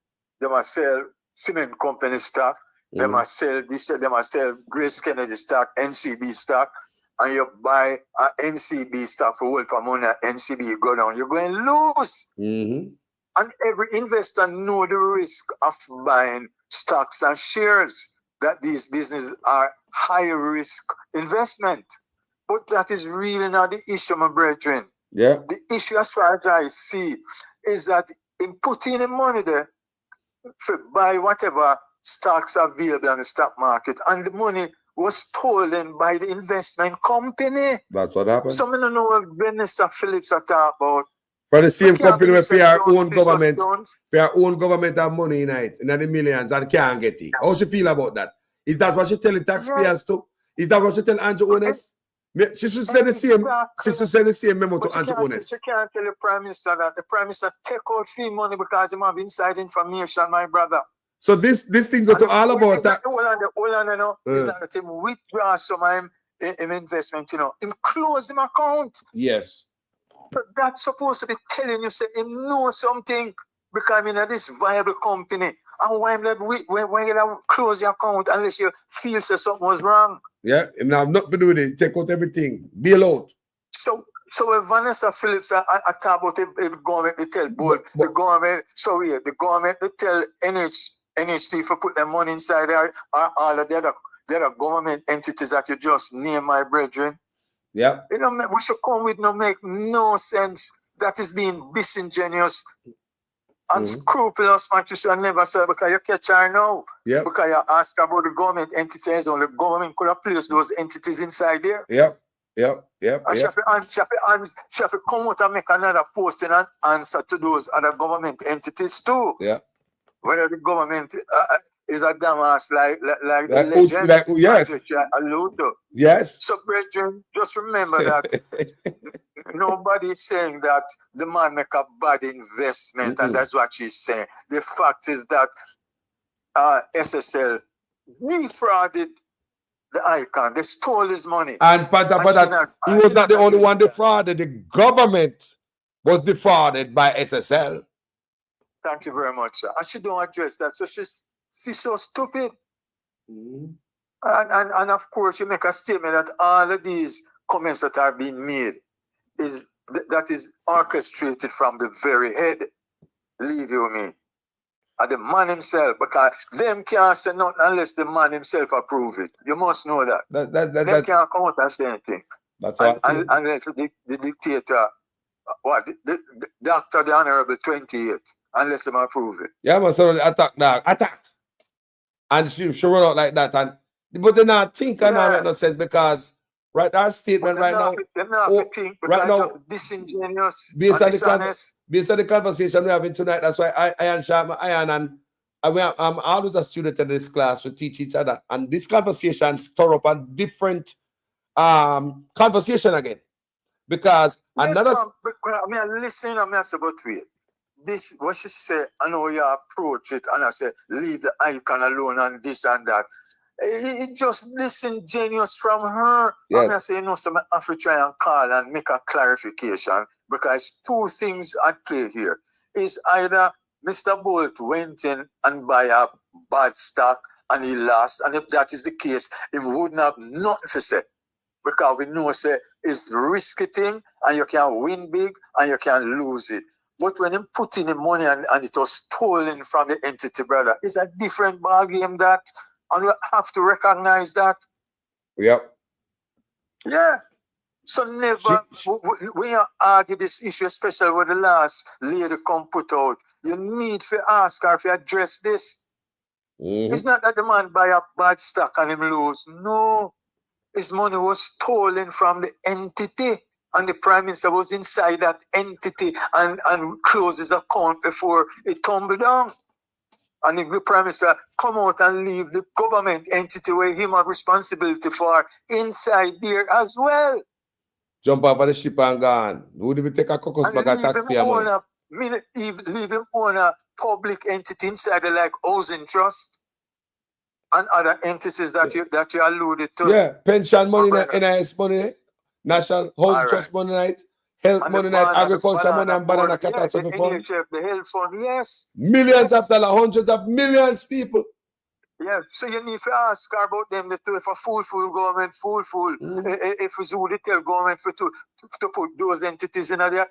they must sell cement company stock, they must sell this, they must sell Grace Kennedy stock, NCB stock, and you buy an NCB stock for world for money, NCB go down, you're going to lose. And every investor know the risk of buying stocks and shares, that these businesses are high risk investment. But that is really not the issue, my brethren.
Yeah.
The issue, as far as I see, is that in putting the money there to buy whatever stocks available on the stock market, and the money was stolen by the investment company.
That's what happened.
Some of them know what Vanessa Phillips are talking about.
For the same company where for our own government have money in it, in the millions, and can't get it. How she feel about that? Is that what she telling taxpayers too? Is that what she tell Andrew Honest? She should say the same. She should say the same memo to Andrew Honest.
She can't tell the Prime Minister that the Prime Minister take out fee money because he have inside information, my brother.
So this thing go to all about that.
Hold on, you know. It's not that him withdraw some of him investment, you know. Him close him account.
Yes.
But that's supposed to be telling you, say, him know something because I'm in this viable company. And why him like, when you close your account unless you feel so something was wrong.
Yeah, and now I'm not doing it. Take out everything. Bail out.
So when Vanessa Phillips I talk about the government, they tell the government, the government they tell NHT for put their money inside there, or all of the other government entities that you just name, my brethren.
Yeah.
You know, we should come with make no sense. That is being disingenuous and scrupulous, man. You should never say because you catch her now.
Yeah.
Because you ask about the government entities, only government could have placed those entities inside there.
Yep.
And she have to come out and make another posting and answer to those other government entities too.
Yeah.
Whether the government is a dumbass like the legend.
Yes.
Allude to.
Yes.
So, brethren, just remember that nobody is saying that the man make a bad investment, and that's what she's saying. The fact is that SSL defrauded the icon. They stole his money.
And he was not the only one defrauded. The government was defrauded by SSL.
Thank you very much, sir. And she don't address that. So she's so stupid. And of course, you make a statement that all of these comments that are being made is orchestrated from the very head. Leave you with me. And the man himself, because them can't say nothing unless the man himself approve it. You must know that. They can't come out and say anything.
That's right.
Unless the dictator, the Dr. the Honorable 28, unless them approve it.
Yeah, but so attack. And she run out like that. But they not think and not make no sense because our statement right now.
Disingenuous.
Based on the conversation we're having tonight, that's why I and Sharma Iron and I'm always a student in this class. We teach each other, and this conversation stir up a different conversation again because another.
I mean, listen, I say, but wait. This what she say. I know you approach it, and I say leave the icon alone and this and that. It just disingenuous from her.
Yes.
I say, you know, so I have to try and call and make a clarification because two things at play here is either Mr. Bolt went in and buy a bad stock and he lost, and if that is the case, he wouldn't have nothing to say because we know say it's risky thing and you can win big and you can lose it. But when him put in the money and it was stolen from the entity, brother, it's a different ball game that. And we have to recognize that.
Yep.
Yeah. So never, when you argue this issue, especially when the last lady come put out, you need to ask her if you address this. It's not that the man buy a bad stock and him lose. No. His money was stolen from the entity. And the Prime Minister was inside that entity and closed his account before it tumbled down. And the Prime Minister come out and leave the government entity where him have responsibility for inside there as well.
Jump off of the ship and gone. Would we take a caucus back at taxpayer money?
Leave him own a public entity inside the like housing trust and other entities that you alluded to.
Yeah, pension money, NIS money, National Housing Trust money, night. Health money, agriculture money, and banana catastrophe fund.
The health fund, yes.
Millions of dollars, hundreds of millions people.
Yeah, so you need to ask her about them to if a full government, if it's who they tell government to put those entities in a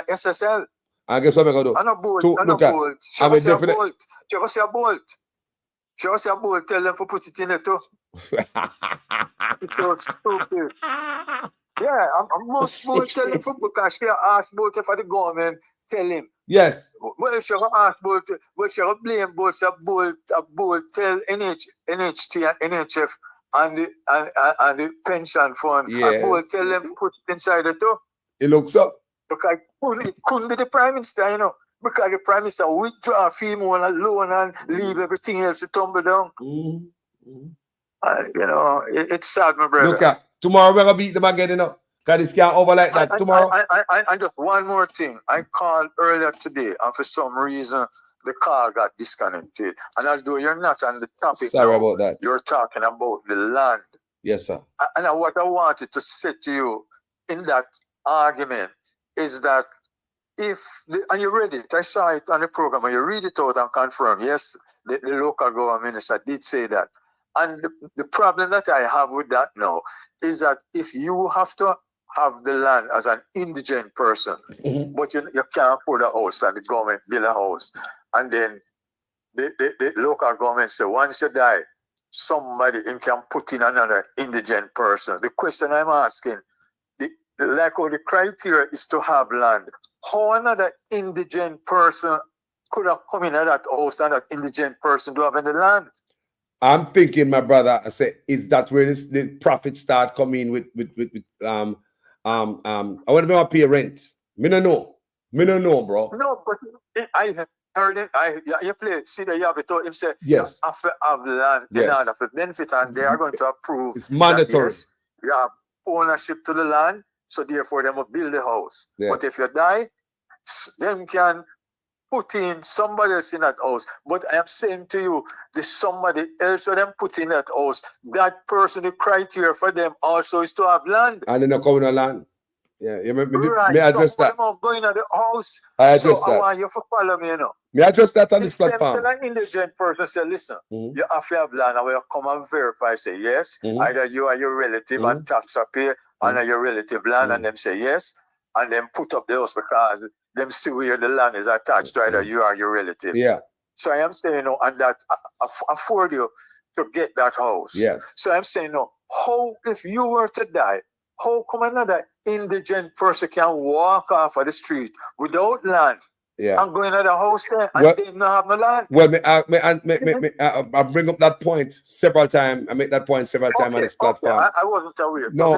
SSL.
I guess what I'm going to do?
I'm a bolt. Show us your bolt. Tell them to put it in it too. It's so stupid. Yeah, I'm most tell him for because she asked both for the government, tell him.
Yes.
Well, she ask both, well, she blame both, tell NHT and NHF and the pension fund.
Yeah.
And both tell them put it inside the too.
It looks up.
Because it couldn't be the Prime Minister, you know. Because the Prime Minister withdraw female alone and leave everything else to tumble down. You know, it's sad, my brother.
Look at tomorrow we're gonna beat them again, you know. Because this can't over like that tomorrow.
And just one more thing. I called earlier today, and for some reason the call got disconnected. And although you're not on the topic,
sorry about that.
You're talking about the land.
Yes, sir.
And what I wanted to say to you in that argument is that and you read it, I saw it on the program, and you read it out and confirm, yes, the local government minister did say that. And the problem that I have with that now is that if you have to have the land as an indigent person, but you can't afford a house and the government build a house, and then the local government say, once you die, somebody can put in another indigent person. The question I'm asking, like how the criteria is to have land, how another indigent person could have come in at that house and that indigent person to have any land?
I'm thinking, my brother, I say, is that where the profits start coming with I want to pay rent. Me no know, bro.
No, but I heard it. You play. See the Yahweh told him say,
yes,
you have to have land in order for benefit, and they are going to approve.
It's mandatory.
Yes, you have ownership to the land, so therefore they will build the house.
Yeah.
But if you die, them can put in somebody else in that house. But I am saying to you, there's somebody else that them put in that house. That person, the criteria for them also is to have land.
And then coming on land. Yeah,
right.
May I address that?
Going to the house.
I address
so
that.
I want you to follow me, you know.
May I address that on this platform?
Tell an indigent person, say, listen, you have to have land, and when you come and verify, say yes, either you or your relative and tax are paid, and your relative land, and them say yes, and then put up the house because them see where the land is attached to either you or your relative.
Yeah.
So I am saying, you know, and that afford you to get that house.
Yes.
So I'm saying, no, how, if you were to die, how come another indigent person can walk off of the street without land and go into the house there and they not have no land?
Well, I bring up that point several times. I make that point several times on this platform.
Okay. I wasn't aware.
No.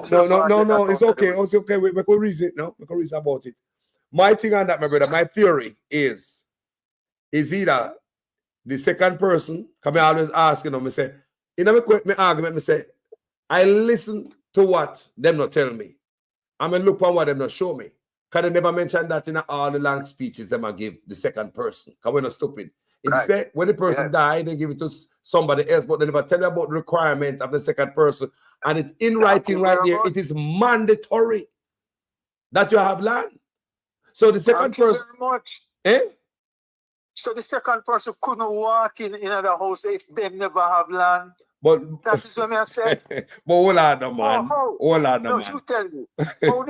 It's okay. It's okay. We can reason it now. We can reason about it. My thing on that, my brother, my theory is either the second person, come here always asking them, I say, in my argument, I say, I listen to what them not tell me. I'm going to look on what them not show me. Because they never mention that in all the long speeches them I give the second person. Because we're not stupid. Instead, when the person died, they give it to somebody else, but they never tell you about the requirement of the second person. And it's in writing right there. It is mandatory that you have land. So the second person,
So the second person couldn't walk in another house if they never have land.
But
that is what I say.
But hold on, no, man. Hold on,
no,
man.
you tell me. How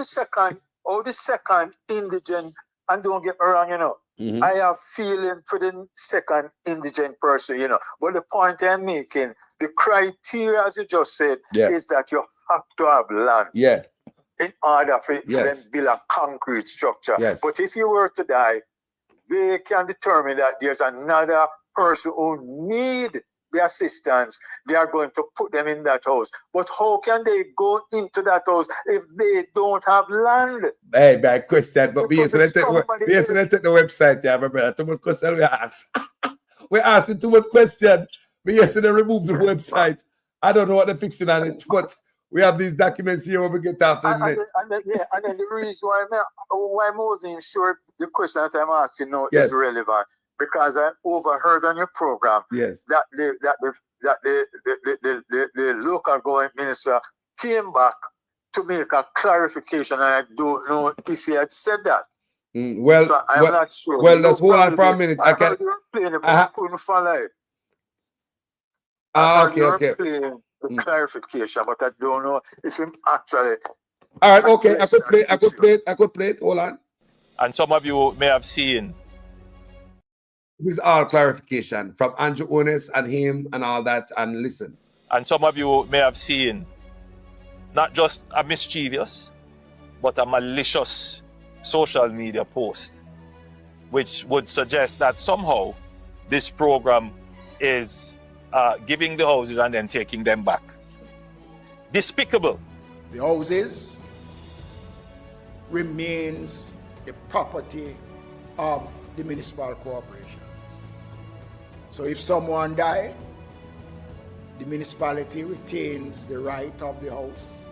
the second indigent, and don't get me wrong, you know, I have feeling for the second indigent person, you know. But the point I'm making, the criteria, as you just said, is that you have to have land.
Yeah.
In order for them to build a concrete structure.
Yes.
But if you were to die, they can determine that there's another person who need the assistance. They are going to put them in that house. But how can they go into that house if they don't have land?
Hey, bad question. But we used to take the website, yeah, my brother. Too much question we ask. We're asking too much question. We used to remove the website. I don't know what they're fixing on it, but we have these documents here when we get after the net.
And then the reason why I'm wasn't sure the question that I'm asking now is relevant, because I overheard on your program that the local government minister came back to make a clarification, and I don't know if he had said that.
Well,
so I'm not sure.
Well, let's hold on for a minute.
I couldn't follow it.
Okay.
The clarification, but I don't know if him actually.
All right, okay. I could play it. Hold on.
And some of you may have seen.
This is all clarification from Andrew Ones and him and all that. And listen.
And some of you may have seen not just a mischievous, but a malicious social media post, which would suggest that somehow this program is giving the houses and then taking them back. Despicable.
The houses remains the property of the municipal corporations. So if someone died, the municipality retains the right of the house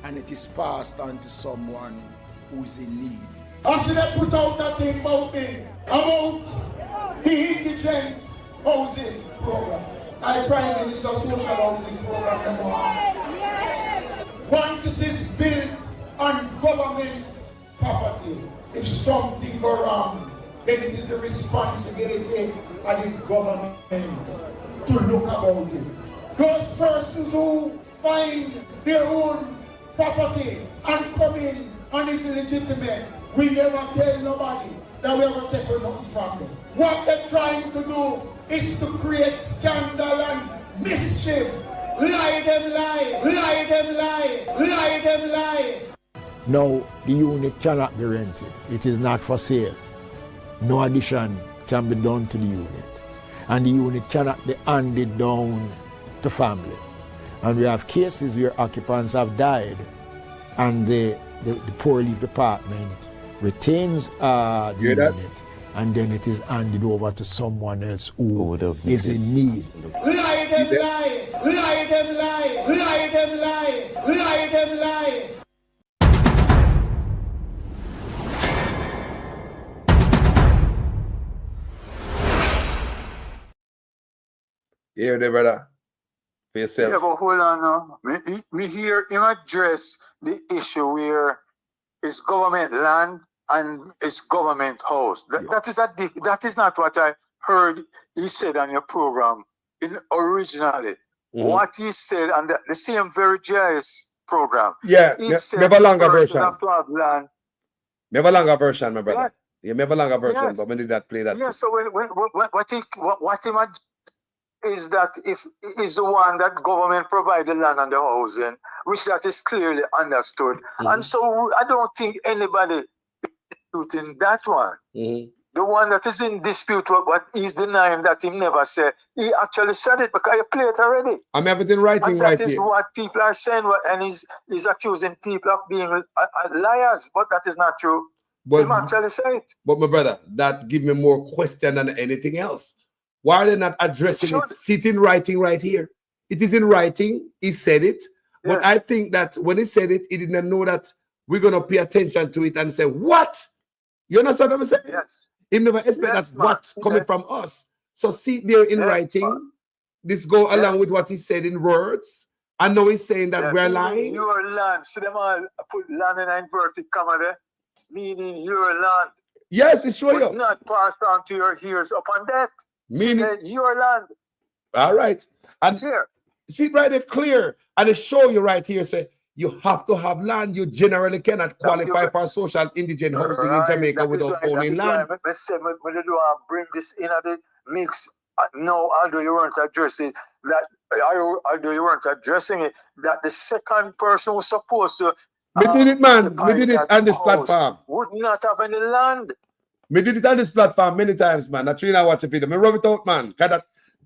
and it is passed on to someone who is in need.
I see them put out that thing about me, about the indigent housing program. I Prime Minister Social Housing Program. Once it is built on government property, if something goes wrong, then it is the responsibility of the government to look about it. Those persons who find their own property and come in and is illegitimate, we never tell nobody that we ever take nothing from them. What they're trying to do is to create scandal and mischief. Lie them lie, lie them lie, lie them lie.
Now, the unit cannot be rented. It is not for sale. No addition can be done to the unit. And the unit cannot be handed down to family. And we have cases where occupants have died and the poor leave department retains the unit and then it is handed over to someone else who is in need.
Lie them lie, lie them lie, lie them lie, lie them lie.
You hear that, brother? For yourself.
Yeah, but hold on now. Me hear him address the issue where it's government land and it's government house. That is not what I heard he said on your program originally. What he said on the same very GIS program.
Yeah,
he said
have a longer version.
Have to have land.
Me have a longer version, my brother. Yeah, me have a longer version, but we need that play that.
Yeah, so what him is that if is the one that government provide the land and the housing, which that is clearly understood. And so I don't think anybody disputing that one. The one that is in dispute, what he's denying that he never said, he actually said it because you play it already.
I'm everything writing
and
right
that is
here.
what people are saying, and he's accusing people of being liars, but that is not true.
But,
he actually said it.
But my brother, that give me more question than anything else. Why are they not addressing it? It's in writing right here. It is in writing. He said it. Yeah. But I think that when he said it, he didn't know that we're going to pay attention to it and say, what? You understand what I'm saying?
Yes.
He never expect that what's coming from us. So see there in writing. Man. This go along with what he said in words. I know he's saying that we're lying.
Your land. See them all put land in inverted comma there. Meaning your land.
Yes, it's sure you.
Not passed on to your heirs upon death.
Meaning
your land.
All right. And
here.
See right there clear. And it show you right here, say you have to have land. You generally cannot qualify for social indigent housing in Jamaica without owning land.
When you do bring this in the mix, no, although you weren't addressing that, although you weren't addressing it, that the second person was supposed to
we did it, man. We did it on this platform.
Would not have any land.
We did it on this platform many times, man. That's really I watch a video. Me rub it out, man.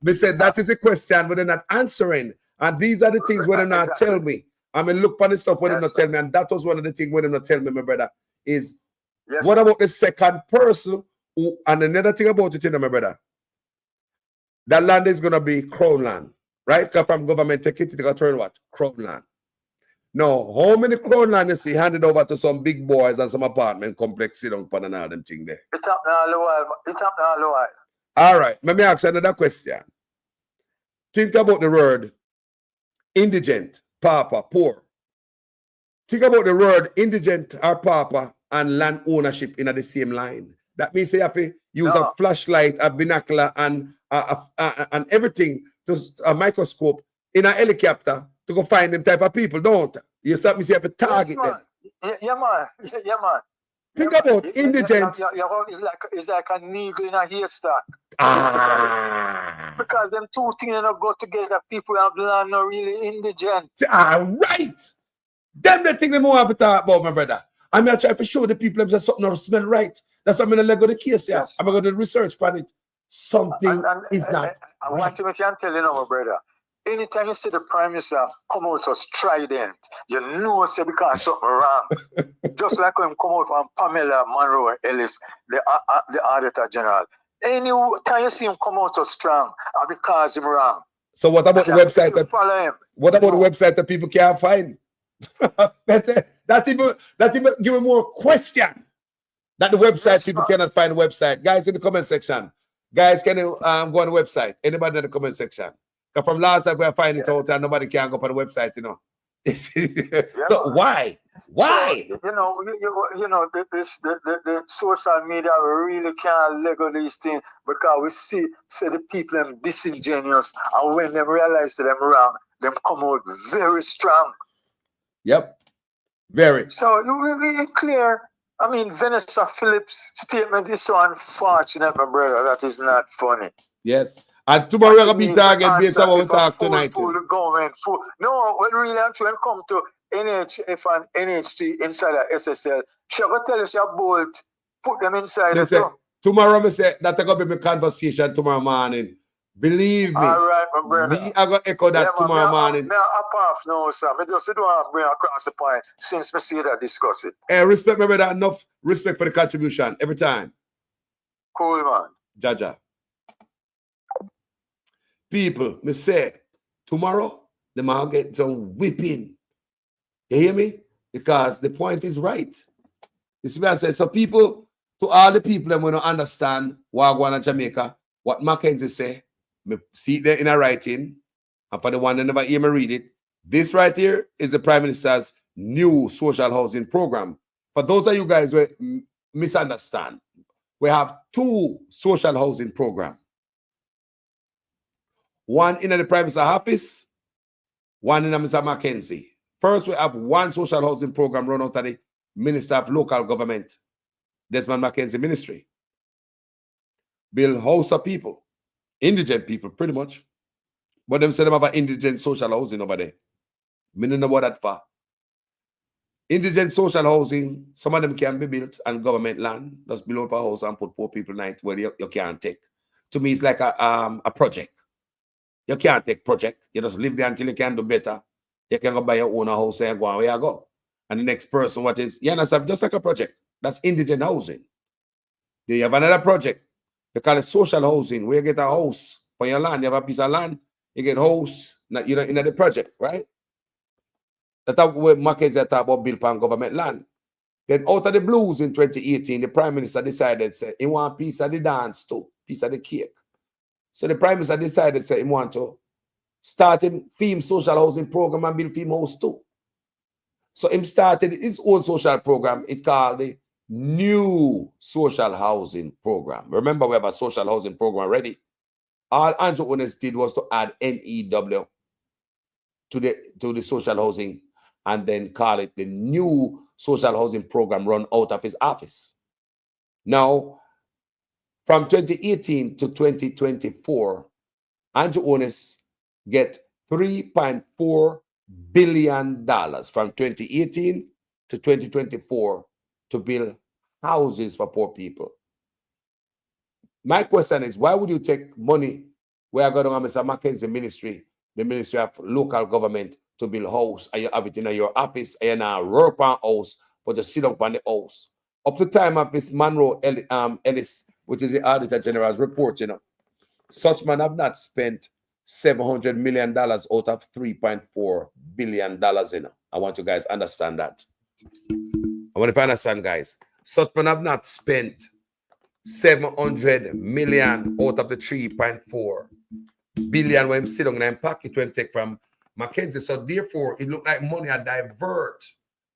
Me said that is a question, but they're not answering. And these are the things where they not tell me. I mean, look for the stuff when they not tell me. And that was one of the things when they not tell me, my brother, is what about the second person? And another thing about it, my brother, that land is going to be crown land, right? Because from government, take it, they turn what? Crown land. No, how many crown land you see handed over to some big boys and some apartment complex sit down and all them thing there?
It happened all the while. It happened all the while.
All right, let me ask another question. Think about the word indigent, pauper, poor. Think about the word indigent or pauper and land ownership in the same line. That means you have to use a flashlight, a binocular, and everything, just a microscope in a helicopter to go find them type of people, don't you? Stop me, say you have to target them.
Yeah, man. Yeah, man.
Think about indigent.
It's like a needle in a haystack. Because them two things don't go together. People have land are really indigent.
Right. Them the thing they more have to talk about, my brother. I'm going to try to show the people that something not smell right. That's why I'm going to let go the case here. I'm going to do research on it. Something is not
I want to make you tell you now, my brother. Anytime you see the Prime Minister come out as strident, you know say because something wrong. Just like when come out from Pamela Monroe Ellis, the Auditor General. Any time you see him come out so strong, because him wrong.
So what about the website? What about the website that people can't find? that even give me more question. That the website people cannot find the website. Guys in the comment section. Guys, can you go on the website? Anybody in the comment section? Because from last time we are finding it out and nobody can go on the website, you know. So why? Why?
So, the social media really can't let go these things because we see the people them disingenuous, and when they realize that them wrong, them come out very strong.
Yep. Very.
So we clear. I mean, Vanessa Phillips' statement is so unfortunate, my brother. That is not funny.
Yes. And tomorrow we're going to be targeted based on what we talk tonight.
Full government, full. No, when really actually come to NHF and NHT inside the SSL, she will tell us your bolt, put them inside.
Listen, tomorrow I say that's going to be my conversation tomorrow morning. Believe me.
All right, my brother.
Me, I'm going to echo that tomorrow morning.
I'm off now, sir. I just don't want to bring across the point since we see that discuss it.
Hey, respect, my brother. Enough respect for the contribution every time.
Cool, man.
Jaja. People, me say, tomorrow, they might get some whipping. You hear me? Because the point is right. You see what I say? So people, to all the people that want to understand what I want in Jamaica, what Mackenzie say, me see it there in a writing, and for the one that never hear me read it, this right here is the Prime Minister's new social housing program. For those of you guys who misunderstand, we have two social housing programs. One in the Prime Minister's office, one in Mr. Mackenzie. First, we have one social housing program run out of the Minister of Local Government, Desmond Mackenzie Ministry. Build house of people, indigent people, pretty much. But them say them have an indigent social housing over there. Me don't know what that for. Indigent social housing, some of them can be built on government land. Just build up a house and put poor people in it where you can't take. To me, it's like a project. You can't take project. You just live there until you can do better. You can go buy your own house and go where you go. And the next person, what is, you understand, just like a project. That's indigent housing. Then you have another project. They call it social housing, where you get a house for your land. You have a piece of land, you get a house, you know, in the project, right? That's what Mackenzie talk about build upon government land. Then out of the blues in 2018, the Prime Minister decided, say, he want a piece of the dance too, piece of the cake. So the Prime Minister decided, say, he want to start him theme social housing program and build theme house too. So him started his own social program. It called the New Social Housing Program. Remember, we have a social housing program already. All Andrew Ones did was to add NEW to the social housing and then call it the New Social Housing Program run out of his office. Now, from 2018 to 2024, Andrew Ones get $3.4 billion from 2018 to 2024 to build houses for poor people. My question is, why would you take money where I got on Mr. Mackenzie Ministry, the Ministry of Local Government, to build a house, and you have it in your office, and you now work on house, but just sit up on the house. Up to time of this Monroe Ellis, which is the Auditor General's report, you know, such man have not spent $700 million out of $3.4 billion, you know. I want you guys to understand that. I want to understand, guys. Such man have not spent $700 million out of the $3.4 billion when him sit on and pocket when take from Mackenzie. So therefore, it looked like money a divert.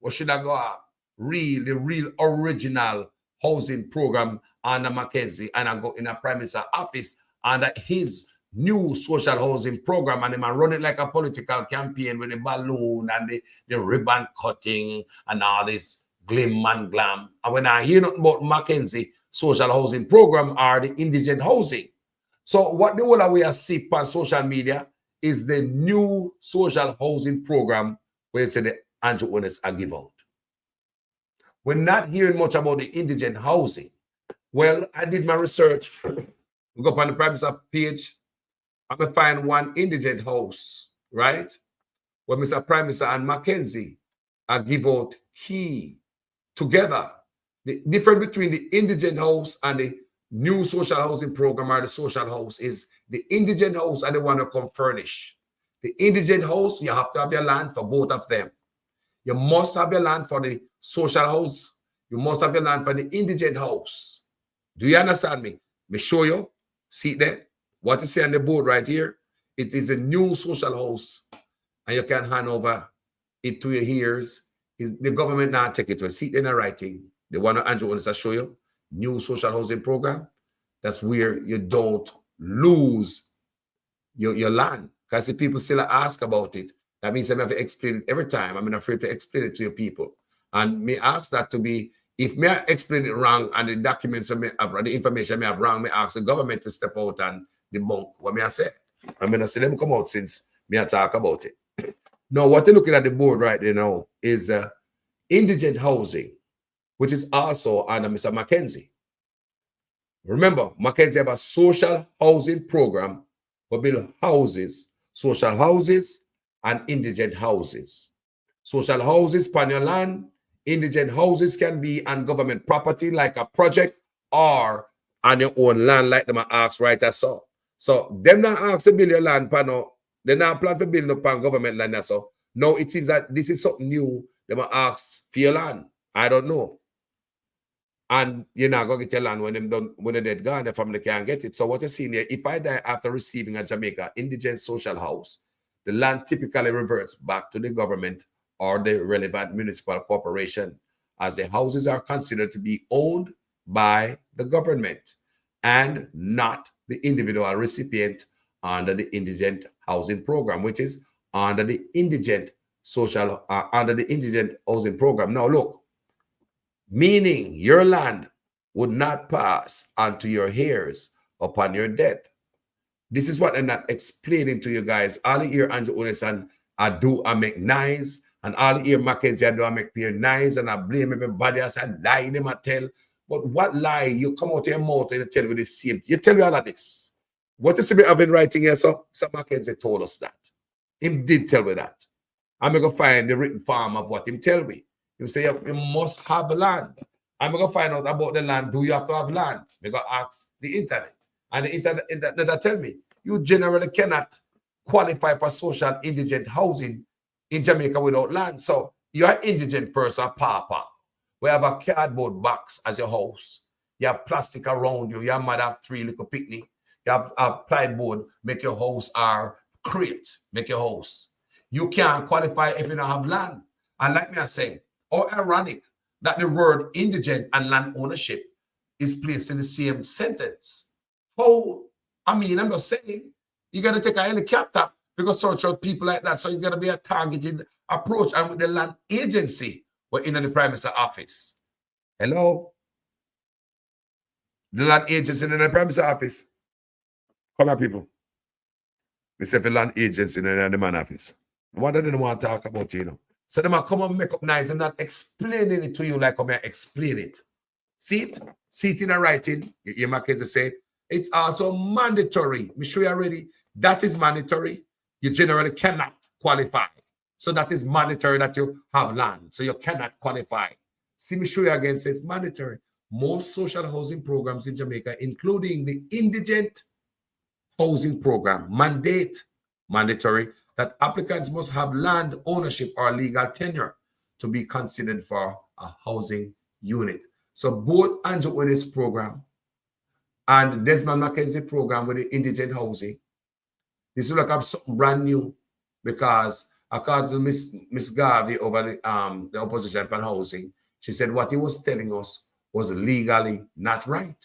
Or should I go up? The real original housing program under Mackenzie, and I go in a Prime Minister's office under his new social housing program, and they man run it like a political campaign with the balloon and the ribbon cutting and all this glim and glam. And when I hear nothing about Mackenzie social housing program are the indigent housing. So what the whole way I see on social media is the new social housing program where it's the Andrew Ones are give out. we're not hearing much about the indigent housing. Well, I did my research. We go up on the Prime Minister page. I'm going to find one indigent house, right? Where Mr. Prime Minister and Mackenzie give out key together. The difference between the indigent house and the new social housing program or the social house is the indigent house are the one who come furnish. The indigent house, you have to have your land for both of them. You must have your land for the social house. You must have your land for the indigent house. Do you understand me? Me show you. See there? What you see on the board right here? It is a new social house. And you can hand over it to your ears. The government now take it to a seat in the writing. The one Andrew wants to show you. New social housing program. That's where you don't lose your land. Because if people still ask about it, that means I have to explain it every time. I'm afraid to explain it to your people. And me ask that to be, if me explain it wrong and the documents the information I have wrong, me ask the government to step out and debunk what me I say. I'm going to see them come out since me I talk about it. Now, what you're looking at the board right now is indigent housing, which is also under Mr. Mackenzie. Remember, Mackenzie have a social housing program for build houses, social houses, and indigent houses. Social houses on your land, indigent houses can be on government property like a project or on your own land like them ask right as so. So them not ask to build your land panel. They not plan to build upon government land as so. No, it seems that this is something new. They might ask for your land. I don't know. And you're not going to get your land when they're dead gone, the family can't get it. So what you're seeing here, if I die after receiving a Jamaica indigent social house, the land typically reverts back to the government or the relevant municipal corporation, as the houses are considered to be owned by the government and not the individual recipient under the indigent housing program, which is under the indigent social, under the indigent housing program. Now look, meaning your land would not pass onto your heirs upon your death. This is what I'm not explaining to you guys. All you hear Andrew Unesan, I do, I make nines, and all you hear Mackenzie, I do, I make pure nines, and I blame everybody else, I lie them, I tell. But what lie? You come out of your mouth and you tell me the same. You tell me all of this. What is the I've been writing here, so Mackenzie told us that. He did tell me that. I'm going to find the written form of what he tell me. He say you must have land. I'm going to find out about the land. Do you have to have land? I'm going to ask the internet. And the internet tell me, you generally cannot qualify for social indigent housing in Jamaica without land. So you're an indigent person, papa. We have a cardboard box as your house. You have plastic around you. Your mother have 3 little picnic. You have a plywood, make your house, or crate, make your house. You can't qualify if you don't have land. And like me I say, how ironic that the word indigent and land ownership is placed in the same sentence. How, I mean, I'm just saying, you got to take a helicopter because search out people like that. So you got to be a targeted approach. And with the land agency, we're in the Prime Minister office. Hello? The land agency in the Prime Minister office. Come on, people. They say the land agency in the man office. What do they want to talk about, you know? So they might come and make up nice and not explaining it to you like I'm explain it. See it? See it in the writing. You hear Mackenzie say it's also mandatory. Me show you already. That is mandatory. You generally cannot qualify. So that is mandatory that you have land. So you cannot qualify. See me show you again. Say it's mandatory. Most social housing programs in Jamaica, including the indigent housing program, mandatory that applicants must have land ownership or legal tenure to be considered for a housing unit. So both Andrew Une's program and Desmond Mackenzie program with the indigent housing, this is like something brand new because according to Miss Garvey over the opposition on housing, she said what he was telling us was legally not right.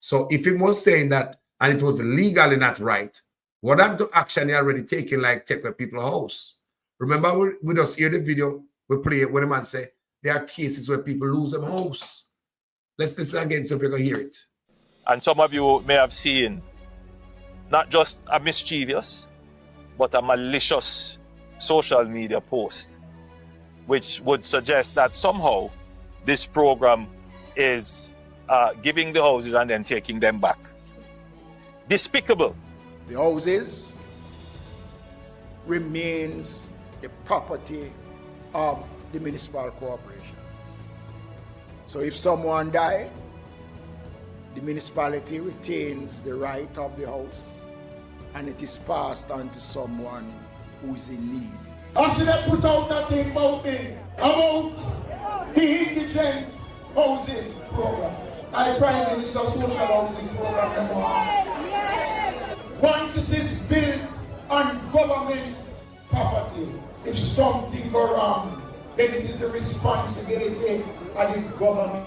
So if he was saying that and it was legally not right, what I'm to action already taking, like take the people's house. Remember, we just hear the video, we play it when the man say there are cases where people lose their house. Let's listen again so we can hear it.
And some of you may have seen not just a mischievous, but a malicious social media post, which would suggest that somehow this program is giving the houses and then taking them back. Despicable.
The houses remains the property of the municipal corporations. So if someone died, the municipality retains the right of the house and it is passed on to someone who is in need. I see them put out that thing about me, about the indigent housing program. I Prime Minister social housing program. Once it is built on government property, if something goes wrong, then it is the responsibility of the government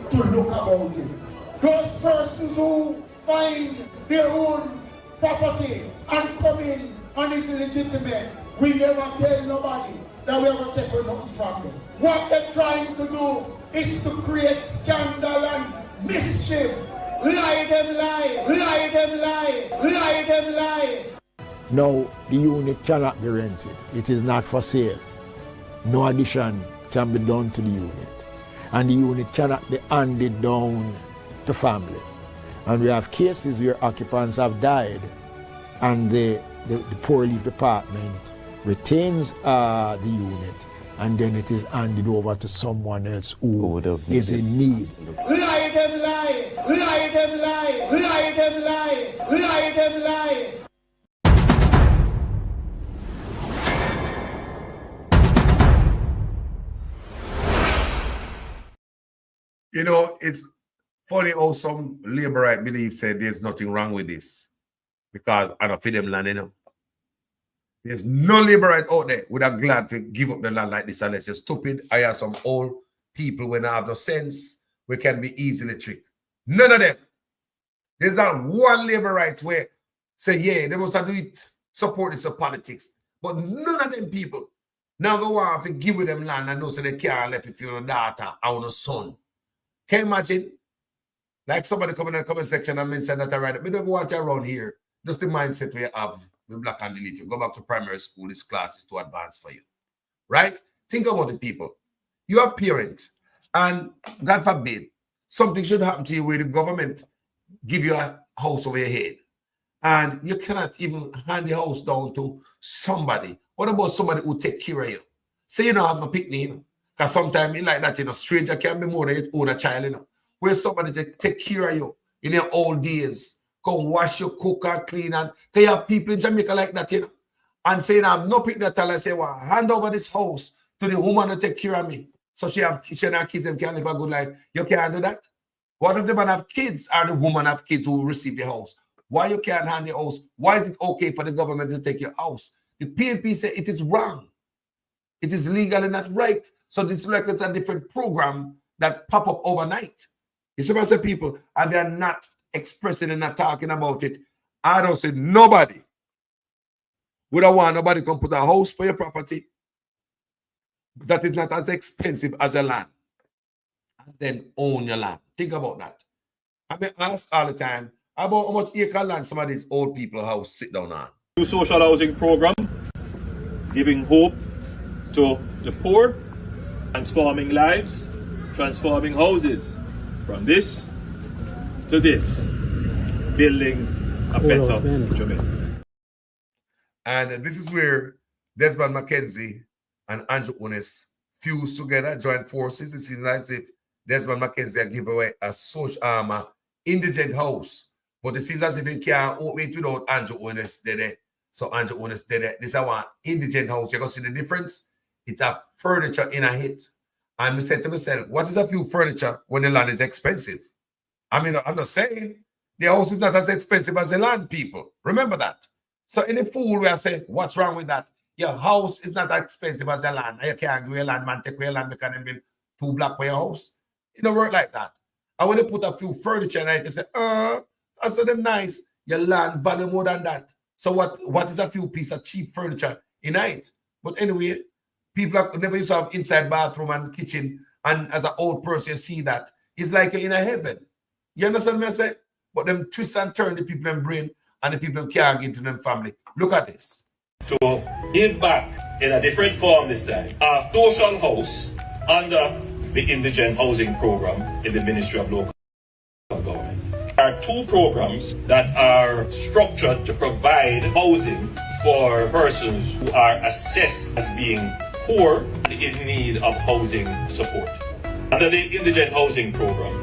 to look about it. Those persons who find their own property and come in and it's illegitimate, we never tell nobody that we ever take nothing from them. What they're trying to do is to create scandal and mischief. Lie them lie, lie them lie, lie them lie.
Now, the unit cannot be rented. It is not for sale. No addition can be done to the unit. And the unit cannot be handed down to family. And we have cases where occupants have died and the poor relief department retains the unit and then it is handed over to someone else who is in need.
Lie them lie, lie them lie, lie them lie, lie them lie.
You know, it's funny how some labor right believe said there's nothing wrong with this because I don't feed them land, you know. There's no labor right out there would have glad to give up the land like this unless you're stupid. I have some old people when I have no sense, we can be easily tricked. None of them. There's not one labor right where say, yeah, they must do it, support this politics. But none of them people now go on to give them land and know so they can't left if you're a daughter or a son. Can you imagine? Like somebody come in the comment section and mention that I write, we don't want you around here. Just the mindset we have with Black and Delete. You go back to primary school, this class is too advanced for you. Right? Think about it, people. You're a parent, and God forbid, something should happen to you where the government give you a house over your head. And you cannot even hand the house down to somebody. What about somebody who take care of you? Say you don't have no picnic, you know. Because sometimes you like that, you know, stranger can be more than your own child, you know. Where somebody take care of you in your old days. Come wash your cook and clean. And you have people in Jamaica like that, you know. And saying, I'm not picking that and say, well, hand over this house to the woman to take care of me. So she and her kids and can live a good life. You can't do that. What if the man have kids or the woman have kids who receive the house? Why you can't hand the house? Why is it okay for the government to take your house? The PNP say it is wrong. It is legally not right. So this is a different program that pop up overnight. You see what I say, people? And they're not expressing and not talking about it. I don't say nobody would have want nobody can put a house for your property that is not as expensive as a land and then own your land. Think about that. I mean, ask all the time about how much acre land some of these old people house sit down on.
New social housing program, giving hope to the poor, transforming lives, transforming houses from this to this, building a better Jamaica.
And this is where Desmond McKenzie and Andrew Unis fused together, joined forces. It seems as if Desmond McKenzie give away a social indigent house, but it seems as if he can't open it without Andrew Unis there. So Andrew Unis there. This is one indigent house. You can see the difference. It have furniture in a hit. And I said to myself, what is a few furniture when the land is expensive? I mean, I'm not saying the house is not as expensive as the land, people. Remember that. So any fool will say, what's wrong with that? Your house is not as expensive as the land. You can't give your land, man, take your land because they build 2 blocks for your house. It don't work like that. I want to put a few furniture in it and say, I saw them nice. Your land value more than that. So what is a few pieces of cheap furniture in it? But anyway, people never used to have inside bathroom and kitchen. And as an old person, you see that. It's like you're in a heaven. You understand what I say? But them twist and turn the people in brain and the people can't get into them family. Look at this.
To give back in a different form this time. A social house under the indigent housing program in the Ministry of Local Government. There are two programs that are structured to provide housing for persons who are assessed as being poor and in need of housing support. Under the indigent housing program,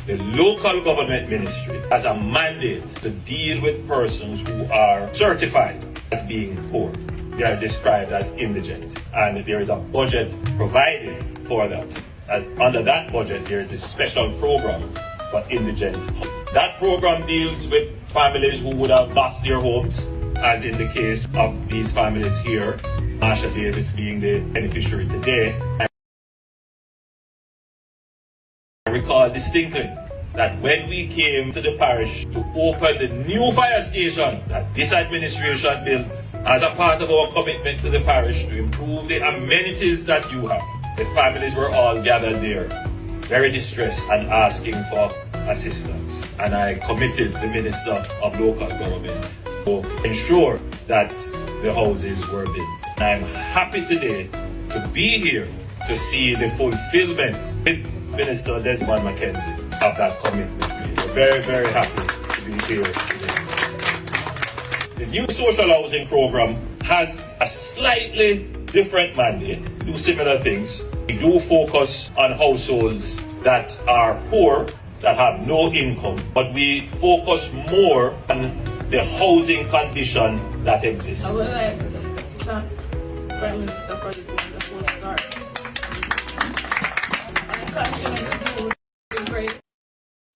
the local government ministry has a mandate to deal with persons who are certified as being poor. They are described as indigent, and there is a budget provided for that. And under that budget, there is a special program for indigent. That program deals with families who would have lost their homes, as in the case of these families here, Marsha Davis being the beneficiary today. I recall distinctly that when we came to the parish to open the new fire station that this administration built, as a part of our commitment to the parish to improve the amenities that you have, the families were all gathered there, very distressed and asking for assistance. And I committed the Minister of Local Government to ensure that the houses were built. I'm happy today to be here to see the fulfillment with Minister Desmond McKenzie of that commitment. We're very, very happy to be here today. The new social housing program has a slightly different mandate, do similar things. We do focus on households that are poor, that have no income, but we focus more on the housing condition that exists.
I would like to thank Prime Minister for this wonderful start.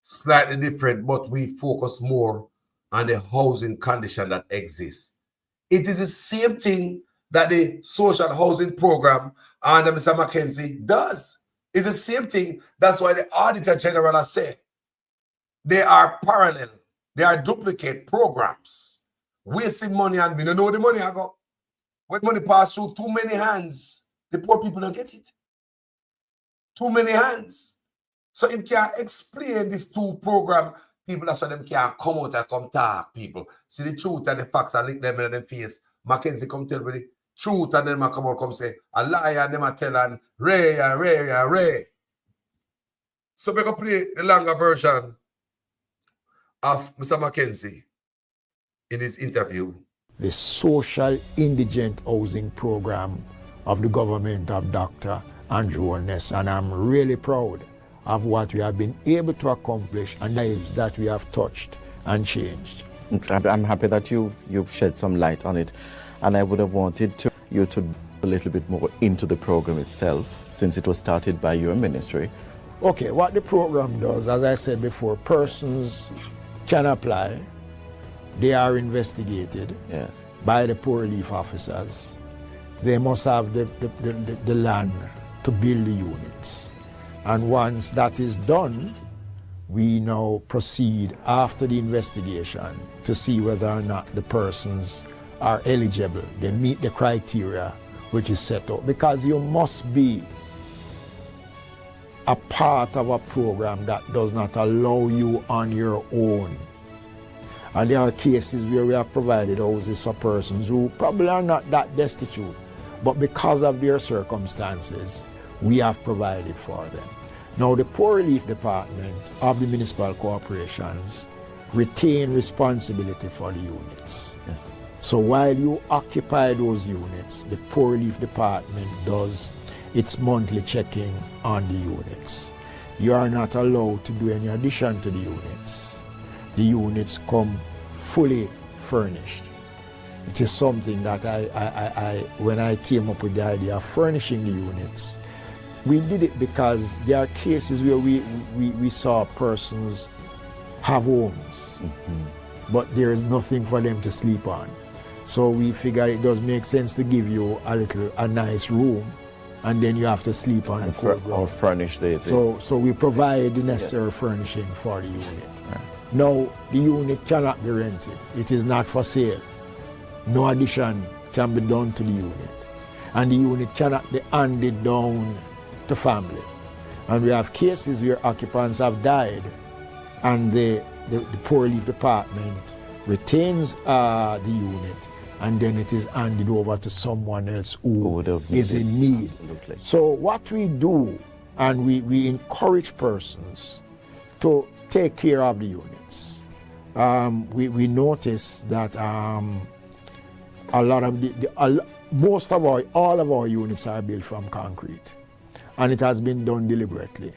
Slightly different, but we focus more on the housing condition that exists. It is the same thing that the social housing program under Mr. McKenzie does. It's the same thing. That's why the Auditor General has said they are parallel, they are duplicate programs, wasting money, and we don't know where the money I go. When money pass through too many hands, the poor people don't get it. Too many hands. So if you can explain these two programs, people that's why them can come out and come talk, people. See the truth and the facts and lick them in their face. McKenzie come tell me the truth and then I come out come say a liar and them a tell and Ray. So we can play the longer version of Mr. McKenzie in his interview.
The social indigent housing program of the government of Dr. Andrew Holness, and I'm really proud of what we have been able to accomplish and lives that we have touched and changed.
I'm happy that you've shed some light on it, and I would have wanted you to a little bit more into the program itself, since it was started by your ministry.
Okay, what the program does, as I said before, persons can apply. They are investigated by the poor relief officers. They must have the land to build the units. And once that is done, we now proceed after the investigation to see whether or not the persons are eligible. They meet the criteria which is set up. Because you must be a part of a program that does not allow you on your own. And there are cases where we have provided houses for persons who probably are not that destitute, but because of their circumstances, we have provided for them. Now, the Poor Relief Department of the municipal corporations retain responsibility for the units.
Yes.
So while you occupy those units, the Poor Relief Department does its monthly checking on the units. You are not allowed to do any addition to the units. The units come fully furnished. It is something that when I came up with the idea of furnishing the units, we did it because there are cases where we saw persons have homes, but there is nothing for them to sleep on. So we figured it does make sense to give you a nice room, and then you have to sleep on the cold ground.
Or furnish the
So we provide the necessary furnishing for the unit. Right. Now, the unit cannot be rented. It is not for sale. No addition can be done to the unit. And the unit cannot be handed down to family. And we have cases where occupants have died and the Poor Relief Department retains the unit, and then it is handed over to someone else who is in need.
Absolutely.
So what we do And we encourage persons to take care of the units. We notice that a lot of all of our units are built from concrete, and it has been done deliberately.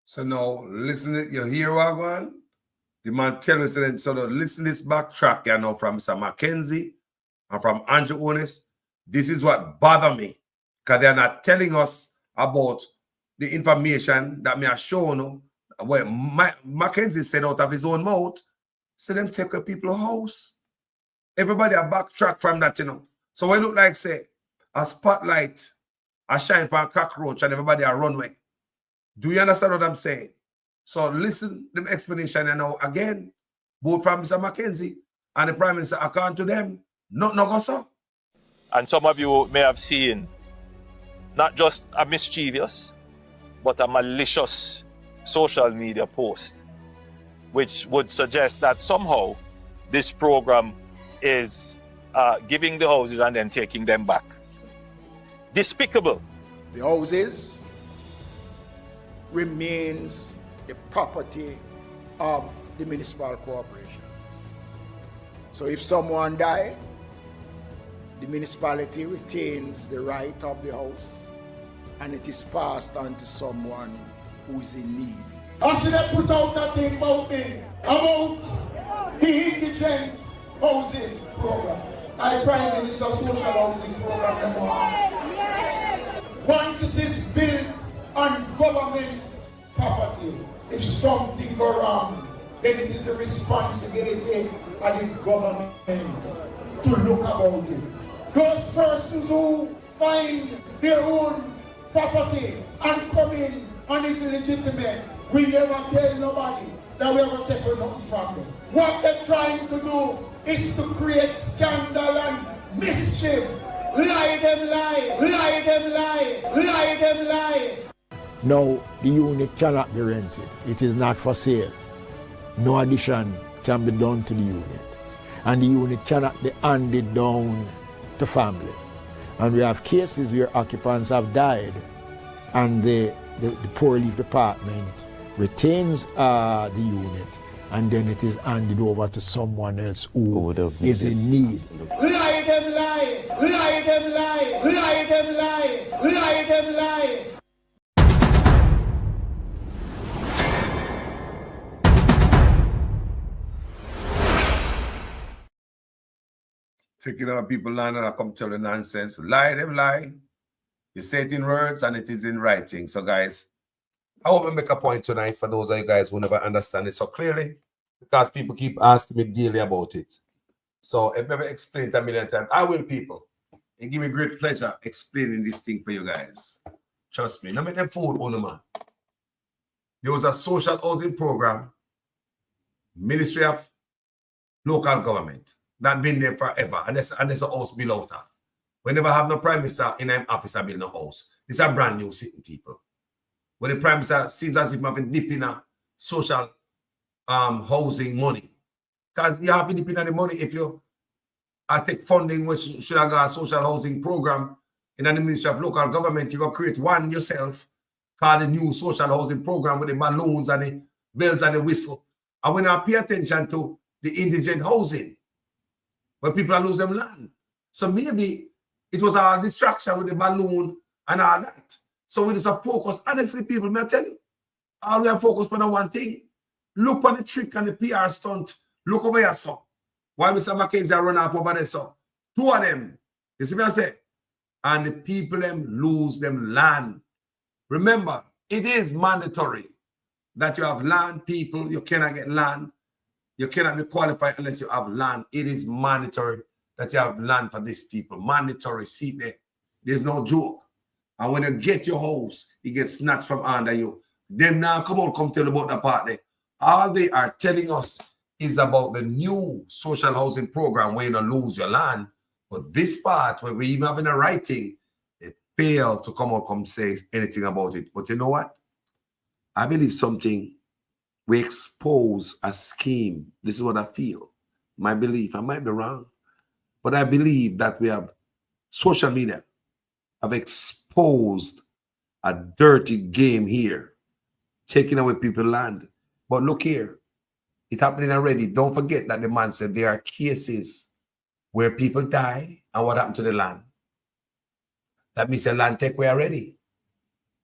So now, listen, you hear what I'm going? The man tell us, so listen this backtrack, you know, from Mr. Mackenzie and from Andrew Onis. This is what bothers me, because they're not telling us about the information that me have shown. Where Mackenzie said out of his own mouth, so them take a people's house. Everybody a backtrack from that, you know. So it look like, say, a spotlight, a shine for a cockroach, and everybody a runway. Do you understand what I'm saying? So listen to the explanation, you know, again, both from Mr. Mackenzie and the Prime Minister, according to them, not go so.
And some of you may have seen not just a mischievous, but a malicious social media post, which would suggest that somehow this program is giving the houses and then taking them back. Despicable.
The houses remains the property of the municipal corporations. So if someone died, the municipality retains the right of the house and it is passed on to someone who is in need. I see they put out that thing about me, about the indigent housing program. I Prime Minister social housing program. Once it is built on government property, if something goes wrong, then it is the responsibility of the government to look about it. Those persons who find their own property and come in and is illegitimate, we never tell nobody that we ever take nothing from them. What they're trying to do is to create scandal and mischief. Lie them lie, lie them lie, lie them lie.
No, the unit cannot be rented. It is not for sale. No addition can be done to the unit. And the unit cannot be handed down to family. And we have cases where occupants have died and the Poor Relief Department retains the unit and then it is handed over to someone else who is in need.
Lie them lie, lie them lie, lie them lie, lie them lie.
Taking our people land and I come tell the nonsense. Lie them lie. You say it in words and it is in writing. So guys, I want to make a point tonight for those of you guys who never understand it so clearly, because people keep asking me daily about it. So I've never explained it a million times. I will, people. It give me great pleasure explaining this thing for you guys. Trust me. No make them fool on the man. There was a social housing program, Ministry of Local Government, that been there forever. And there's a house built out of. We never have no Prime Minister in an office and build no house. This is a brand new sitting, people. When the Prime Minister seems as if you have a dip in a social housing money. Because you have to dip in the money if you take funding, which should have got a social housing program in the Ministry of Local Government. You go create one yourself called the new social housing program with the balloons and the bells and the whistle. And when I pay attention to the indigent housing, where people are losing them land. So maybe it was a distraction with the balloon and all that. So we just have focus. Honestly, people, may I tell you, all we have focused on one thing. Look on the trick and the PR stunt. Look over here, so. While Mr. Mackenzie run off over there, so. Two of them. You see what I say? And the people them lose them land. Remember, it is mandatory that you have land, people. You cannot get land. You cannot be qualified unless you have land. It is mandatory that you have land for these people. Mandatory. See there. There's no joke. And when you get your house, it gets snatched from under you. Then now come tell you about the part there. All they are telling us is about the new social housing program where you don't lose your land. But this part where we even have in a writing, they fail to come say anything about it. But you know what? I believe something. We expose a scheme. This is what I feel. My belief. I might be wrong. But I believe that we have social media have exposed a dirty game here, taking away people's land. But look here, it's happening already. Don't forget that the man said there are cases where people die and what happened to the land. That means the land take away already.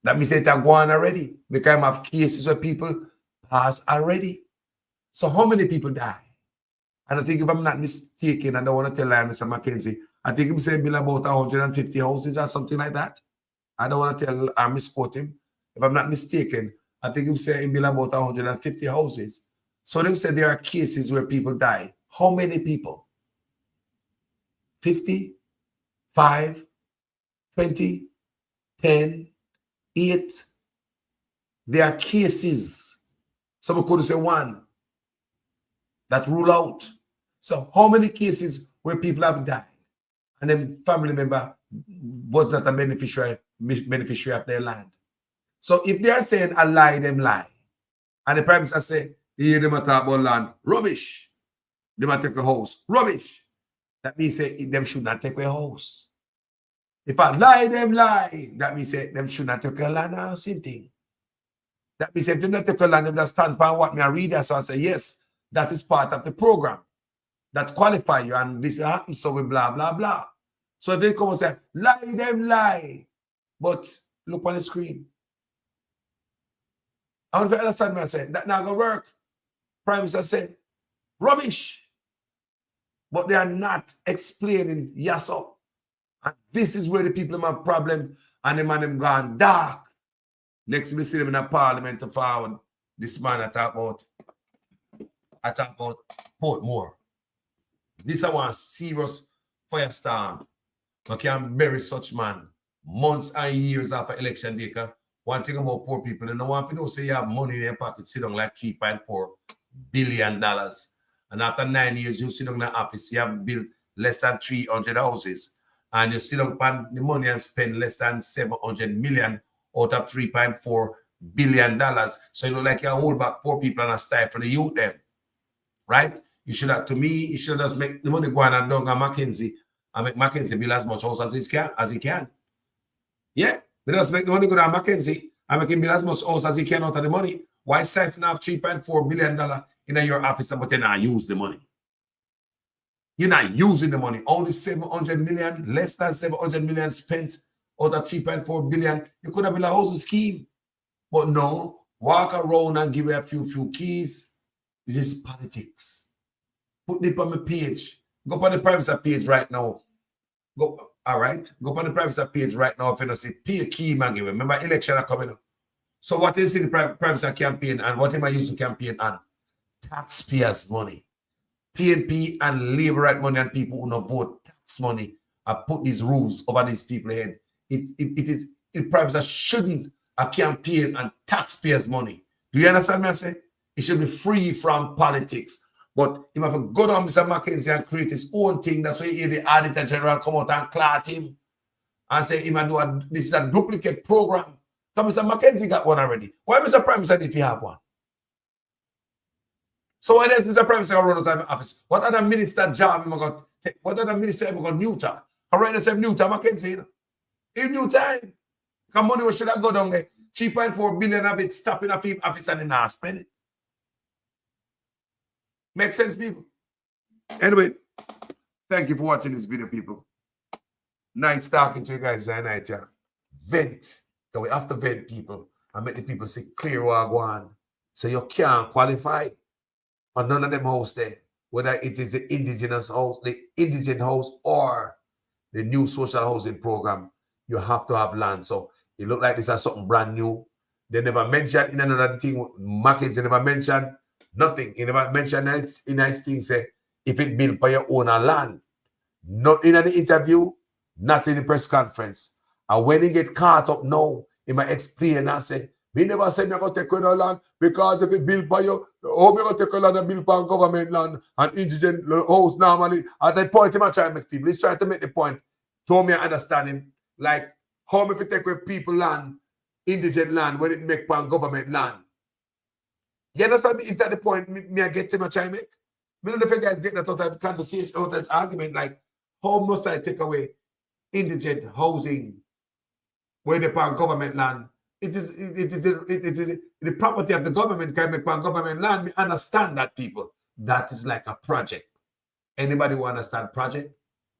That means it's gone already. Because I have cases where people pass already. So how many people die? And I think if I'm not mistaken, I don't want to tell lie, Mr. Mackenzie, I think I'm saying Bill about 150 houses or something like that. I don't want to tell or misquote him. If I'm not mistaken, I think I'm saying Bill about 150 houses. So they said there are cases where people die. How many people? 50, 5, 20, 10, 8. There are cases. Some could say 1 that rule out. So how many cases where people have died and then family member was not a beneficiary of their land? So if they are saying a lie, them lie. And the Prime Minister say, here they talk about land, rubbish. They might take a house, rubbish. That means say them should not take a house. If I lie, them lie. That means say them should not take a land or same thing. That means if they not take a land, them just stand by what me I read there. So I say, yes, that is part of the program that qualify you, and this happens, so we blah, blah, blah. So they come and say, lie, them lie. But look on the screen. I want to understand what I say. That not going to work. Prime Minister said, rubbish. But they are not explaining, yes, sir. And this is where the people have a problem, and the man them gone dark. Next, we see them in a parliament to forward. This man I talk about Portmore. This is one serious firestorm. You can bury such man months and years after election day. One thing about poor people, they don't want to know, say you have money in your pocket, sit down like $3.4 billion. And after 9 years, you sit down in the office, you have built less than 300 houses. And you sit down on the money and spend less than 700 million out of $3.4 billion. So you look like you hold back poor people and a style for the youth them. Right? You should have, to me, you should just make the money go on and down on Mackenzie and make Mackenzie build as much house as he can. Yeah. But just make the money go on Mackenzie and make him build as much house as he can out of the money. Why siphon off $3.4 billion in your office but you not use the money? You're not using the money. Only 700 million, less than 700 million spent out of 3.4 billion. You could have built a housing scheme. But no, walk around and give away a few keys. This is politics. Put it on my page. Go up on the Prime Minister page right now. Go, all right? Go up on the Prime Minister page right now if you don't see pay a key, man. Remember, election are coming up. So what is in the Prime Minister campaign and what am I using to campaign on? Taxpayers' money. PNP and Labour right money and people who don't vote tax money. I put these rules over these people's head. It Prime Minister shouldn't a campaign on taxpayers' money. Do you understand me? I say it should be free from politics. But if I have to go down Mr. Mackenzie and create his own thing, that's why you hear the Auditor General come out and clot him and say this is a duplicate program. So Mr. Mackenzie got one already. Why Mr. Prime Minister if you have one? So why does Mr. Prime Minister run out of office? What other minister job am I going to take? What other minister am I going to neuter? I right now say neuter Mackenzie, you know? In new time. Because money should have go down there. 3.4 billion of it stopping a fee office and not spend it. Makes sense, people? Anyway, thank you for watching this video, people. Nice talking to you guys tonight. Yeah. Vent. So we have to vent, people, and make the people see clear what I want. So you can't qualify on none of them house there. Whether it is the indigenous house, the indigent house, or the new social housing program, you have to have land. So it look like this is something brand new. They never mentioned in another thing. Mackenzie never mentioned nothing. He never mentioned in nice thing. Say if it built by your own land, not in the interview, not in the press conference. And when he get caught up now, he might explain and say, we never said you're going to take away the land because if it built by you, how are going to take land and build by government land and indigent house normally? At that point, he might try to make people. He's trying to make the point. Told me I understand him. Like, how if you take away people land, indigent land, when it make by government land? You understand me? Is that the point me I get him a try to make? I don't know if you guys get that out of conversation, out of this argument, like, how must I take away indigent housing where they pay government land it is the property of the government. Can make one government land. Me understand that, people. That is like a project. Anybody who understand project?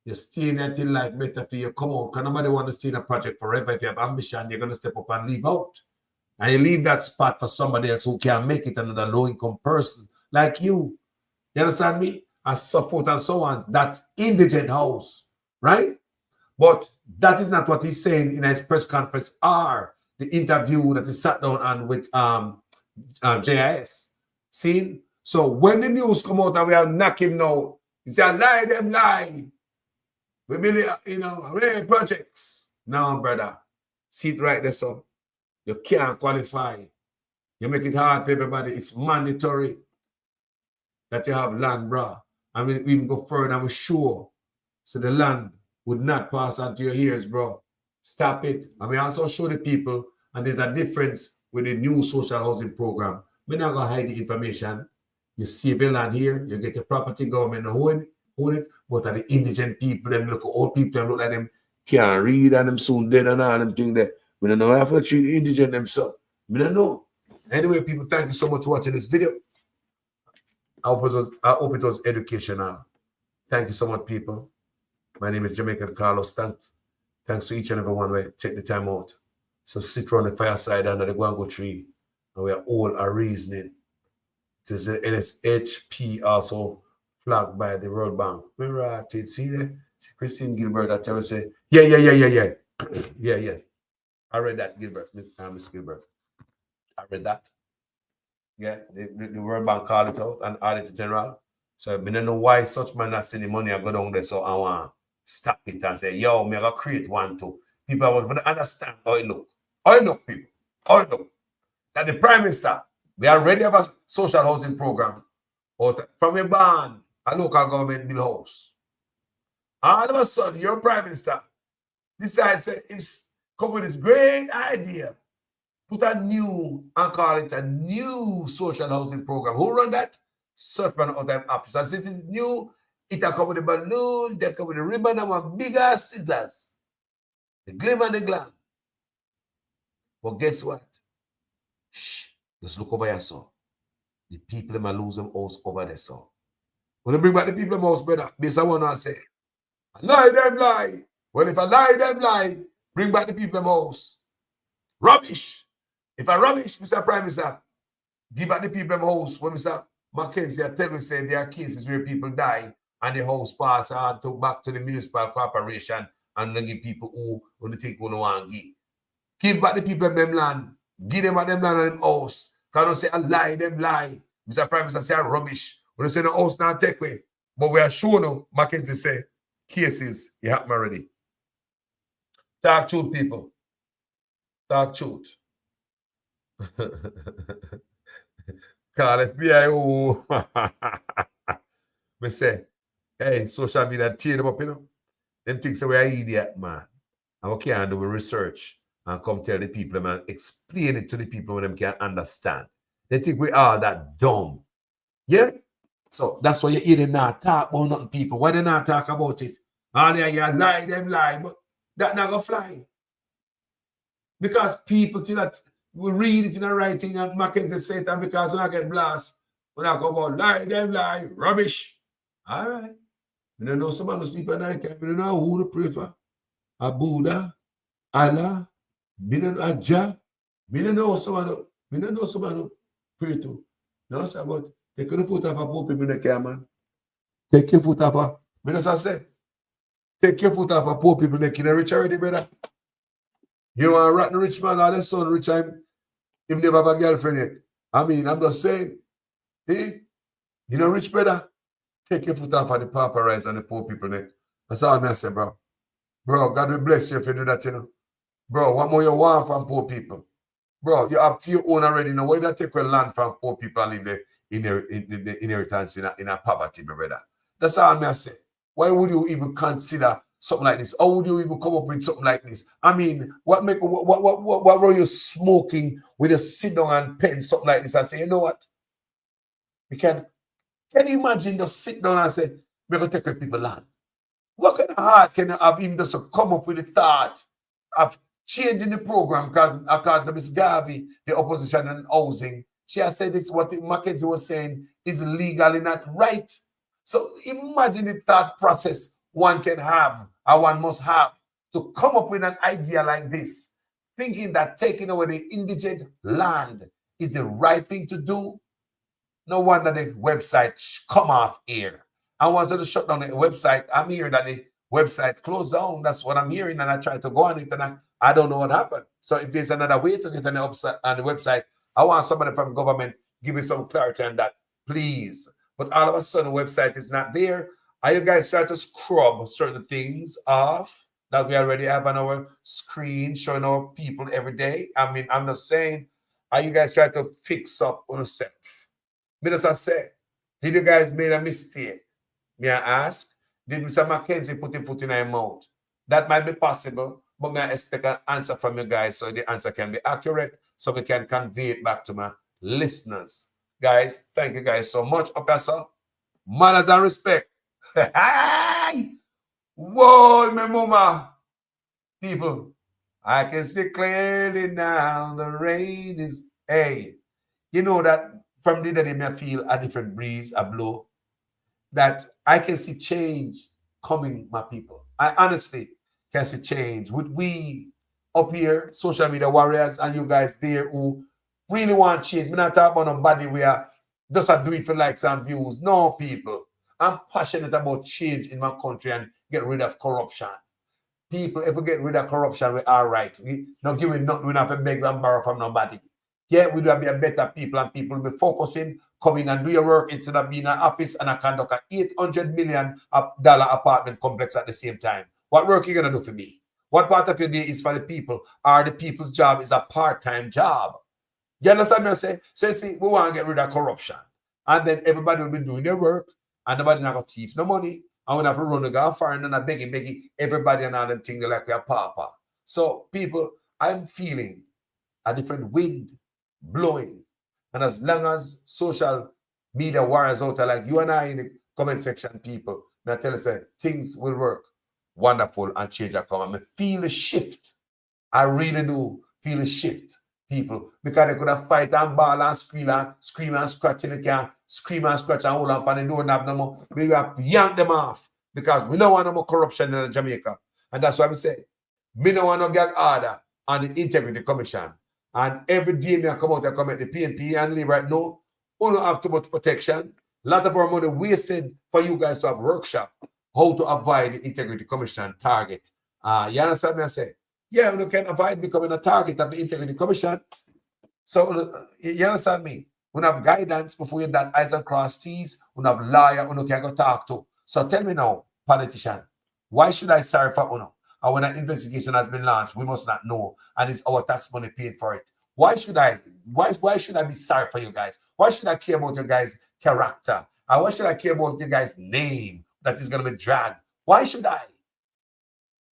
You stay in until life better for you. Come on, because nobody want to stay in a project forever. If you have ambition, you're going to step up and leave out. And you leave that spot for somebody else who can make it, another low-income person like you. You understand me? And so forth and so on. That indigent house, right? But that is not what he's saying in his press conference or the interview that he sat down on with JIS. See? So when the news come out and we are knocking him now, he said, lie them lie. We really, real projects. No, brother. See it right there, so. You can't qualify. You make it hard for everybody. It's mandatory that you have land, bro. And we even go further and we're sure. So the land would not pass on to your ears, bro. Stop it. And we also show the people, and there's a difference with the new social housing program. We're not going to hide the information. You save your land here, you get your property, government own it, but are the indigent people, them look old people, them look like them can't read and them soon dead and all them things there. We don't know how to treat the indigent themselves. We don't know. Anyway, people, thank you so much for watching this video. I hope it was educational. Thank you so much, people. My name is Jamaican Carlos. Thanks to each and every one who take the time out. So sit around the fireside under the guango tree, and we are all are reasoning. It is the NSHP also flagged by the World Bank. Where are you? See there? See Christine Gilbert that tell us say, yeah. Yes. I read that, Gilbert, Miss Gilbert. I read that. Yeah, the World Bank called it out and Auditor General. So I don't know why such man not sending money and go down there. So I want to stop it and say, yo, I'm going to create one too. People want to understand how it look. How it look, people. How it look. That the Prime Minister, we already have a social housing program. But from a ban, a local government build house. All of a sudden, your Prime Minister decides to come with this great idea. Put a new, and call it a new social housing program. Who run that? Certain other office. As this is new, it'll come with a balloon, it'll come with a ribbon and one bigger scissors. The glim and the glam. But guess what? Shh. Just look over here, so. The people might lose them house over there, so. When they bring back the people house, brother, this I want to say. Lie them lie. Well, if I lie them lie, bring back the people house. Rubbish. If I rubbish, Mr. Prime Minister, give back the people house. When Mr. Mackenzie tell me say there are cases where people die and the house pass on to back to the municipal corporation and they give people who they think who no want to give. Give back the people them land. Give them back them land and them house. Because don't say I lie, them lie. Mr. Prime Minister say rubbish. When they say the house not take away. But we are sure now, Mackenzie say cases it happen already. Talk truth, people. Talk truth. Call FBI. Me say, hey, social media tear them up, you know. Them things say we are idiot, man. And we can't do research and come tell the people and explain it to the people when them can understand. They think we are that dumb. Yeah? So that's why you hear them not talk about nothing, people. Why they not talk about it? All they are lie, them lie, but that not gonna fly. Because people think that we read it in a writing and Mackenzie say it, and because when I get blast, when I go about lie, them lie, rubbish. All right. We don't know someone who sleep at night time. We don't know who to pray for. A Buddha, Allah, we don't know a Jah. We don't know someone to pray to. No, sir, but take your foot off a poor people in the care, man. Take your foot off a, me just say, take your foot off a poor people in the care. Rich already, brother. You know, a rotten rich man, all his son rich, him never have a girlfriend yet. I mean, I'm just saying, hey, you know, rich brother, take your foot off of the paparazzi and the poor people neck. That's all I say, bro. Bro, God will bless you if you do that, you know. Bro, what more you want from poor people? Bro, you have few own already. You know, why you take your land from poor people and leave the inheritance in a poverty, my brother? That's all I say. Why would you even consider something like this? How would you even come up with something like this? I mean, what were you smoking with a sit down and pen something like this and say, you know what? We can you imagine just sit down and say, we're going to take the people land? What kind of heart can you have even just to come up with the thought of changing the program because according to Ms. Garvey, the opposition and housing, she has said this, what Mackenzie was saying is legally not right. So imagine the thought process one can have, or one must have, to come up with an idea like this, thinking that taking away the indigent land is the right thing to do. No wonder the website come off air. I wanted to shut down the website. I'm hearing that the website closed down. That's what I'm hearing, and I tried to go on it, and I don't know what happened. So if there's another way to get on the website, I want somebody from government give me some clarity on that, please. But all of a sudden, the website is not there. Are you guys trying to scrub certain things off that we already have on our screen, showing our people every day? I mean, I'm not saying, are you guys trying to fix up on yourself? Me just say, did you guys make a mistake? May I ask? Did Mr. Mackenzie put his foot in her mouth? That might be possible, but may I expect an answer from you guys so the answer can be accurate, so we can convey it back to my listeners. Guys, thank you guys so much. Opasa, manners and respect. Whoa, my mama. People, I can see clearly now the rain is, hey, you know that from the day I feel a different breeze, a blow, that I can see change coming, my people. I honestly can see change. Would we up here, social media warriors, and you guys there who really want change? I'm not talking about nobody where just do it for likes and views. No, people. I'm passionate about change in my country and get rid of corruption. People, if we get rid of corruption, we're all right. We not giving nothing, we don't have to beg and borrow from nobody. Yeah, we will be a better people, and people will be focusing, come in and do your work instead of being in an office and I conduct a $800 million apartment complex at the same time. What work are you going to do for me? What part of your day is for the people? Or the people's job is a part-time job? You understand me? I say, so you see, we want to get rid of corruption. And then everybody will be doing their work, and nobody not going to thief no money. And we have to run the gun fire and then I begging everybody and all them things like we are papa. So people, I'm feeling a different wind blowing. And as long as social media warriors out there like you and I in the comment section, people, I tell you, say, things will work wonderful and change will come. I feel a shift. I really do feel a shift, people, because they could have fight and ball and scream and scratch, and they can scream and scratch and hold on and they don't have no more. We have to yank them off because we don't want no more corruption in Jamaica. And that's why we say, we don't want no gag order on the Integrity Commission. And every day they come out and come at the PNP and leave right now. We don't have too much protection. A lot of our money wasted for you guys to have workshop how to avoid the Integrity Commission target. You understand me? I say, yeah, we can avoid becoming a target of the Integrity Commission. So you understand me? We have guidance before you dot I's and cross T's. We have lawyer who can go talk to. So tell me now, politician, why should I sorry for Uno? And when an investigation has been launched, we must not know, and it's our tax money paid for it. Why should I be sorry for you guys? Why should I care about your guys' character? And why should I care about your guys' name that is going to be dragged? Why should I?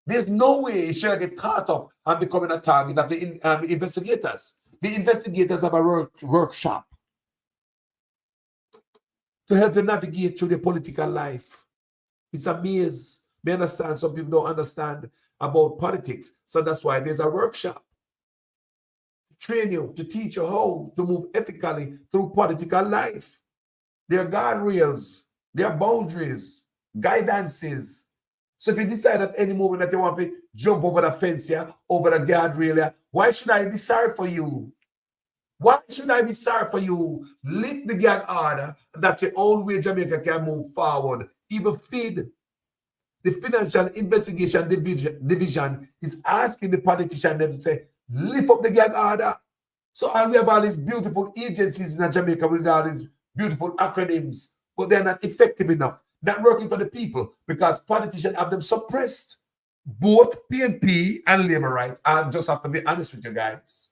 There's no way it should get caught up and becoming a target of the investigators. The investigators have a workshop to help them navigate through the political life. It's a maze. We understand some people don't understand about politics. So that's why there's a workshop to train you, to teach you how to move ethically through political life. There are guardrails, there are boundaries, guidances. So if you decide at any moment that you want to jump over the fence here, over the guardrail here, why should I be sorry for you? Why should I be sorry for you? Lift the gag order. That's the only way Jamaica can move forward. Even feed. The Financial Investigation Division is asking the politician them to say, lift up the gag order. So we have all these beautiful agencies in Jamaica with all these beautiful acronyms, but they're not effective enough, not working for the people because politicians have them suppressed. Both PNP and Labour Right. I just have to be honest with you guys.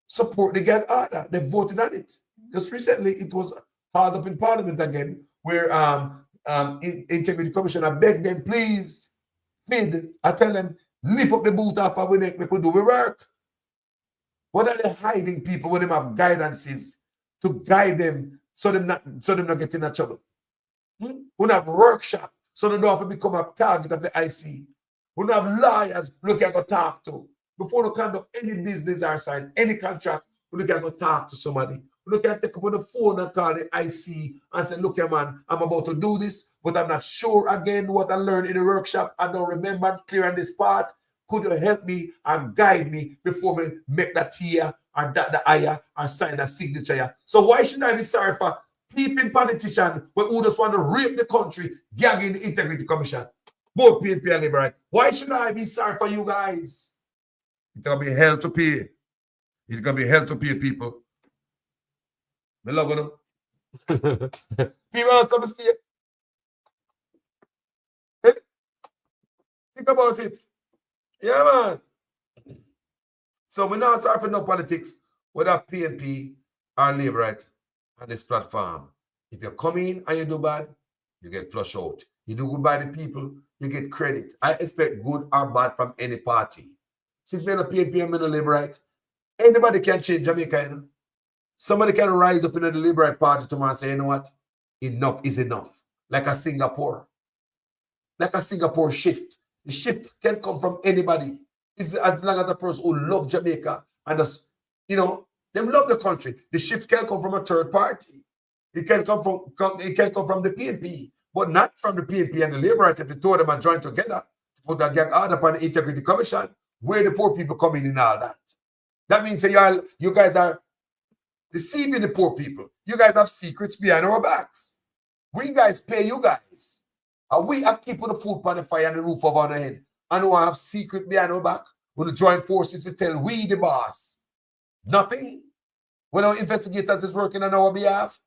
Support the gag order. They voted on it. Just recently, it was held up in Parliament again, where Integrity Commission, I beg them, please, feed. I tell them, lift up the boot off our neck, we could do the work. What are they hiding people when they have guidances to guide them so them not get in trouble? We have workshop so they don't have to become a target of the IC. We don't have lawyers we can go talk to. Before we conduct any business or sign any contract, we can go talk to somebody. We can take up on the phone and call the IC and say, look, man, I'm about to do this, but I'm not sure again what I learned in the workshop. I don't remember clear on this part. Could you help me and guide me before we make that here or that the higher or sign a signature here? So why should I be sorry for thieving politicians who just want to rape the country, gagging the Integrity Commission? Both PNP and Labour Right. Why should I be sorry for you guys? It's going to be hell to pay. It's going to be hell to pay, people. I love them. People have some mistake. Hey, think about it. Yeah, man. So we're not sorry for no politics, whether PNP or Labour Right on this platform. If you come in and you do bad, you get flushed out. You do good by the people, you get credit. I expect good or bad from any party. Since we're in a PNP and a Labour Right, anybody can change Jamaica, you know? Somebody can rise up in the Labour Right Party tomorrow and say, you know what? Enough is enough. Like a Singapore. Like a Singapore shift. The shift can come from anybody. It's as long as a person who loves Jamaica and just, you know, them love the country. The shift can come from a third party. It can come from the PNP, but not from the PNP and the Labour Right. If the two of them are joined together to put that gang order upon the Integrity Commission, where the poor people come in and all that. That means that you guys are deceiving the poor people. You guys have secrets behind our backs. We guys pay you guys. And we are keeping the food on the fire and the roof over our head. And we have secret behind our back. When the joint forces will tell we the boss. Nothing. When our investigators is working on our behalf.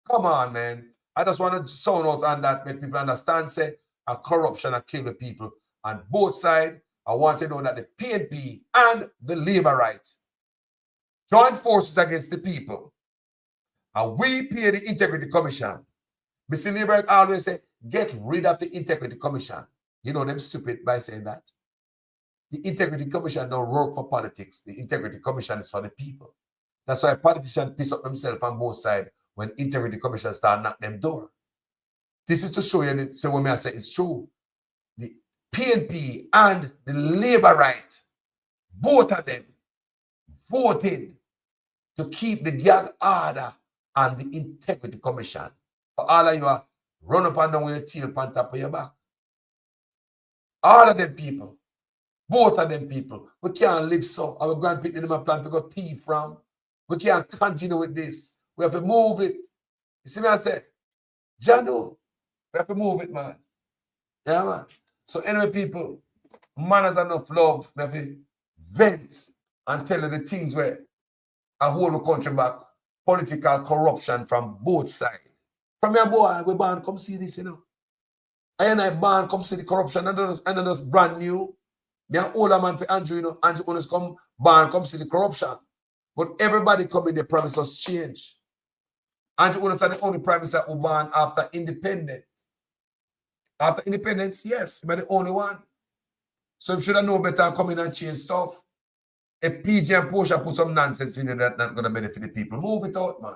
Come on, man. I just want to sound out on that, make people understand, say, a corruption and kill the people. On both sides, I want to know that the PNP and the Labour Right join forces against the people. And we pay the Integrity Commission. Mr. Labour Right always say, get rid of the Integrity Commission. You know them stupid by saying that. The Integrity Commission don't work for politics. The Integrity Commission is for the people. That's why politicians piss up themselves on both sides when Integrity Commission start knock them door. This is to show you, so when I say it's true. The PNP and the Labour Right, both of them voted to keep the gag order and the Integrity Commission. For all of you are run up and down with a tail on top of your back. All of them people, both of them people, we can't live so. Our grandparents in my plan to go thief from. We can't continue with this. We have to move it. You see what I said? Jano, we have to move it, man. Yeah, man. So anyway, people, man has enough love. We have to vent and tell you the things where I hold the country back. Political corruption from both sides. From your boy, we born come see this, you know. I born come see the corruption and just brand new. Me an older man for Andrew, you know. Andrew always come born come see the corruption. But everybody come in, they promise us change. Andrew always said the only prime minister who born after independence. After independence, yes, but the only one. So you should have known better and come in and change stuff. If PG and Portia put some nonsense in there, that's not going to benefit the people. Move it out, man.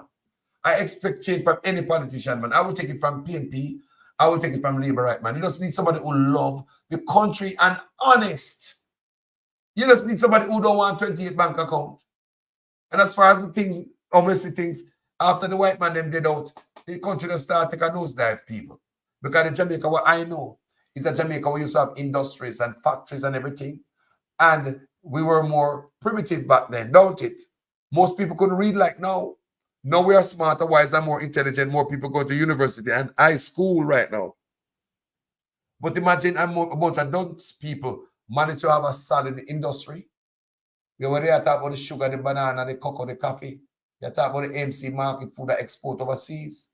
I expect change from any politician, man. I will take it from PNP. I will take it from Labour Right, man. You just need somebody who love the country and honest. You just need somebody who don't want 28 bank account. And as far as the things, obviously things, after the white man them dead out, the country just start take a nosedive, people. Because in Jamaica, what I know is that Jamaica, we used to have industries and factories and everything. And we were more primitive back then, don't it? Most people couldn't read like now. Now we are smarter, wiser, more intelligent. More people go to university and high school right now. But imagine a bunch of dunce people manage to have a solid industry. You know, when they talk about the sugar, the banana, the cocoa, the coffee, they talk about the MC market food that export overseas.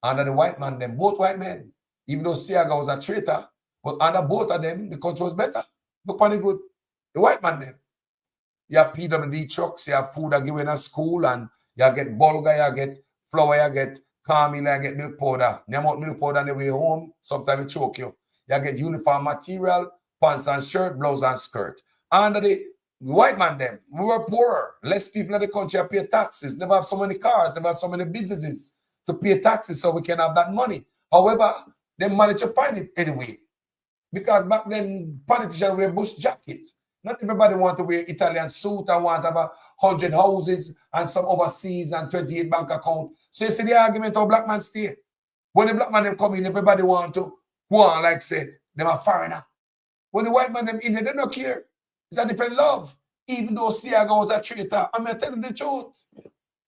Under the white man, them, both white men, even though Siaga was a traitor, but under both of them, the country was better. Look on the good. The white man, them. You have PWD trucks, you have food that given at school, and you get bulgur, you get flour, you get caramel, you get milk powder. You have milk powder on the way home, sometimes it choke you. You get uniform material, pants and shirt, blouse and skirt. Under the white man, them, we were poorer. Less people in the country pay taxes. Never have so many cars, never have so many businesses to pay taxes so we can have that money. However, they manage to find it anyway. Because back then, politicians wear bush jackets. Not everybody want to wear Italian suit and want to have 100 houses and some overseas and 28 bank account. So you see the argument of black man stay. When the black man them come in, everybody want to go on like say, them a foreigner. When the white man them in there, they don't care. It's a different love. Even though Siaga was a traitor, I'm telling the truth.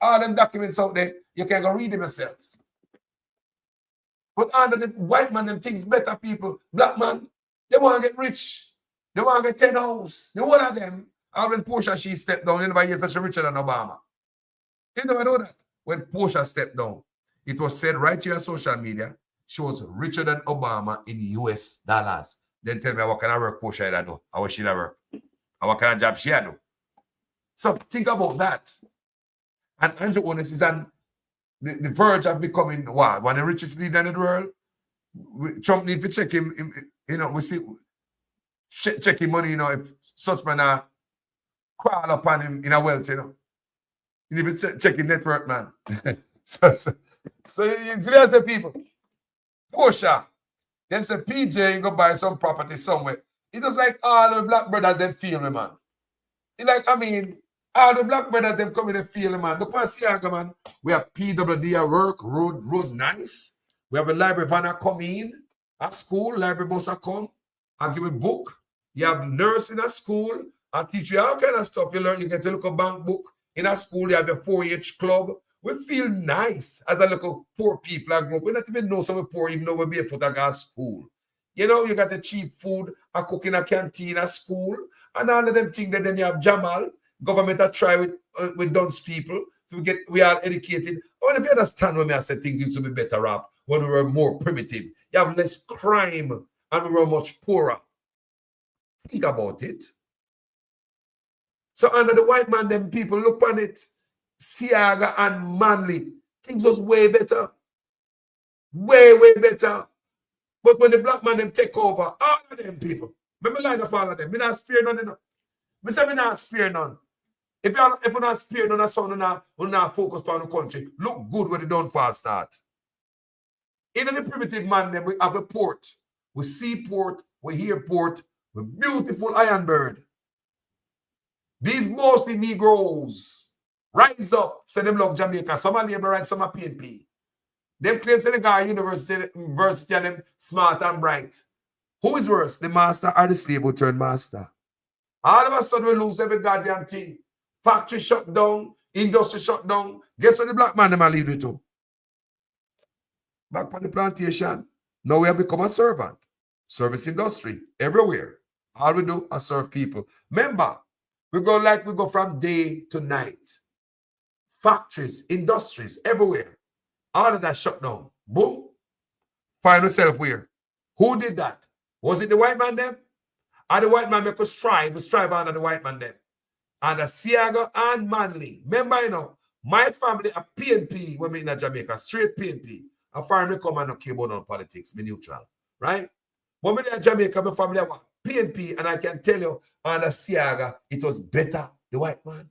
All them documents out there, you can go read them yourselves. But under the white man, them things better people. Black man, they want to get rich. They want to get 10 houses. The one of them, and when Portia, she stepped down, you never hear that she's richer than Obama. You never know that. When Portia stepped down, it was said right here on social media, she was richer than Obama in US dollars. Then tell me what kind of work Portia had do, how she work, and what kind of job she had do. So think about that. And Andrew Holness is on the verge of becoming what? One of the richest leader in the world. Trump need to check him, you know, we see check him money, you know, if such man crawl upon him in a wealth, you know. You need to check his network, man. so you see that people. Portia. Them say PJ you go buy some property somewhere. It's just like all the black brothers them feel me, man. It's like, I mean, all the black brothers them come in and feel me, man. Look at Siaga, man. We have PWD at work, road nice. We have a library van come in at school, library bus come and give a book. You have nurse in a school and teach you all kind of stuff. You learn, you get to look a bank book. In a school, you have a 4-H club. We feel nice as a local poor people I grew up. We don't even know some poor, even though we're barefoot at our school. You know, you got the cheap food, a cook in a canteen at school, and all of them things. Then you have Jamal. Government that try with dunce people. We are educated. I wonder if you understand when I said things used to be better off when we were more primitive. You have less crime and we were much poorer. Think about it. So under the white man, them people look on it, Siaga and Manley, things was way better. Way better. But when the black man them take over, all of them people, remember line up all of them. Me not spare none, you know. Me say me not spare none. If you not spare none of son, you not focus on the country, look good when the downfall start. In the primitive man, then we have a port. We seaport, we airport, we beautiful iron bird. These mostly Negroes rise up, say them love Jamaica. Some are labor right, some are PNP. Them claim say the guy university and them smart and bright. Who is worse, the master or the slave who turned master? All of a sudden we lose every goddamn thing. Factory shut down, industry shut down. Guess what the black man them are lead to? Back on the plantation. Now we have become a servant. Service industry everywhere. All we do is serve people. Remember, we go from day to night. Factories, industries, everywhere. All of that shut down. Boom. Find yourself where? Who did that? Was it the white man them? Or the white man make us strive under the white man them? And the Siaga and Manley. Remember, you know, my family are PNP when we in Jamaica, straight PNP. A foreign come and no care about no politics, me neutral. Right? When we in Jamaica, my family are PNP, and I can tell you, under Siaga, it was better, the white man.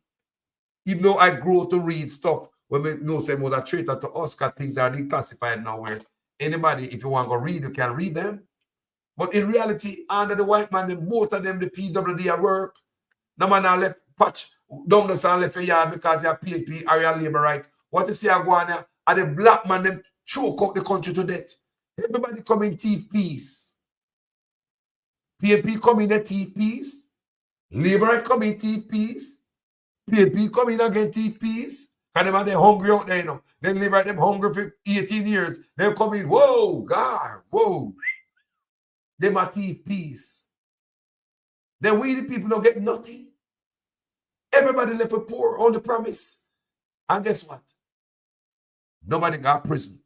Even though I grew to read stuff when we know say was a traitor to us, because things are declassified now where anybody, if you want to go read, you can read them. But in reality, under the white man, then both of them, the PWD at work, no man are left patch down the sun left a yard because you are PNP or you are labor right. What you see are going on, and the black man, them choke out the country to death. Everybody come in thief peace. PNP come in a thief peace. Labor right come in thief peace. PNP come in again thief peace. And them are they hungry out there, you know. Then labor right them hungry for 18 years. They come in, whoa, God, whoa. Them are thief peace. Then we the people don't get nothing. Everybody left with poor on the promise. And guess what? Nobody got prison.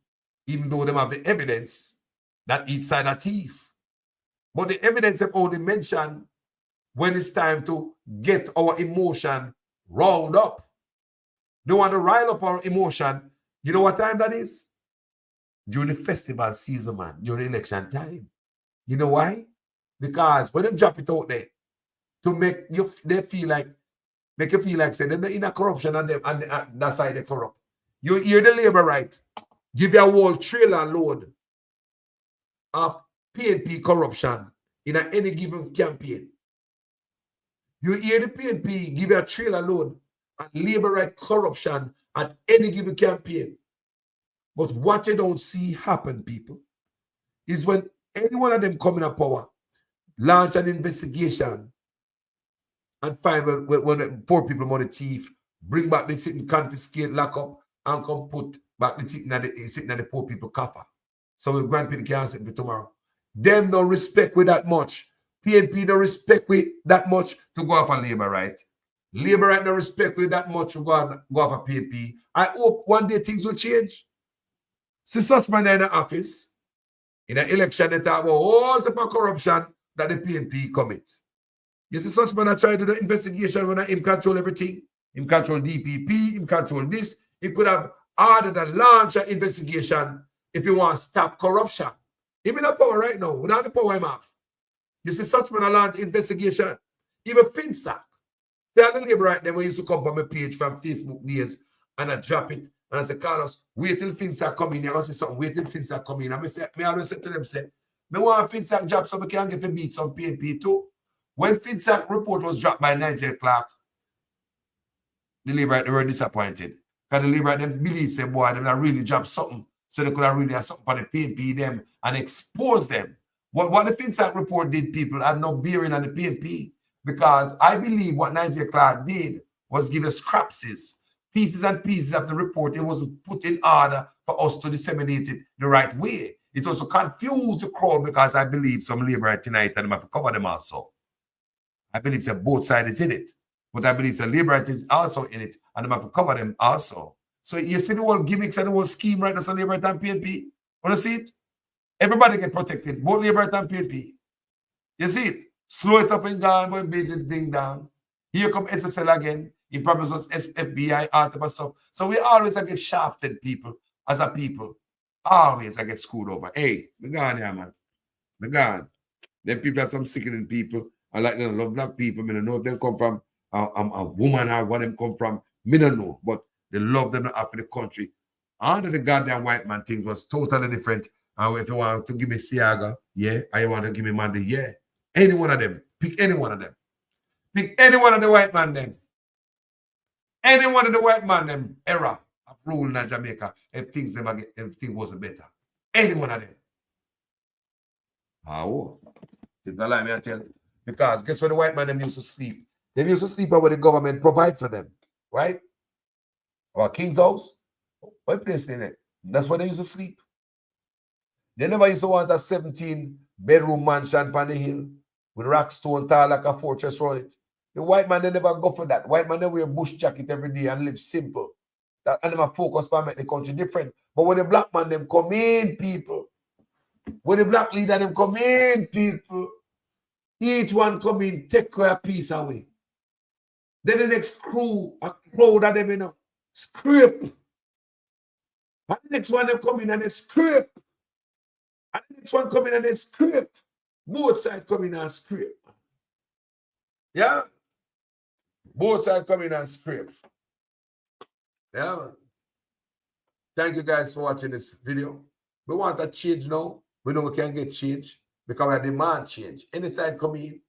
Even though they have the evidence that each side a thief. But the evidence have only mentioned when it's time to get our emotion rolled up. They want to rile up our emotion. You know what time that is? During the festival season, man. During election time. You know why? Because when they drop it out there to make you feel like say they're in a corruption and them and that side they corrupt. You hear the labor right. Give you a whole trailer load of PNP corruption in any given campaign. You hear the PNP give a trailer load and labor right corruption at any given campaign. But what you don't see happen, people, is when any one of them come in a power, launch an investigation, and find when the poor people money thief, bring back the sitting, confiscate, lock up, and come put back the thing sitting at the poor people coffers. So we grant people can't sit for tomorrow. Them no respect with that much. PNP no respect with that much to go off on labor right. Labor right no respect with that much to go off of PNP. I hope one day things will change. See such man in the office, in an election, they talk about all the corruption that the PNP commit. You see such man that try to do the investigation when him control everything. Him control DPP, him control this. He could have ordered and launched an investigation if he wants to stop corruption. Him in the power right now, without the power him have. You see such man a launch investigation. Even FinSac. They are the labor right there when used to come from my page from Facebook days and I drop it. And I say, Carlos, wait till FinSac come in. You're going to say something, wait till FinSac come in. And I always say to them, I want FinSac job so we can get to beat some PNP too. When FinSac report was dropped by Nigel Clark, the labor right, they were disappointed. Because the labor right, them believe, say, boy, they really dropped something. So they could have really have something for the PNP them and expose them. What the FinSac report did, people, had no bearing on the PNP. Because I believe what Nigel Clark did was give us scrapses, pieces and pieces of the report. It wasn't put in order for us to disseminate it the right way. It also confused the crowd because I believe some labor tonight and they have to cover them also. I believe that both sides is in it. But I believe the labor is also in it and they have to cover them also. So you see the whole gimmicks and the whole scheme right now, so labor and PNP. Want to see it? Everybody get protected, both labor and PNP. You see it? Slow it up and gone when business ding down. Here come SSL again. He promises us FBI, all type of stuff. So we always get shafted, people, as a people. Always I get screwed over. Hey, me gone here, man. Me gone. Them people are some sickening people. I like them love black people. I don't know if they come from a woman or where them come from. Me don't know. But they love them up in the country. Under the goddamn white man things was totally different. And if you want to give me Siaga, yeah. Or you want to give me Mandy, yeah. Any one of them. Pick any one of them. Pick any one of the white man them. Any one of the white man them era of rule in Jamaica if things wasn't better. Any one of them. Oh. Did not lie me I tell you. Because guess where the white man them used to sleep? They used to sleep where the government provide for them. Right? Or King's House. What place in it? That's where they used to sleep. They never used to want a 17-bedroom mansion on the hill with rock stone tall like a fortress around it. The white man, they never go for that. White man, they wear a bush jacket every day and live simple. And them focus on make the country different. But when the black man, them come in, people. When the black leader, them come in, people. Each one come in, take a piece away. Then the next crew, a crowd of them, you know, scrape. And the next one, they come in and they scrape. And the next one come in and they scrape. Both sides come in and scrape. Yeah? Both sides come in and scrape. Yeah? Thank you guys for watching this video. We want a change now. We know we can get change because we demand change. Any side come in,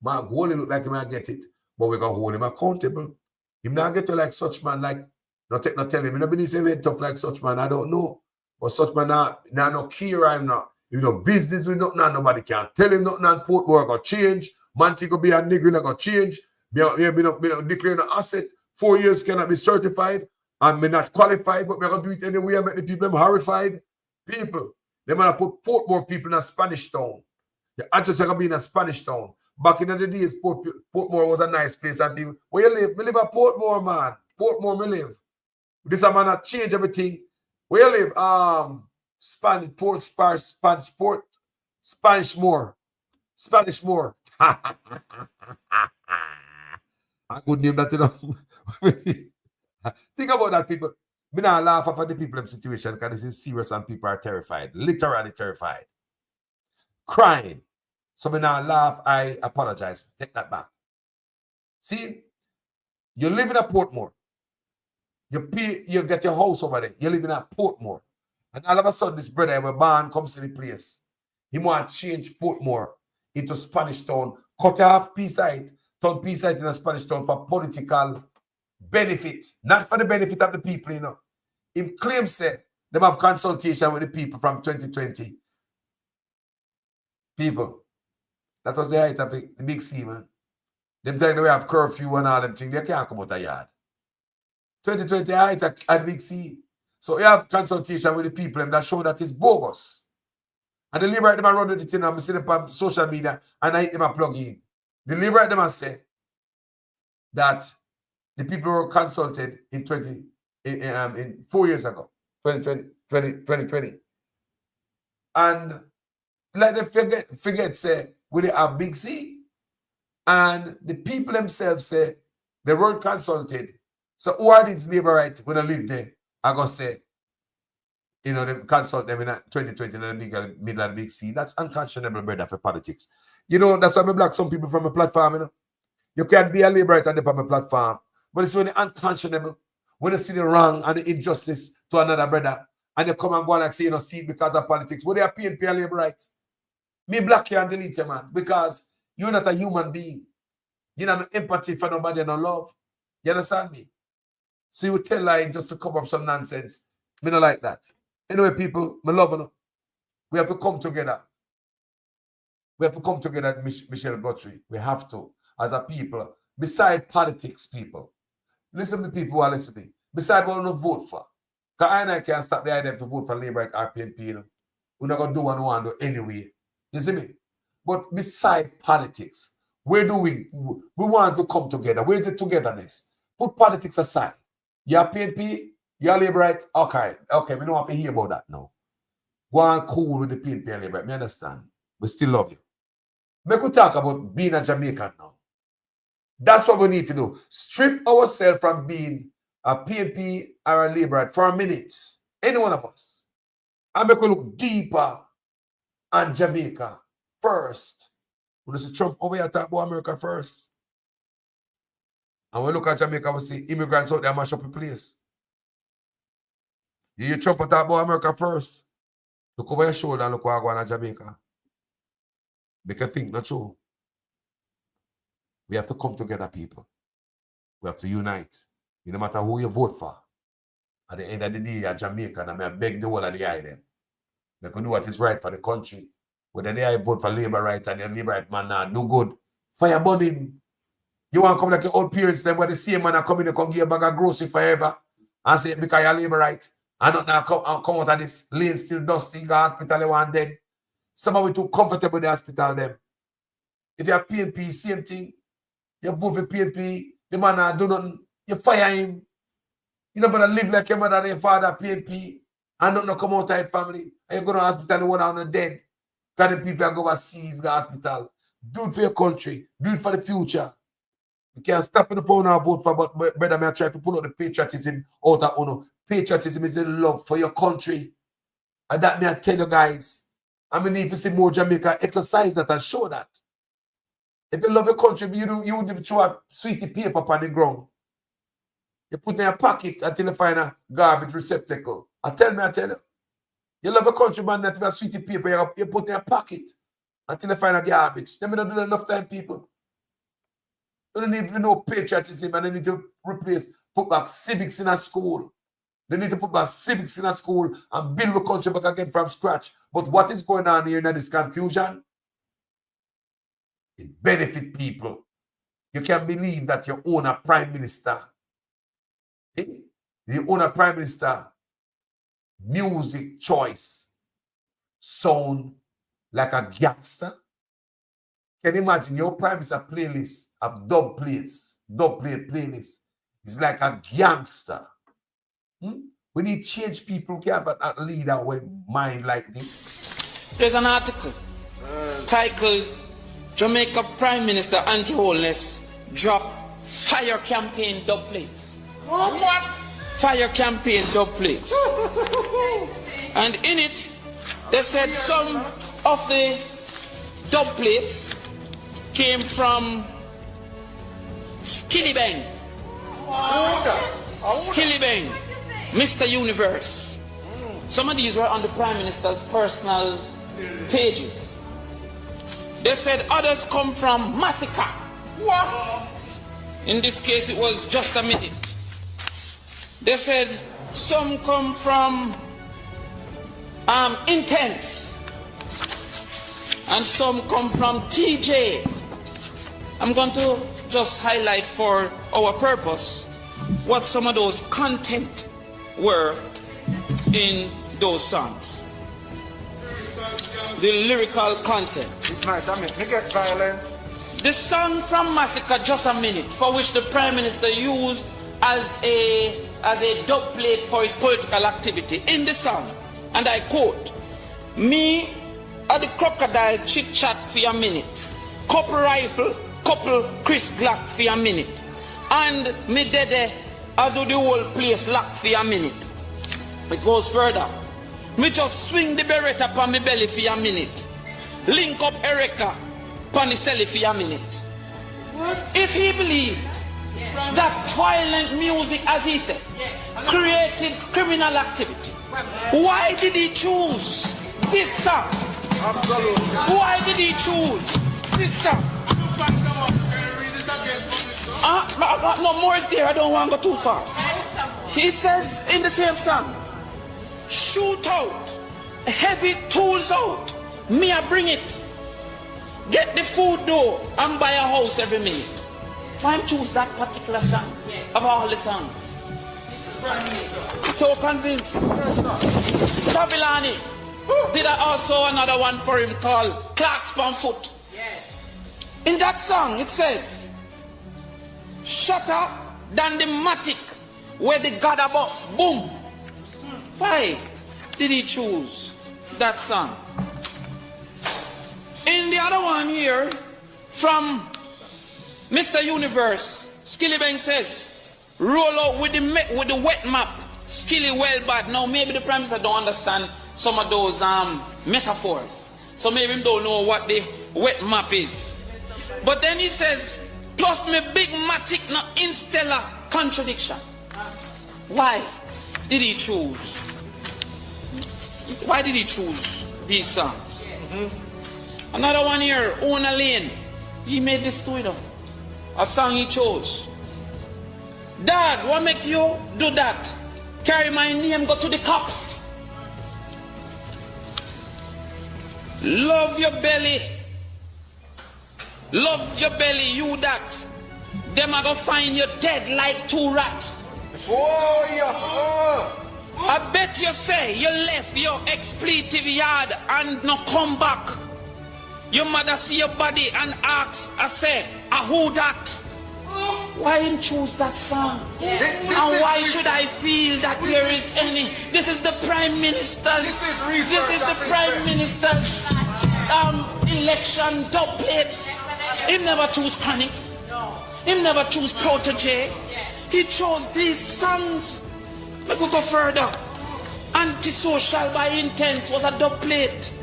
man, only look like he might get it, but we're going to hold him accountable. Him not get to like such man, like, not tell him. I don't believe he's tough like such man. I don't know. But such man now no care. I'm not. You know, business with nothing, nobody can tell him nothing, and Portmore going to change. Mantico be a nigger going to change. Me declaring an asset. 4 years cannot be certified. And me not qualified, but we're going to do it anyway and make the people horrified. People, they're going to put Portmore people in a Spanish town. The address are going to be in a Spanish town. Back in the days, Portmore was a nice place. And people, where you live? Me live at Portmore, man. Portmore, me live. This man not change everything. Where you live? Spanish Port, Spanish Port, Spanish More. Spanish More. A good name that, you know. Think about that, people. Me not laugh at the people in the situation because this is serious and people are terrified. Literally terrified. Crying. So me not laugh, I apologize. Take that back. See, you live in a Portmore. You get your house over there. You live in a Portmore. And all of a sudden, this brother, when born comes to the place, he want to change Portmore into Spanish Town, cut off Peaceite, turn Peaceite in a Spanish Town for political benefit, not for the benefit of the people, you know. Him claims say they have consultation with the people from 2020. People, that was the height of the Big C, man. Them telling they have curfew and all them things, they can't come out of yard. 2020 height at Big C. So you have consultation with the people and that show that it's bogus. And the Liberate them run with it in, I'm seeing them on social media and I hit them a plug in. The Liberate them and say that the people were consulted in 4 years ago, 2020. And let them forget say, we have Big C. And the people themselves say they weren't consulted. So who are these Liberate when they live there? I go say, you know, they consult them in 2020 in the middle of the Big C. That's unconscionable, brother, for politics. You know, that's why I block some people from a platform, you know. You can't be a Liberate on the platform. But it's when unconscionable, when you see the wrong and the injustice to another brother, and you come and go and like say, you know, see it because of politics. Would they are PNP a Liberate? Me block you and delete you, man, because you're not a human being. You know, no empathy for nobody, no love. You understand me? So you would tell lie just to cover up some nonsense. Me not like that. Anyway, people, me love you. We have to come together. We have to come together, Michelle Guthrie. We have to, as a people, beside politics, people. Listen to people who are listening. Beside what we vote for. Because I can't stop the idea to vote for Labour or PNP. You know? We're not going to do what we want to do anyway. You see me? But beside politics, where do we want to come together? Where's the togetherness? Put politics aside. You're PNP, you're Labourite. Okay, we don't have to hear about that now. Go on cool with the PNP and Labourite. Me understand. We still love you. Make we talk about being a Jamaican now. That's what we need to do. Strip ourselves from being a PNP or a Labourite for a minute. Any one of us. And make we look deeper on Jamaica first. When you see Trump over here talk about America first. And when we look at Jamaica, we see immigrants out there mash up the place. You hear Trump talk about America first. Look over your shoulder and look what going on in Jamaica. Make you think not true. We have to come together, people. We have to unite. No matter who you vote for. At the end of the day, you're Jamaican, and I beg the whole of the island. They can do what is right for the country. Whether they vote for Labour right and the Labour right man now do good. Fire burning. You want to come like your old parents, them where the same man come in and come give you a bag of grocery forever and say because you're Labour right. And not now come out of this lane still dusty, go hospital, you want dead. Some of you too comfortable in the hospital them. If you're PNP, same thing. You vote for PNP, the man do nothing, you fire him. You don't better live like your mother and your father, PNP, and not come out of your family. And you go to the hospital, you want on the dead. Because the people are going overseas, go to hospital. Do it for your country. Do it for the future. You can't stop in the phone and vote for, but brother, I try to pull out the patriotism out of Uno. Patriotism is a love for your country. And that may I tell you guys. I mean, if you see more Jamaica, exercise that and show that. If you love your country, you would throw a sweetie paper upon the ground. You put it in your pocket until you find a garbage receptacle. I tell you. You love your country, man, that if a sweetie paper, you put it in your pocket until you find a garbage. They may not do that enough time, people. You don't need to know patriotism, and they need to put back civics in a school. They need to put back civics in a school and build the country back again from scratch. But what is going on here in this confusion? It benefits people. You can't believe that you own a prime minister. You own a prime minister. Music choice sound like a gangster. Can you imagine your prime minister playlist of dub plate playlist? It's like a gangster. We need to change people who can't have a leader with mind like this.
There's an article titled Jamaica Prime Minister Andrew Holness drop fire campaign dub plates.
What?
Fire campaign dub plates. And in it, they said some of the dub plates came from Skilly Bang. Skilly Bang, Mr. Universe. Some of these were on the Prime Minister's personal pages. They said others come from massacre. What? In this case, it was just a minute. They said some come from intense, and some come from TJ. I'm going to just highlight for our purpose what some of those content were in those songs. The lyrical content.
It's nice, I mean, they get violent.
The song from Massacre, Just a Minute, for which the Prime Minister used as a dub plate for his political activity. In the song, and I quote, "Me at the crocodile chit chat for a minute, couple rifle, couple Chris Glock for a minute, and me dede I do the whole place lock for a minute." It goes further. "Me just swing the Beretta upon me belly for a minute, link up Erica upon the celly for a minute." What? If he believed that violent music, as he said, created criminal activity, why did he choose this song? Absolutely. Why did he choose this song? No more is there, I don't want to go too far. He says in the same song, "Shoot out, heavy tools out, me I bring it. Get the food door and buy a house every minute." Why choose that particular song of all the songs? So convinced. Travilani did also another one for him called Clark's on Foot. In that song it says, "Shutter than the matic where the God a boss, boom." Why did he choose that song? In the other one here, from Mr. Universe, Skilly Bang says, "Roll out with the wet map, Skilly well bad." Now maybe the Prime Minister don't understand some of those metaphors, so maybe he don't know what the wet map is. But then he says, "Plus me big matic no instellar contradiction." Why did he choose? Why did he choose these songs? Another one here, Ona Lane. He made this to it. A song he chose. "Dad, what make you do that? Carry my name, go to the cops. Love your belly. Love your belly, you that. Them are gonna find you dead like two rats." Oh, yeah. I bet you say you left your expletive yard and no come back. Your mother see your body and asks, I say, who that? Why him choose that song? And why should I feel that there is any? This is the Prime Minister's. This is the Prime Minister's election dub plates. He never choose Panics. He never choose Protege. He chose these songs. We could go further. Antisocial by Intense was a dub plate.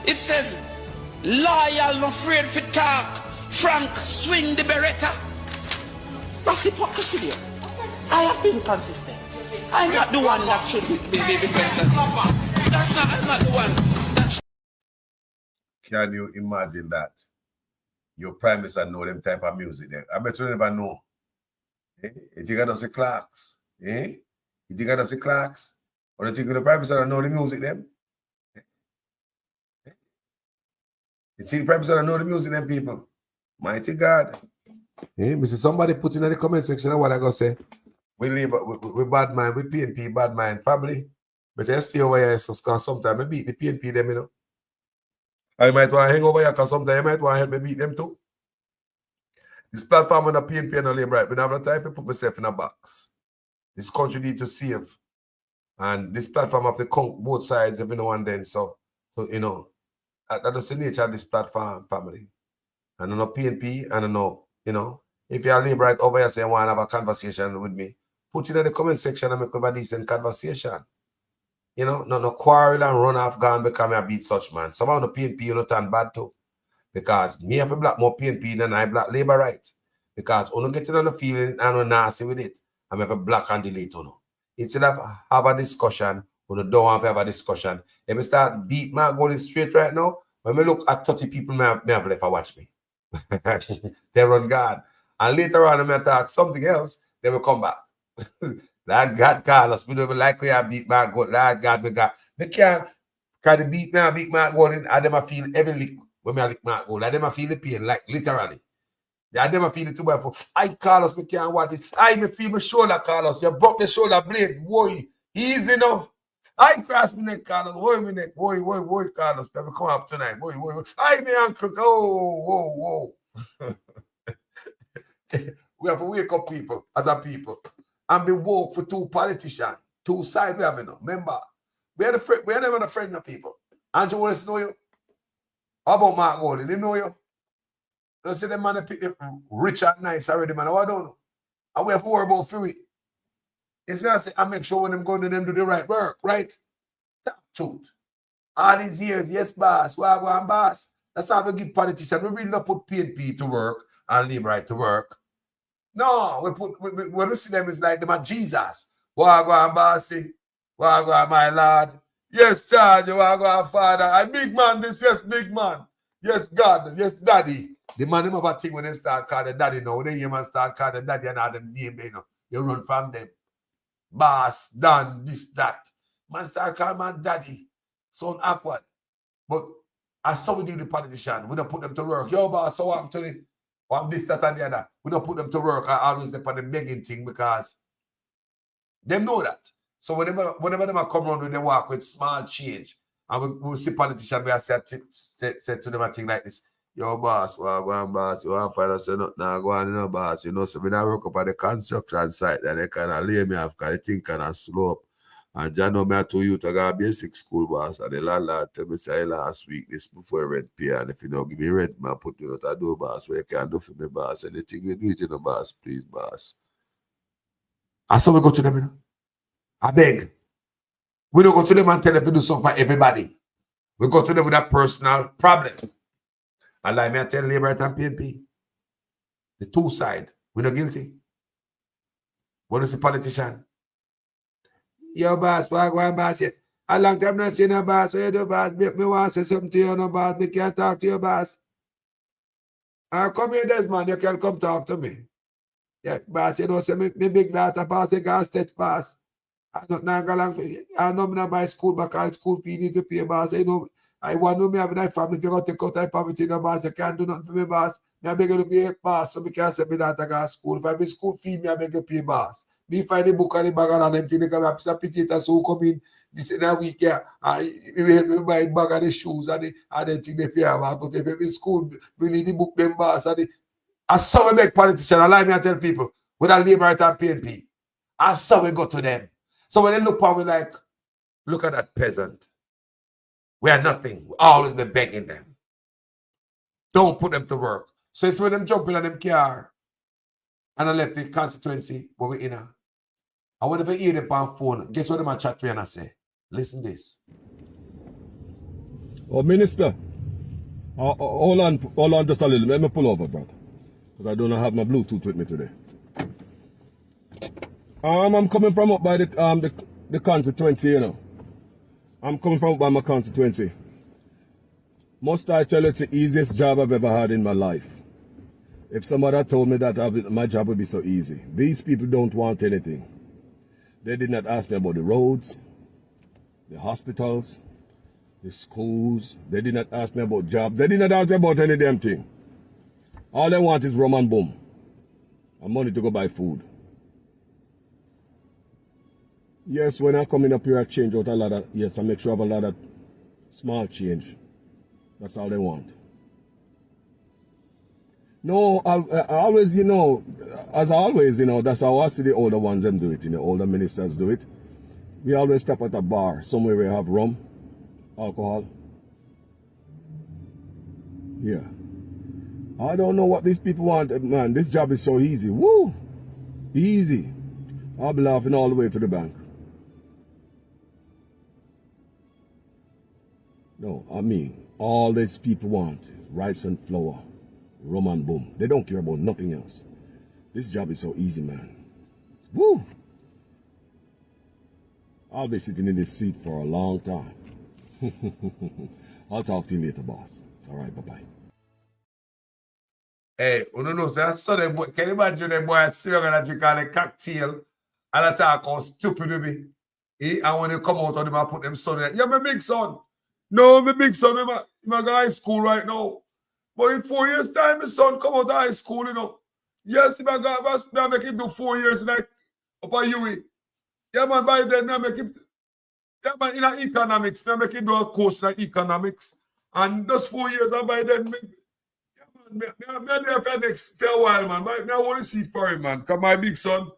It says, "Loyal, no afraid for talk. Frank, swing the Beretta." That's hypocrisy there. I have been consistent. I'm not the one that should be president. That's not, I'm not the one that should.
Can you imagine that? Your Prime Minister know them type of music there. I bet you never know. You think I don't say Clarks? You think I don't say Clarks? Or you think the Prime Minister don't know the music them? You think the Prime Minister don't know the music them, people? Mighty God. Somebody put in the comment section what I gotta say. We live with bad mind, with PNP, bad mind family. But I stay over here because sometimes I beat the PNP them, you know. I might want to hang over here because sometimes I might want to help me beat them too. This platform on the PNP and the Labour right, but I have no time to put myself in a box. This country need to save. And this platform have to count both sides every now and then. So you know, that's the nature of this platform, family. And I know PNP, and I know, you know, if you're Labour right over here saying want to have a conversation with me, put it in the comment section and make a decent conversation. You know, no quarrel and run off gun because I beat such man. Some of the PNP you know turn bad too. Because me have a black more PNP than I black Labour right. Because when you get on the feeling and you're nasty with it, I'm have a black and delete you know. Instead of have a discussion, when you don't want to have a discussion, if you start beat my going straight right now, When we look at 30 people, may have left to watch me. They run God. And later on, I may talk something else, they will come back. Lord God, Carlos, we don't like how you beat my goal. Lord God, we got. Me can't, because the beat my goal, and I feel every lick when I lick my goal. I feel the pain, like literally. I never feel it too bad for. I, Carlos, me can't watch this. I me feel my shoulder, Carlos. You broke the shoulder blade. Boy, easy now. I cross my neck, Carlos. Boy, my neck. Boy, Carlos. Never come up tonight. Boy. I, me uncle. Oh, whoa. We have to wake up people as a people. And be woke for two politicians. Two sides we have, Remember, we are never a friend of people. Andrew Wallace know you? How about Mark Golding? They know you? Don't say the man rich and nice already, man. I don't know. And we have to worry about free. It's what I say, I make sure when them go to them do the right work, right? Truth. All these years, yes, boss. Well, I go and boss. That's how we give politicians. We really not put PNP to work and leave right to work. No, when we see them, it's like them are Jesus. Well, I go and bossy. Well, I go and my lord. Yes, Charge. Well, I go and father. I big man this, yes, big man. Yes, God. Yes, daddy. The man them have a thing when they start calling the daddy now. When they hear man start calling the daddy and all them name, you run from them. Boss, done, this, that. Man start calling man daddy. Sound awkward. But as so we do the politician, we don't put them to work. Yo, boss, so I'm telling you, I'm this, that, and the other. We don't put them to work. I always depend on the begging thing because they know that. So whenever them come around with they walk with small change, and we see politicians, we are said to them a thing like this. Yo, boss, well, go on, boss. You want to find us nothing now, go on, boss. So when I work up at the construction site, that they kind of lay me off because the thing kind of slope. And I know me to you to go basic school, boss. And the landlord tell me, say, last week, this before rent pay. And if you don't give me rent, I put you out a door, boss. What you can do for me, boss. Anything you do it, boss, please, boss. And so we go to them, I beg. We don't go to them and tell them to do something for everybody. We go to them with a personal problem. And like me, I tell Labour and PNP, the two sides, we're not guilty. What is the politician? Yo, boss, why go on, boss? A long time not seen a boss. What you do, boss? Me want to say something to you, no, boss. Me can't talk to you, boss. Come here, Desmond. You can come talk to me. Yeah, boss, say me big daughter, boss, you got state pass. I know me not buy school, but all school fee need to pay, boss. I want to know me having a family. If you got to cut out poverty, no, boss, you can't do nothing for me, boss. Me I beg you to pay, boss, so me can't say me daughter go to school. If I have a school fee, me I beg you to pay, boss. Me find the book and the bag and them things, because I have a potato so come in this in a week, yeah. We help me buy bag and the shoes and the thing they fear about. But if I'm in school, we need the book, them, boss. I saw we make politicians, allow me to tell people, when I live right at PNP, I saw we go to them. So when they look at me like, look at that peasant. We are nothing. We always be begging them. Don't put them to work. So it's when them jumping on them car and I left the constituency where we in her. And when they hear them on phone, guess what them chat to me and I say? Listen this.
Oh, Minister. Hold on just a little. Let me pull over, brother. Because I don't have my Bluetooth with me today. I'm coming from up by the constituency, I'm coming from up by my constituency. Must I tell you, it's the easiest job I've ever had in my life. If somebody had told me that my job would be so easy. These people don't want anything. They did not ask me about the roads, the hospitals, the schools. They did not ask me about jobs. They did not ask me about any damn thing. All they want is rum and boom. And money to go buy food. Yes, when I come in up here, I change out a lot of, yes, I make sure I have a lot of small change. That's all they want. No, I always, as always, that's how I see the older ones them do it, older ministers do it. We always stop at a bar, somewhere where we have rum, alcohol. Yeah. I don't know what these people want, man. This job is so easy. Woo! Easy. I'll be laughing all the way to the bank. No, I mean, all these people want rice and flour, rum and boom. They don't care about nothing else. This job is so easy, man. Woo! I'll be sitting in this seat for a long time. I'll talk to you later, boss. All right, bye-bye.
Hey, you know, sir, so them boy, can you imagine them boys sitting and drink all the cocktail and attack how stupid we be? And when they come out of them, I put them son in. Yeah, my big son. No, my big son, I'm going to high school right now. But in 4 years' time, my son come out of high school, you know. Yes, I make him do 4 years like up at UE. Yeah, man, by then, I make him, yeah, man, in economics, I make him do a course in economics. And those 4 years, and by then, I'm there for next a while, man. But I want to see it for him, man. Because my big son,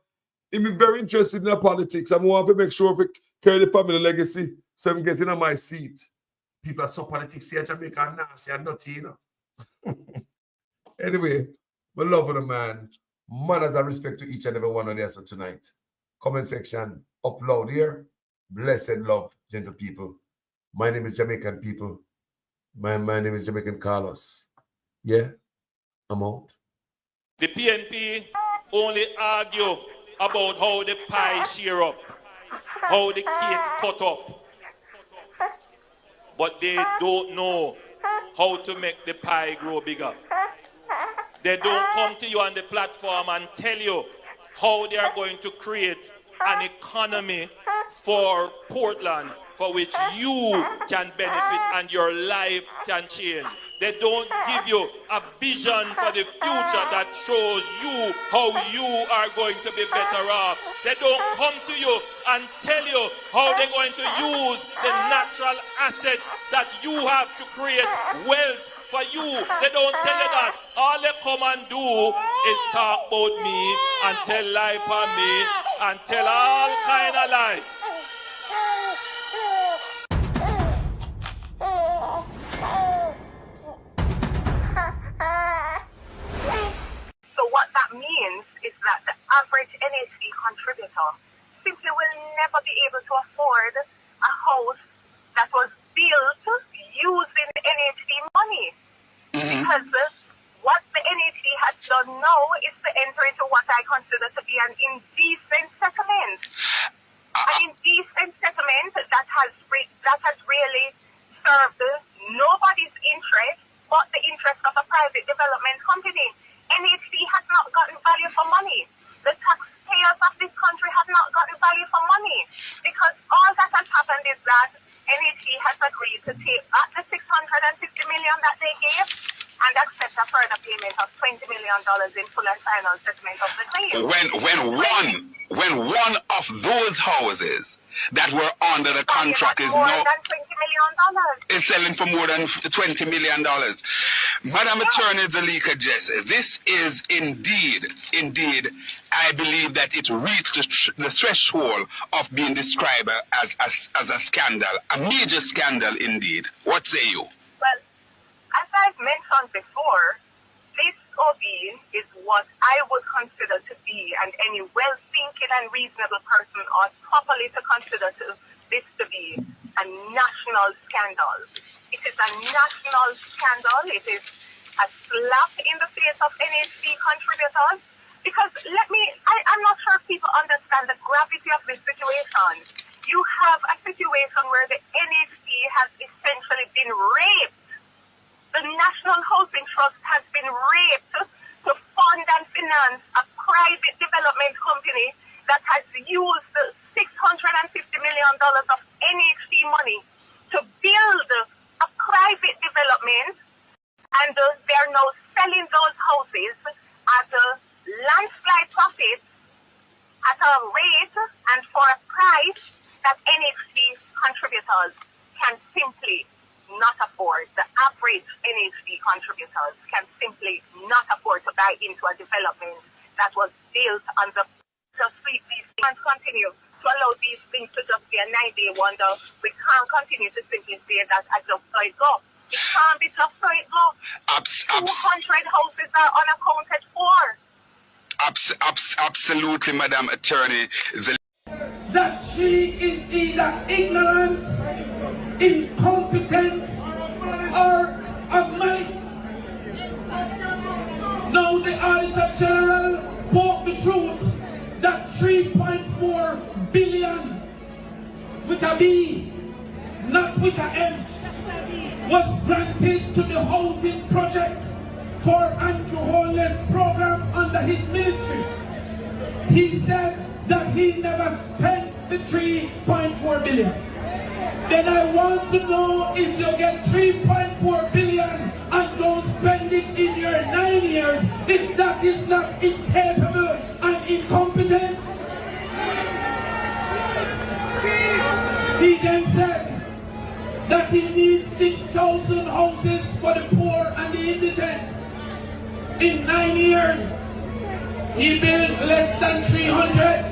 he's very interested in the politics. I want to make sure if we carry the family legacy, so I'm getting on my seat. People are so politics here in Jamaica, nasty and dirty, you know. Anyway, we love them, man. Manners and respect to each and every one of us tonight. Comment section, upload here. Blessed love, gentle people. My name is Jamaican people. My name is Jamaican Carlos. Yeah, I'm out.
The PNP only argue about how the pie share up, how the cake cut up. But they don't know how to make the pie grow bigger. They don't come to you on the platform and tell you how they are going to create an economy for Portland for which you can benefit and your life can change. They don't give you a vision for the future that shows you how you are going to be better off. They don't come to you and tell you how they're going to use the natural assets that you have to create wealth for you. They don't tell you that. All they come and do is talk about me and tell lie for me and tell all kind of lies.
So what that means is that the average NHD contributor simply will never be able to afford a house that was built using NHD money. Because what the NHD has done now is to enter into what I consider to be an indecent settlement. An indecent settlement that has really served nobody's interest but the interest of a private development company. NHD has not gotten value for money. The taxpayers of this country have not gotten value for money because all that has happened is that NHD has agreed to take back the $650 million that they gave and accept a further payment of $20 million in full and final settlement of the claim.
When one of those houses that were under the contract is
more
now
than $20 million.
is selling for more than $20 million. Madam Attorney Zalika Jesse, this is indeed, I believe that it reached the threshold of being described as a scandal, a major scandal indeed. What say you?
Well, as I've mentioned before, this OB is what I would consider to be, and any well-thinking and reasonable person ought properly to consider this to be a national scandal. It is a national scandal. It is a slap in the face of NHD contributors. Because I'm not sure if people understand the gravity of this situation. You have a situation where the NHD has essentially been raped. The National Housing Trust has been raped to fund and finance a private development company that has used the $650 million of NHD money to build a private development, and they're now selling those houses at a landslide profit at a rate and for a price that NHD contributors can simply not afford. The average NHD contributors can simply not afford to buy into a development that was built on the sweet these things continue to allow these things to just be a 9-day wonder. We can't continue to simply say that I just saw it go. It can't be just so it go. 200 houses are unaccounted for.
Absolutely, Madam Attorney.
That she is either ignorant, incompetent, or a malice. Now the Auditor General spoke the truth that 3.4 billion with a B, not with
Africa M was granted to the housing project for Andrew Holness program under his ministry. He said that he never spent the 3.4 billion. Then I want to know if you get 3.4 billion and don't spend it in your 9 years, if that is not incapable and incompetent. He then said that he needs 6,000 houses for the poor and the indigent. In 9 years, he built less than 300.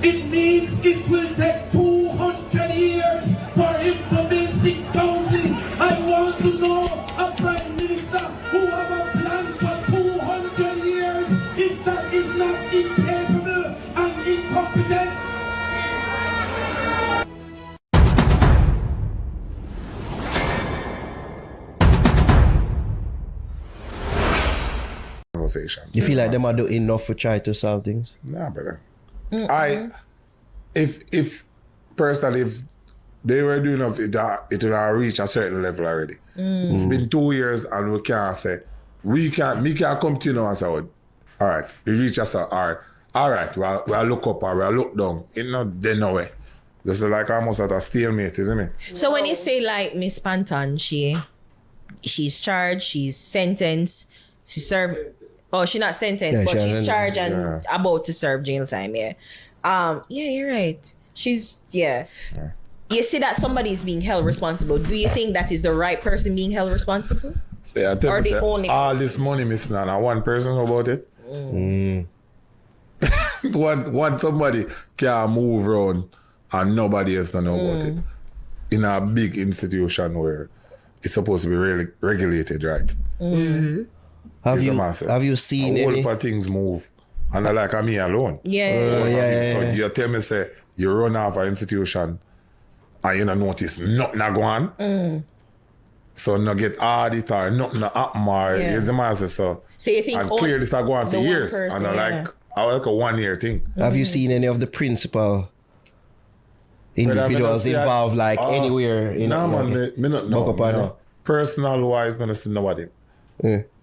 It means it will take 200 years for him to build 6,000. I want to know a prime minister who have a plan for 200 years, if that is not incapable and incompetent.
You feel like them are doing enough to try to solve things?
Nah, brother. If personally, if they were doing enough, it would have reached a certain level already. It's been 2 years and we can't say, me can't come to you now and say, all right, we reach us, all right, we'll look up or we'll look down. It's not there no way. This is like almost at a stalemate, isn't it?
So when you say like Miss Panton, she's charged, she's sentenced, she served. Oh, she's not sentenced, but she's charged and about to serve jail time, yeah. Yeah, you're right. You see that somebody is being held responsible. Do you think that is the right person being held responsible?
So I tell you, all this money missing and one person know about it. One somebody can move around and nobody else don't know about it. In a big institution where it's supposed to be really regulated, right?
Have you seen
a
any?
whole heap of things move, and I like me alone. So you tell me say you run off an institution, and you don't notice nothing going on. So not get audit or nothing happen or is the master so
you think
and clear this are going on for years, and I like a 1 year thing.
Have you seen any of the principal individuals involved, like anywhere in?
No, man, me not know. Personal wise, me not see nobody.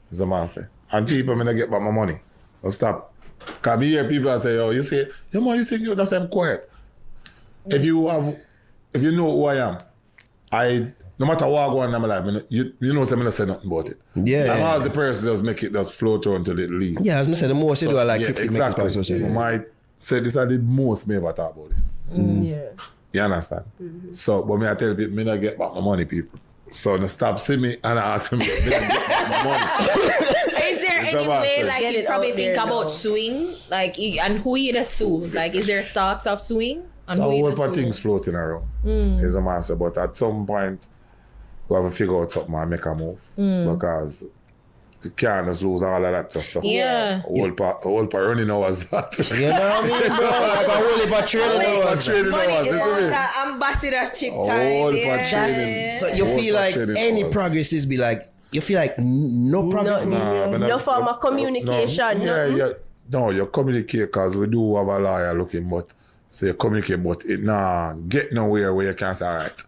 Is the man say. And people me not get back my money. Don't stop. Cause me hear people say, yo, you say, yo man, you say you that's I'm quiet. If you know who I am, no matter what I go on in my life, you know say me not say nothing about it.
Yeah.
And as the person just flow through until it leave.
Yeah, as I said, the most you do I like
exactly. I might say this are the most me ever talk about this.
Yeah.
You understand? So, but me I tell people, me not get back my money, people. So they stop seeing me and ask me, me not get back my money.
Is there any way, like, you probably think about suing? Like, and who you sue? Like, is there thoughts of suing?
So a whole lot of things floating around. Is a man say, but at some point, we have to figure out something and make a move. Because you can't just lose all of that stuff. So
yeah.
A whole part running hours that.
You know what I mean, bro? Like a whole heap of training hours.
It's ambassadorship time.
So you feel like any progress is be like, you feel like no progress?
No form of communication.
No, you communicate because we do have a lawyer looking, but so you communicate, but it get nowhere where you can say, all right,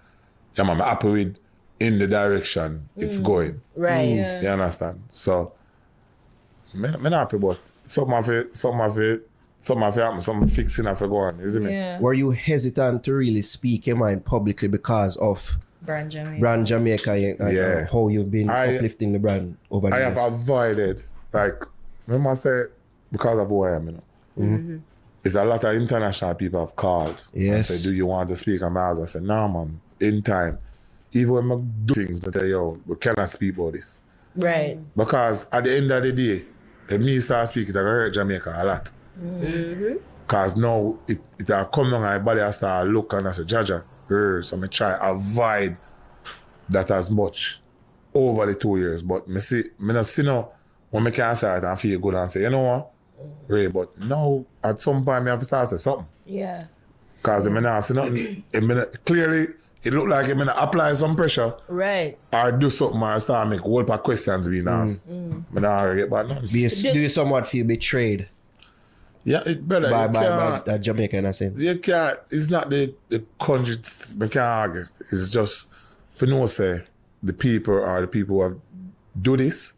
yeah, man, I'm happy with in the direction it's going.
Right.
You understand? So, I'm not happy, but some of it happen, some fixing have to go on, isn't it?
Were you hesitant to really speak your mind publicly because of
Brand
Jamaica and how you've been uplifting the brand over the years?
I have avoided, like, remember I said, because of who I am, you know. It's a lot of international people have called and said, do you want to speak on my house? I said, no, man, in time. Even when I do things, I tell you, we cannot speak about this.
Right.
Because at the end of the day, if me start speaking, it's going to hurt Jamaica a lot. Because now it come down and everybody has to look and I say, Jaja, so I try avoid that as much over the 2 years. But I not see now when I can say it and feel good and say, you know what? Ray, but now at some point I have to start say something.
Yeah.
Because I not see nothing. Clearly, it look like I'm going to apply some pressure.
Right.
Or do something or start make a whole lot of questions being asked. I don't get back none.
Do you somewhat feel betrayed?
Yeah, brother.
By Jamaica in a sense.
You can't. It's not the country. We can't argue. It's just for no say the people who have do this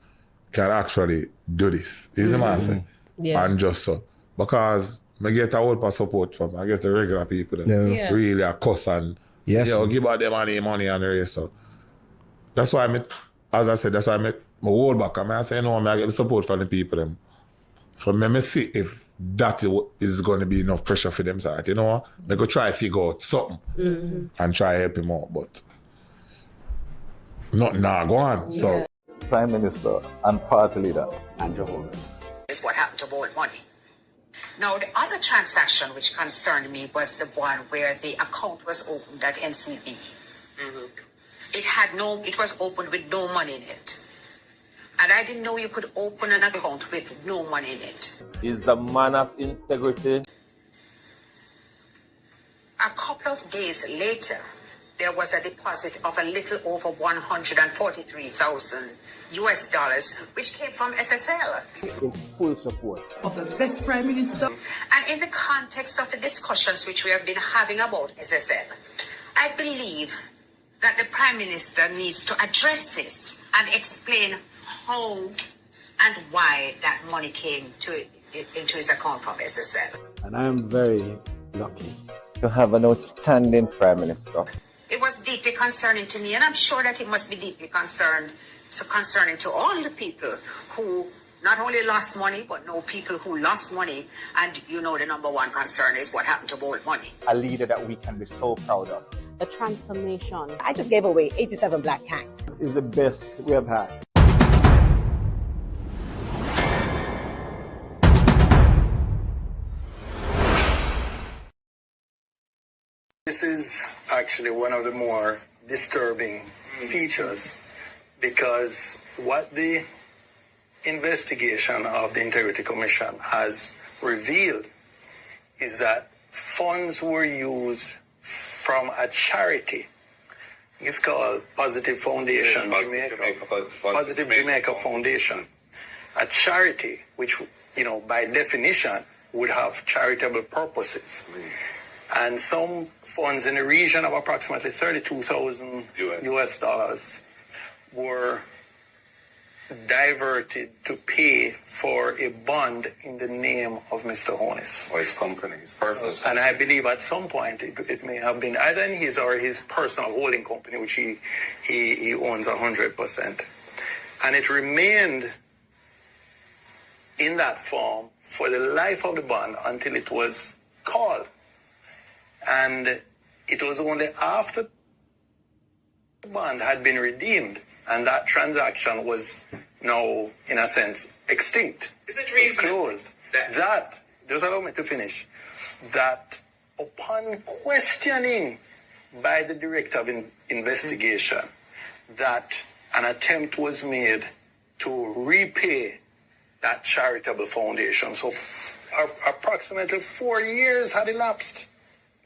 can actually do this. Is the man say?
Yeah.
And just so because I get a whole lot of support from I guess the regular people that really are cuss and give out them money and the rest. So that's why as I said, that's why I make my hold back. I say, I get the support from the people them. So let me see if that is going to be enough pressure for them side. I go try to figure out something and try to help him out, but nothing now go on. So
Prime Minister and Party Leader Andrew Holness.
Is what happened to Bold Money. Now, the other transaction which concerned me was the one where the account was opened at NCB. It was opened with no money in it. And I didn't know you could open an account with no money in it.
Is the man of integrity.
A couple of days later, there was a deposit of a little over $143,000 US, which came from SSL.
In full support
of the best Prime Minister. And in the context of the discussions which we have been having about SSL, I believe that the Prime Minister needs to address this and explain how and why that money came into his account from SSL.
And I am very lucky
to have an outstanding Prime Minister.
It was deeply concerning to me, and I'm sure that it must be deeply concerning to all the people who not only lost money, but know people who lost money. And the number one concern is what happened to Bold Money.
A leader that we can be so proud of.
The transformation. I just gave away 87 black tanks.
Is the best we have had.
This is actually one of the more disturbing features, because what the investigation of the Integrity Commission has revealed is that funds were used from a charity. It's called Positive Foundation, Positive Jamaica Foundation, a charity which, by definition would have charitable purposes. And some funds in the region of approximately $32,000 US were diverted to pay for a bond in the name of Mr. Holness.
Or his company, his personal company.
And I believe at some point it may have been either in his or his personal holding company, which he owns 100%. And it remained in that form for the life of the bond until it was called. And it was only after the bond had been redeemed and that transaction was now, in a sense, extinct.
Is it reasonable?
Closed. That, just allow me to finish, that upon questioning by the Director of Investigation that an attempt was made to repay that charitable foundation. So approximately 4 years had elapsed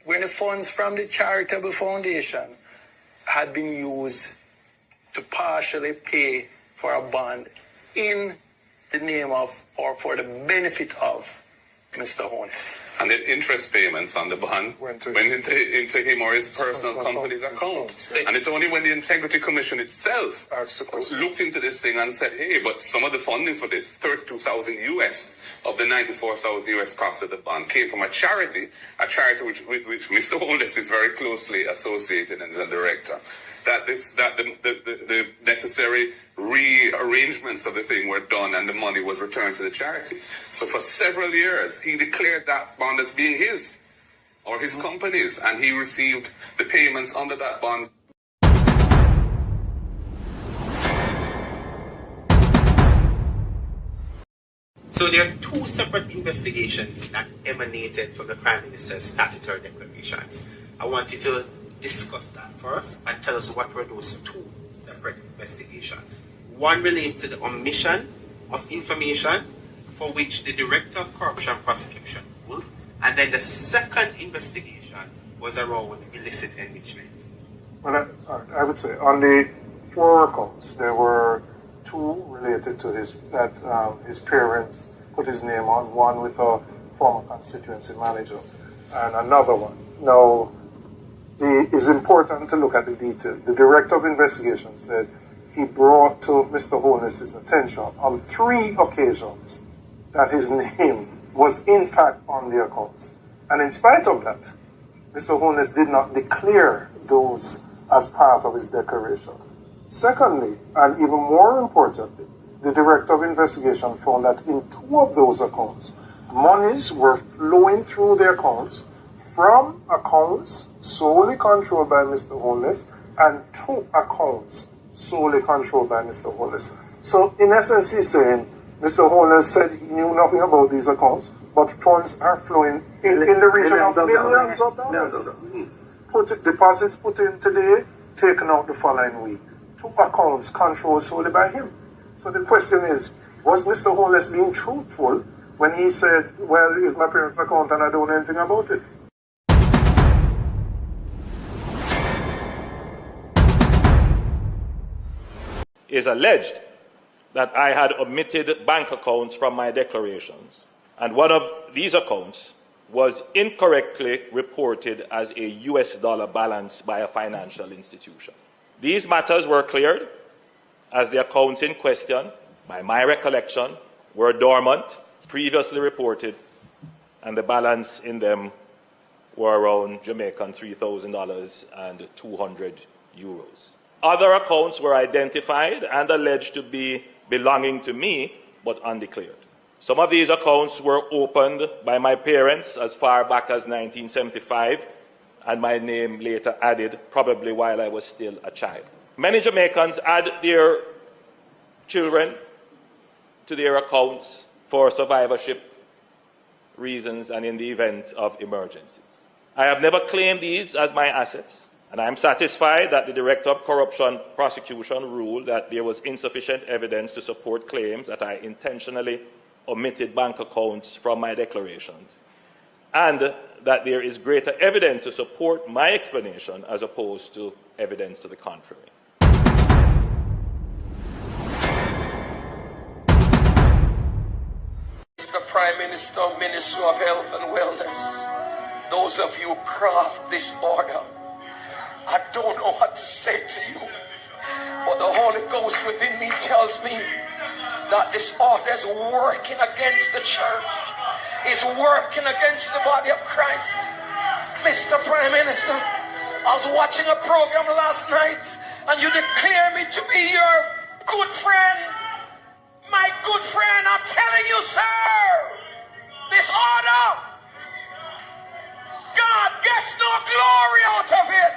when the funds from the charitable foundation had been used to partially pay for a bond in the name of or for the benefit of Mr. Holness.
And the interest payments on the bond went into him or his personal company's account. And it's only when the Integrity Commission itself looked into this thing and said, hey, but some of the funding for this, $32,000 US of the $94,000 US cost of the bond, came from a charity with which Mr. Holness is very closely associated and is a director. That the necessary rearrangements of the thing were done and the money was returned to the charity. So for several years, he declared that bond as being his or his company's, and he received the payments under that bond.
So there are two separate investigations that emanated from the Prime Minister's statutory declarations. I want you to discuss that first and tell us what were those two separate investigations. One relates to the omission of information for which the Director of Corruption Prosecution ruled, and then the second investigation was around illicit enrichment.
Well, I would say on the 4 accounts, there were 2 related to his parents put his name on, one with a former constituency manager, and another one. Now, it's important to look at the detail. The Director of Investigation said he brought to Mr. Holness's attention on 3 occasions that his name was in fact on the accounts. And in spite of that, Mr. Holness did not declare those as part of his declaration. Secondly, and even more importantly, the Director of Investigation found that in 2 of those accounts, monies were flowing through the accounts from accounts solely controlled by Mr. Holness and 2 accounts solely controlled by Mr. Holness. So in essence, he's saying Mr. Holness said he knew nothing about these accounts, but funds are flowing in the region of millions of dollars. Deposits put in today, taken out the following week. 2 accounts controlled solely by him. So the question is, was Mr. Holness being truthful when he said, well, it's my parents' account and I don't know anything about it?
Is alleged that I had omitted bank accounts from my declarations, and one of these accounts was incorrectly reported as a US dollar balance by a financial institution. These matters were cleared as the accounts in question, by my recollection, were dormant, previously reported, and the balance in them were around Jamaican $3,000 and 200 euros. Other accounts were identified and alleged to be belonging to me, but undeclared. Some of these accounts were opened by my parents as far back as 1975, and my name later added, probably while I was still a child. Many Jamaicans add their children to their accounts for survivorship reasons and in the event of emergencies. I have never claimed these as my assets, and I am satisfied that the Director of Corruption Prosecution ruled that there was insufficient evidence to support claims that I intentionally omitted bank accounts from my declarations, and that there is greater evidence to support my explanation as opposed to evidence to the contrary.
Mr. Prime Minister, Minister of Health and Wellness, those of you who craft this order, I don't know what to say to you, but the Holy Ghost within me tells me that this order is working against the church, is working against the body of Christ. Mr. Prime Minister, I was watching a program last night and you declare me to be your good friend. My good friend, I'm telling you, sir, this order, God gets no glory out of it.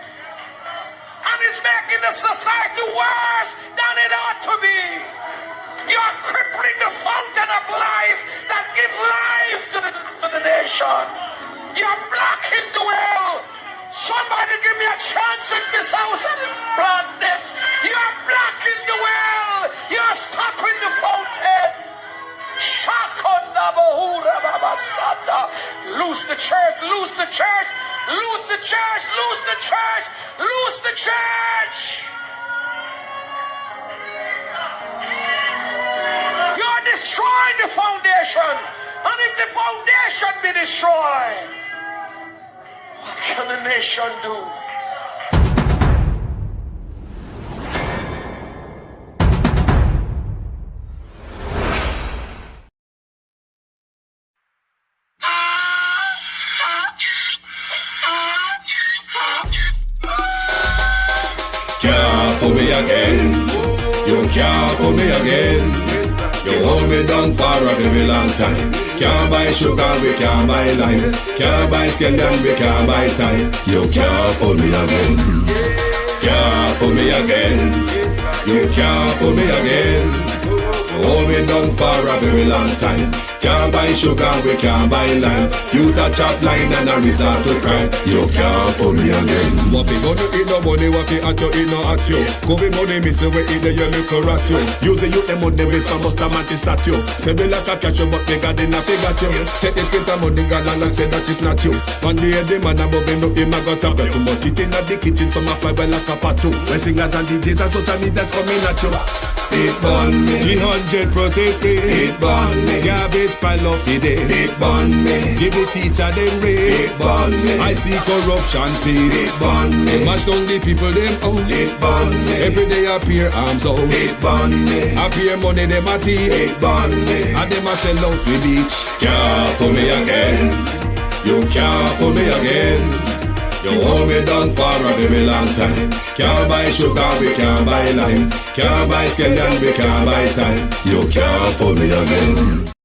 And it's making the society worse than it ought to be. You're crippling the fountain of life that gives life to the nation. You're blocking the well. Somebody give me a chance in this house and plant this. You're blocking the well. You're stopping the fountain. Lose the church, lose the church, lose the church, lose the church, lose the church. You're destroying the foundation. And if the foundation be destroyed, what can the nation do?
Can't pull me again. You can't pull me again. You hold me down for a very long time. Can't buy sugar, we can't buy lime. Can't buy scandal, we can't buy time. You can't pull me again. Can't pull me again. You can't pull me again. You hold me down for a very long time. Can't buy sugar, we can't buy lime. You touch up line and a resort to crime. You can't pull me again.
What we gonna eat no money, what we at you, eat no at you. COVID money, me say we eat the yellow rat you. Use the youth, them on the base, man, must have mantis statue. Say we like a catch you, but we got in a figure you. Take this spit of money, God, and say that is not you. On the head, the man above him, up him, I got a belt. But it in the kitchen, some of my like a patu. When singers and DJs and social media's coming at you.
It burn me.
300% raise.
It burn me.
Garbage pile up the day.
It burn me.
Give the teacher them raise.
It burn me.
I see corruption peace.
It burn me.
They mash down the people them house.
It burn me.
Every day appear arms out.
It burn me.
Appear money them a thief.
It burn me.
And them a sell out the beach.
Can't pull me again. You can't pull me again. You hold me down for a very long time. Can't buy sugar, we can't buy lime. Can't buy scandal, we can't buy time. You can't fool me again.